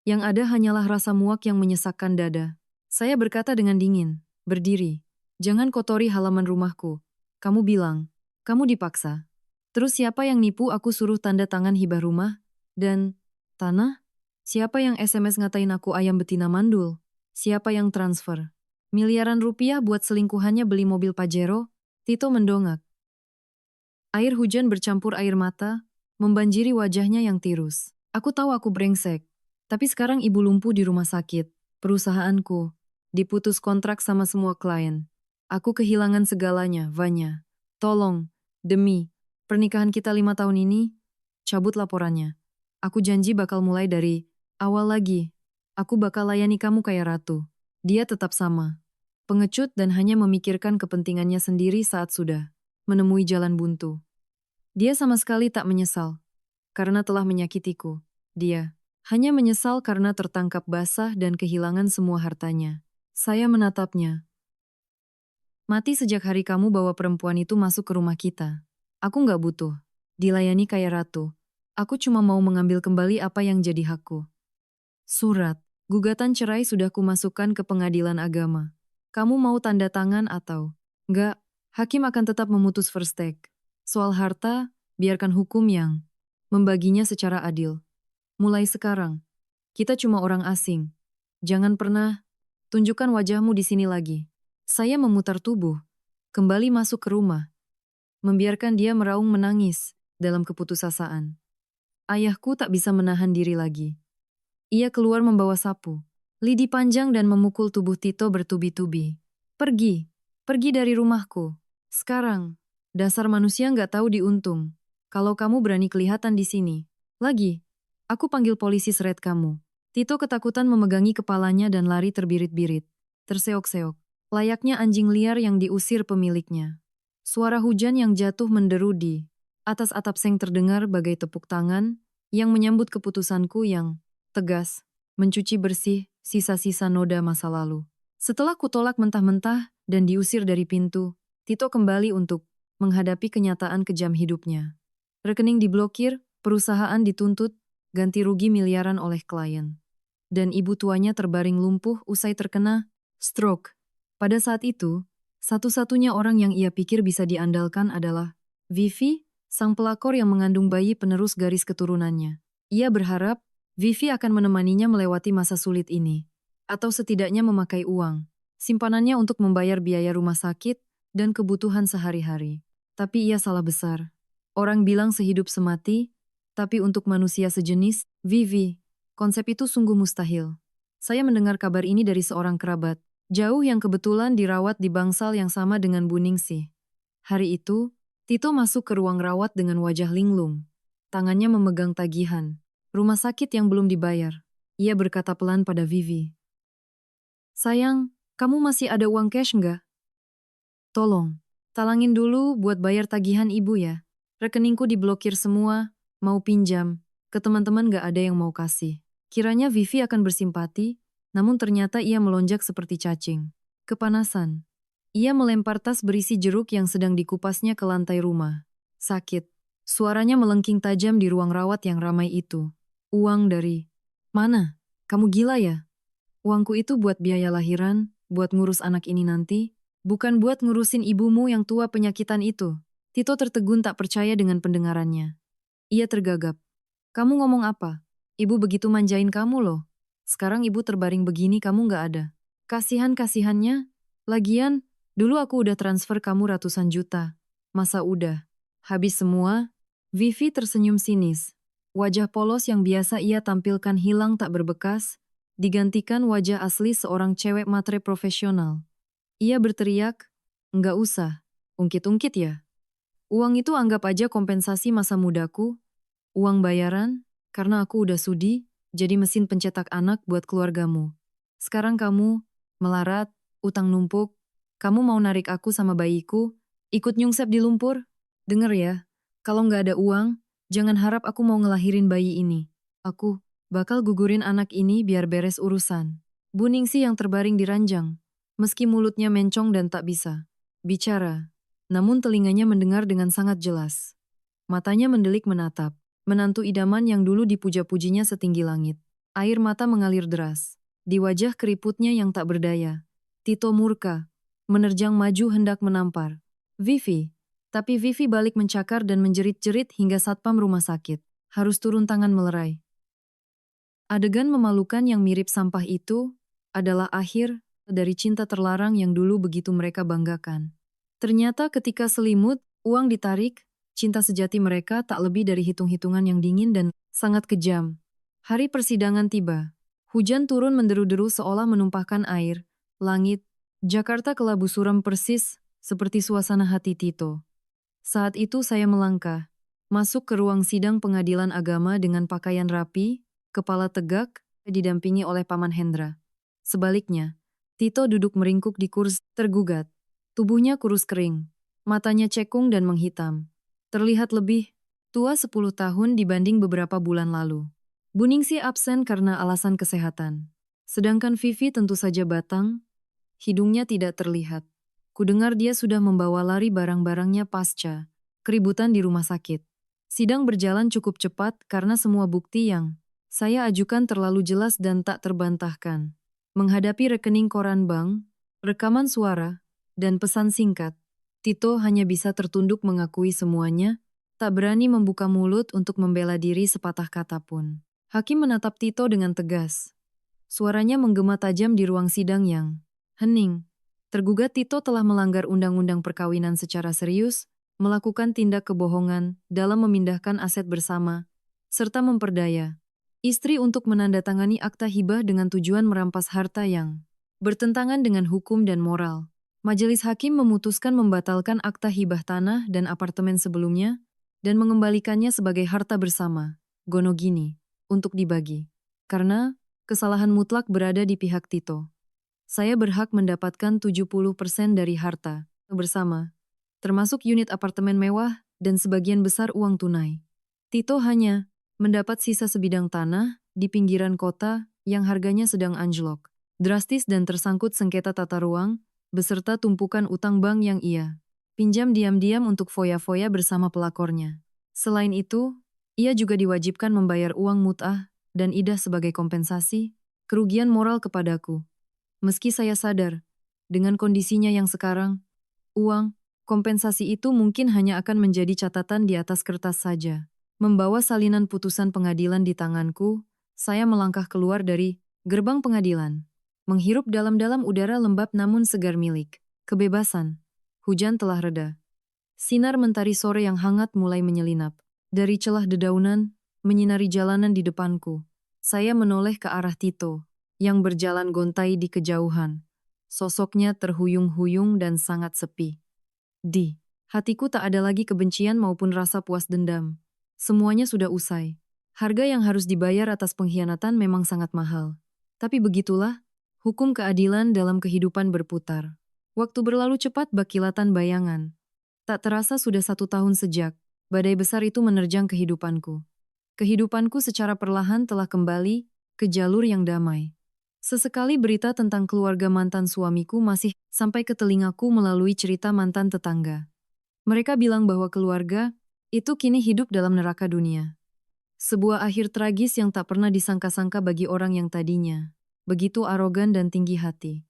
Yang ada hanyalah rasa muak yang menyesakkan dada. Saya berkata dengan dingin, berdiri. Jangan kotori halaman rumahku. Kamu bilang, kamu dipaksa. Terus siapa yang nipu aku suruh tanda tangan hibah rumah? Dan, tanah? Siapa yang SMS ngatain aku ayam betina mandul? Siapa yang transfer? Miliaran rupiah buat selingkuhannya beli mobil Pajero? Tito mendongak. Air hujan bercampur air mata, membanjiri wajahnya yang tirus. Aku tahu aku brengsek. Tapi sekarang ibu lumpuh di rumah sakit. Perusahaanku diputus kontrak sama semua klien. Aku kehilangan segalanya, Vanya. Tolong, demi pernikahan kita 5 tahun ini, cabut laporannya. Aku janji bakal mulai dari awal lagi. Aku bakal layani kamu kayak ratu. Dia tetap sama. Pengecut dan hanya memikirkan kepentingannya sendiri saat sudah menemui jalan buntu. Dia sama sekali tak menyesal karena telah menyakitiku. Dia hanya menyesal karena tertangkap basah dan kehilangan semua hartanya. Saya menatapnya. Mati sejak hari kamu bawa perempuan itu masuk ke rumah kita. Aku nggak butuh dilayani kayak ratu. Aku cuma mau mengambil kembali apa yang jadi hakku. Surat gugatan cerai sudah kumasukkan ke pengadilan agama. Kamu mau tanda tangan atau enggak? Hakim akan tetap memutus first take. Soal harta, biarkan hukum yang membaginya secara adil. Mulai sekarang, kita cuma orang asing. Jangan pernah tunjukkan wajahmu di sini lagi. Saya memutar tubuh, kembali masuk ke rumah, membiarkan dia meraung menangis dalam keputusasaan. Ayahku tak bisa menahan diri lagi. Ia keluar membawa sapu, lidi panjang dan memukul tubuh Tito bertubi-tubi. Pergi, pergi dari rumahku. Sekarang, dasar manusia nggak tahu diuntung. Kalau kamu berani kelihatan di sini. Lagi, aku panggil polisi seret kamu. Tito ketakutan memegangi kepalanya dan lari terbirit-birit. Terseok-seok, layaknya anjing liar yang diusir pemiliknya. Suara hujan yang jatuh menderu di atas atap seng terdengar bagai tepuk tangan yang menyambut keputusanku yang tegas, mencuci bersih sisa-sisa noda masa lalu. Setelah kutolak mentah-mentah dan diusir dari pintu, Tito kembali untuk menghadapi kenyataan kejam hidupnya. Rekening diblokir, perusahaan dituntut, ganti rugi miliaran oleh klien. Dan ibu tuanya terbaring lumpuh usai terkena stroke. Pada saat itu, satu-satunya orang yang ia pikir bisa diandalkan adalah Vivi, sang pelakor yang mengandung bayi penerus garis keturunannya. Ia berharap Vivi akan menemaninya melewati masa sulit ini, atau setidaknya memakai uang simpanannya untuk membayar biaya rumah sakit dan kebutuhan sehari-hari. Tapi ia salah besar. Orang bilang sehidup semati, tapi untuk manusia sejenis, Vivi, konsep itu sungguh mustahil. Saya mendengar kabar ini dari seorang kerabat, jauh yang kebetulan dirawat di bangsal yang sama dengan Bu Ningsih. Hari itu, Tito masuk ke ruang rawat dengan wajah linglung. Tangannya memegang tagihan rumah sakit yang belum dibayar. Ia berkata pelan pada Vivi. Sayang, kamu masih ada uang cash nggak? Tolong, talangin dulu buat bayar tagihan ibu ya. Rekeningku diblokir semua, mau pinjam, ke teman-teman nggak ada yang mau kasih. Kiranya Vivi akan bersimpati, namun ternyata ia melonjak seperti cacing. Kepanasan. Ia melempar tas berisi jeruk yang sedang dikupasnya ke lantai rumah. Sakit. Suaranya melengking tajam di ruang rawat yang ramai itu. Uang dari mana? Kamu gila ya? Uangku itu buat biaya lahiran, buat ngurus anak ini nanti, bukan buat ngurusin ibumu yang tua penyakitan itu. Tito tertegun tak percaya dengan pendengarannya. Ia tergagap. Kamu ngomong apa? Ibu begitu manjain kamu loh. Sekarang ibu terbaring begini kamu nggak ada. Kasihan-kasihannya. Lagian, dulu aku udah transfer kamu ratusan juta. Masa udah? Habis semua? Vivi tersenyum sinis. Wajah polos yang biasa ia tampilkan hilang tak berbekas, digantikan wajah asli seorang cewek matre profesional. Ia berteriak, "Nggak usah. Ungkit-ungkit ya. Uang itu anggap aja kompensasi masa mudaku. Uang bayaran, karena aku udah sudi, jadi mesin pencetak anak buat keluargamu. Sekarang kamu, melarat, utang numpuk, kamu mau narik aku sama bayiku, ikut nyungsep di lumpur? Denger ya, kalau nggak ada uang, jangan harap aku mau ngelahirin bayi ini. Aku bakal gugurin anak ini biar beres urusan." Bu Ningsi yang terbaring di ranjang, meski mulutnya mencong dan tak bisa bicara, namun telinganya mendengar dengan sangat jelas. Matanya mendelik menatap menantu idaman yang dulu dipuja-pujinya setinggi langit. Air mata mengalir deras. Di wajah keriputnya yang tak berdaya. Tito murka, menerjang maju hendak menampar Vivi. Tapi Vivi balik mencakar dan menjerit-jerit hingga satpam rumah sakit harus turun tangan melerai. Adegan memalukan yang mirip sampah itu adalah akhir dari cinta terlarang yang dulu begitu mereka banggakan. Ternyata ketika selimut, uang ditarik, cinta sejati mereka tak lebih dari hitung-hitungan yang dingin dan sangat kejam. Hari persidangan tiba. Hujan turun menderu-deru seolah menumpahkan air. Langit, Jakarta kelabu suram persis seperti suasana hati Tito. Saat itu saya melangkah, masuk ke ruang sidang pengadilan agama dengan pakaian rapi, kepala tegak, didampingi oleh Paman Hendra. Sebaliknya, Tito duduk meringkuk di kursi tergugat. Tubuhnya kurus kering, matanya cekung dan menghitam. Terlihat lebih tua 10 tahun dibanding beberapa bulan lalu. Bu Ningsi absen karena alasan kesehatan. Sedangkan Vivi tentu saja batang, hidungnya tidak terlihat. Kudengar dia sudah membawa lari barang-barangnya pasca keributan di rumah sakit. Sidang berjalan cukup cepat karena semua bukti yang saya ajukan terlalu jelas dan tak terbantahkan. Menghadapi rekening koran bank, rekaman suara, dan pesan singkat, Tito hanya bisa tertunduk mengakui semuanya, tak berani membuka mulut untuk membela diri sepatah kata pun. Hakim menatap Tito dengan tegas. Suaranya menggema tajam di ruang sidang yang hening. Tergugat Tito telah melanggar undang-undang perkawinan secara serius, melakukan tindak kebohongan dalam memindahkan aset bersama, serta memperdaya istri untuk menandatangani akta hibah dengan tujuan merampas harta yang bertentangan dengan hukum dan moral. Majelis hakim memutuskan membatalkan akta hibah tanah dan apartemen sebelumnya dan mengembalikannya sebagai harta bersama, Gonogini, untuk dibagi. Karena kesalahan mutlak berada di pihak Tito. Saya berhak mendapatkan 70% dari harta bersama, termasuk unit apartemen mewah dan sebagian besar uang tunai. Tito hanya mendapat sisa sebidang tanah di pinggiran kota yang harganya sedang anjlok, drastis dan tersangkut sengketa tata ruang, beserta tumpukan utang bank yang ia pinjam diam-diam untuk foya-foya bersama pelakornya. Selain itu, ia juga diwajibkan membayar uang mut'ah dan idah sebagai kompensasi kerugian moral kepadaku. Meski saya sadar, dengan kondisinya yang sekarang, uang kompensasi itu mungkin hanya akan menjadi catatan di atas kertas saja. Membawa salinan putusan pengadilan di tanganku, saya melangkah keluar dari gerbang pengadilan. Menghirup dalam-dalam udara lembab namun segar milik kebebasan. Hujan telah reda. Sinar mentari sore yang hangat mulai menyelinap. Dari celah dedaunan, menyinari jalanan di depanku. Saya menoleh ke arah Tito yang berjalan gontai di kejauhan. Sosoknya terhuyung-huyung dan sangat sepi. Di hatiku tak ada lagi kebencian maupun rasa puas dendam. Semuanya sudah usai. Harga yang harus dibayar atas pengkhianatan memang sangat mahal. Tapi begitulah, hukum keadilan dalam kehidupan berputar. Waktu berlalu cepat bak kilatan bayangan. Tak terasa sudah 1 tahun sejak badai besar itu menerjang kehidupanku. Kehidupanku secara perlahan telah kembali ke jalur yang damai. Sesekali berita tentang keluarga mantan suamiku masih sampai ke telingaku melalui cerita mantan tetangga. Mereka bilang bahwa keluarga itu kini hidup dalam neraka dunia. Sebuah akhir tragis yang tak pernah disangka-sangka bagi orang yang tadinya begitu arogan dan tinggi hati.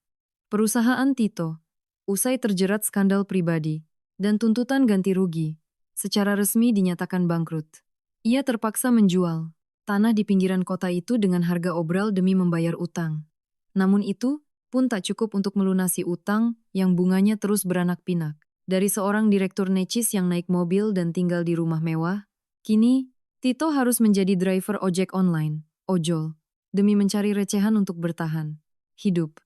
Perusahaan Tito, usai terjerat skandal pribadi dan tuntutan ganti rugi, secara resmi dinyatakan bangkrut. Ia terpaksa menjual tanah di pinggiran kota itu dengan harga obral demi membayar utang. Namun itu pun tak cukup untuk melunasi utang yang bunganya terus beranak pinak. Dari seorang direktur necis yang naik mobil dan tinggal di rumah mewah, kini Tito harus menjadi driver ojek online, ojol, demi mencari recehan untuk bertahan hidup.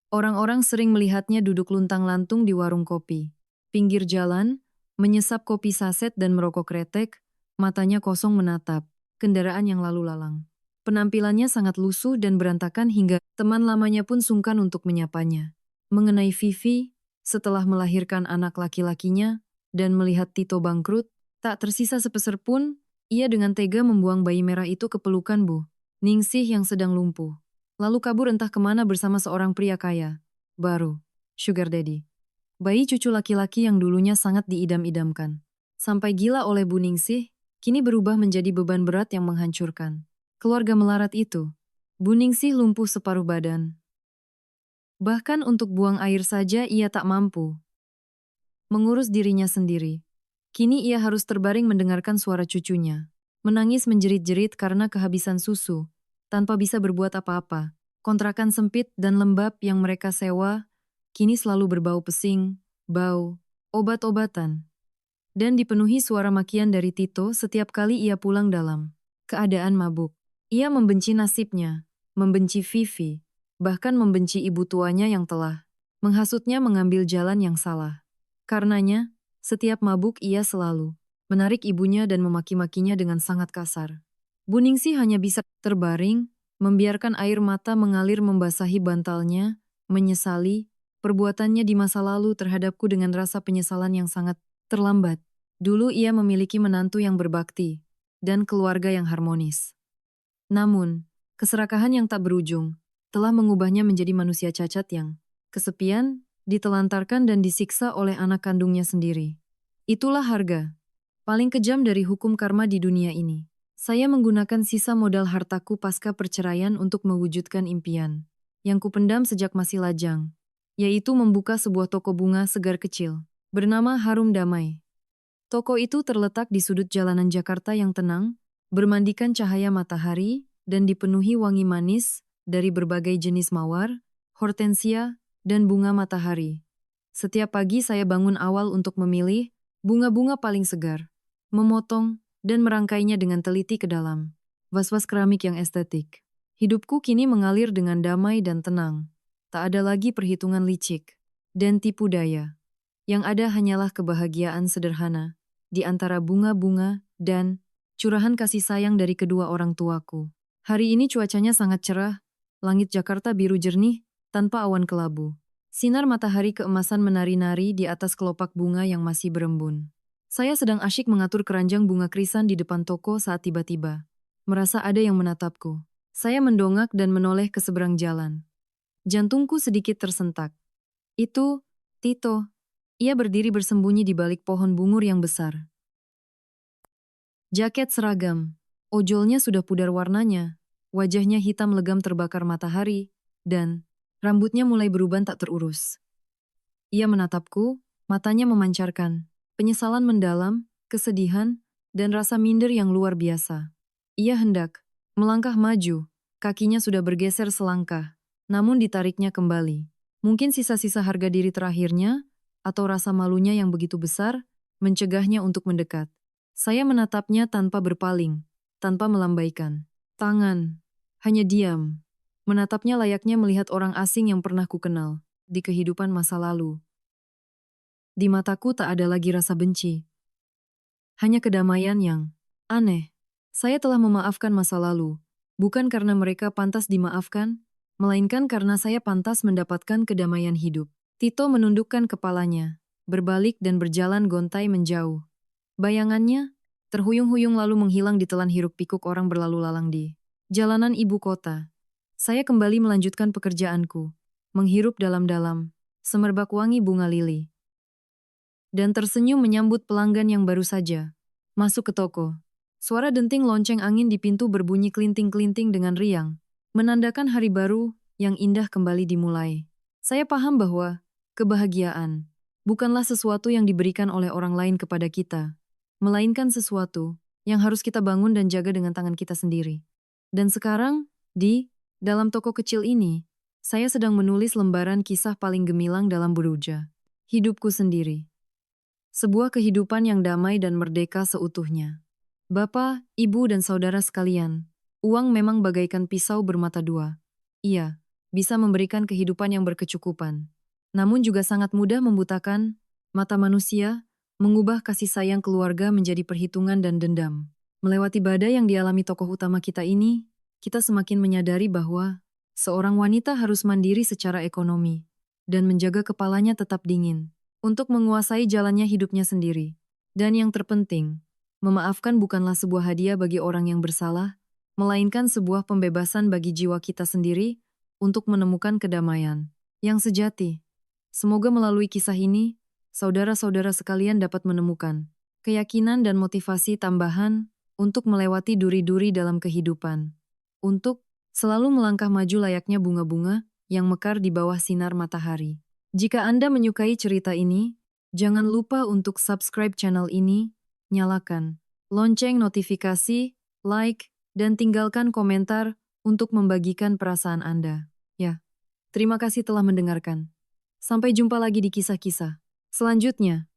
Orang-orang sering melihatnya duduk luntang-lantung di warung kopi, pinggir jalan, menyesap kopi saset dan merokok kretek, matanya kosong menatap kendaraan yang lalu lalang. Penampilannya sangat lusuh dan berantakan hingga teman lamanya pun sungkan untuk menyapanya. Mengenai Vivi, setelah melahirkan anak laki-lakinya dan melihat Tito bangkrut, tak tersisa sepeser pun, ia dengan tega membuang bayi merah itu ke pelukan Bu Ningsih yang sedang lumpuh. Lalu kabur entah kemana bersama seorang pria kaya, baru, Sugar Daddy. Bayi cucu laki-laki yang dulunya sangat diidam-idamkan. Sampai gila oleh Bu Ningsih, kini berubah menjadi beban berat yang menghancurkan. Keluarga melarat itu, Bu Ningsih lumpuh separuh badan. Bahkan untuk buang air saja ia tak mampu. Mengurus dirinya sendiri. Kini ia harus terbaring mendengarkan suara cucunya. Menangis menjerit-jerit karena kehabisan susu, tanpa bisa berbuat apa-apa. Kontrakan sempit dan lembab yang mereka sewa, kini selalu berbau pesing, bau, obat-obatan. Dan dipenuhi suara makian dari Tito setiap kali ia pulang dalam keadaan mabuk. Ia membenci nasibnya, membenci Vivi, bahkan membenci ibu tuanya yang telah menghasutnya mengambil jalan yang salah. Karenanya, setiap mabuk ia selalu menarik ibunya dan memaki-makinya dengan sangat kasar. Bu Ningsih hanya bisa terbaring, membiarkan air mata mengalir membasahi bantalnya, menyesali perbuatannya di masa lalu terhadapku dengan rasa penyesalan yang sangat terlambat. Dulu ia memiliki menantu yang berbakti dan keluarga yang harmonis. Namun, keserakahan yang tak berujung telah mengubahnya menjadi manusia cacat yang kesepian, ditelantarkan dan disiksa oleh anak kandungnya sendiri. Itulah harga paling kejam dari hukum karma di dunia ini. Saya menggunakan sisa modal hartaku pasca perceraian untuk mewujudkan impian yang kupendam sejak masih lajang, yaitu membuka sebuah toko bunga segar kecil bernama Harum Damai. Toko itu terletak di sudut jalanan Jakarta yang tenang, bermandikan cahaya matahari, dan dipenuhi wangi manis dari berbagai jenis mawar, hortensia, dan bunga matahari. Setiap pagi saya bangun awal untuk memilih bunga-bunga paling segar, memotong, dan merangkainya dengan teliti ke dalam vas-vas keramik yang estetik. Hidupku kini mengalir dengan damai dan tenang. Tak ada lagi perhitungan licik dan tipu daya. Yang ada hanyalah kebahagiaan sederhana di antara bunga-bunga dan curahan kasih sayang dari kedua orang tuaku. Hari ini cuacanya sangat cerah, langit Jakarta biru jernih, tanpa awan kelabu. Sinar matahari keemasan menari-nari di atas kelopak bunga yang masih berembun. Saya sedang asyik mengatur keranjang bunga krisan di depan toko saat tiba-tiba merasa ada yang menatapku. Saya mendongak dan menoleh ke seberang jalan. Jantungku sedikit tersentak. Itu, Tito. Ia berdiri bersembunyi di balik pohon bungur yang besar. Jaket seragam. Ojolnya sudah pudar warnanya. Wajahnya hitam legam terbakar matahari. Dan rambutnya mulai beruban tak terurus. Ia menatapku, matanya memancarkan penyesalan mendalam, kesedihan, dan rasa minder yang luar biasa. Ia hendak melangkah maju, kakinya sudah bergeser selangkah, namun ditariknya kembali. Mungkin sisa-sisa harga diri terakhirnya, atau rasa malunya yang begitu besar, mencegahnya untuk mendekat. Saya menatapnya tanpa berpaling, tanpa melambaikan tangan, hanya diam. Menatapnya layaknya melihat orang asing yang pernah kukenal di kehidupan masa lalu. Di mataku tak ada lagi rasa benci. Hanya kedamaian yang aneh. Saya telah memaafkan masa lalu, bukan karena mereka pantas dimaafkan, melainkan karena saya pantas mendapatkan kedamaian hidup. Tito menundukkan kepalanya, berbalik dan berjalan gontai menjauh. Bayangannya terhuyung-huyung lalu menghilang di telan hiruk-pikuk orang berlalu lalang di jalanan ibu kota. Saya kembali melanjutkan pekerjaanku, menghirup dalam-dalam semerbak wangi bunga lili, dan tersenyum menyambut pelanggan yang baru saja masuk ke toko. Suara denting lonceng angin di pintu berbunyi klinting-klinting dengan riang, menandakan hari baru yang indah kembali dimulai. Saya paham bahwa kebahagiaan bukanlah sesuatu yang diberikan oleh orang lain kepada kita, melainkan sesuatu yang harus kita bangun dan jaga dengan tangan kita sendiri. Dan sekarang, di dalam toko kecil ini, saya sedang menulis lembaran kisah paling gemilang dalam Buruja. Hidupku sendiri. Sebuah kehidupan yang damai dan merdeka seutuhnya. Bapak, Ibu, dan saudara sekalian, uang memang bagaikan pisau bermata dua. Iya, bisa memberikan kehidupan yang berkecukupan. Namun juga sangat mudah membutakan mata manusia, mengubah kasih sayang keluarga menjadi perhitungan dan dendam. Melewati badai yang dialami tokoh utama kita ini, kita semakin menyadari bahwa seorang wanita harus mandiri secara ekonomi dan menjaga kepalanya tetap dingin untuk menguasai jalannya hidupnya sendiri. Dan yang terpenting, memaafkan bukanlah sebuah hadiah bagi orang yang bersalah, melainkan sebuah pembebasan bagi jiwa kita sendiri untuk menemukan kedamaian yang sejati. Semoga melalui kisah ini, saudara-saudara sekalian dapat menemukan keyakinan dan motivasi tambahan untuk melewati duri-duri dalam kehidupan, untuk selalu melangkah maju layaknya bunga-bunga yang mekar di bawah sinar matahari. Jika Anda menyukai cerita ini, jangan lupa untuk subscribe channel ini, nyalakan lonceng notifikasi, like, dan tinggalkan komentar untuk membagikan perasaan Anda. Ya, terima kasih telah mendengarkan. Sampai jumpa lagi di kisah-kisah selanjutnya.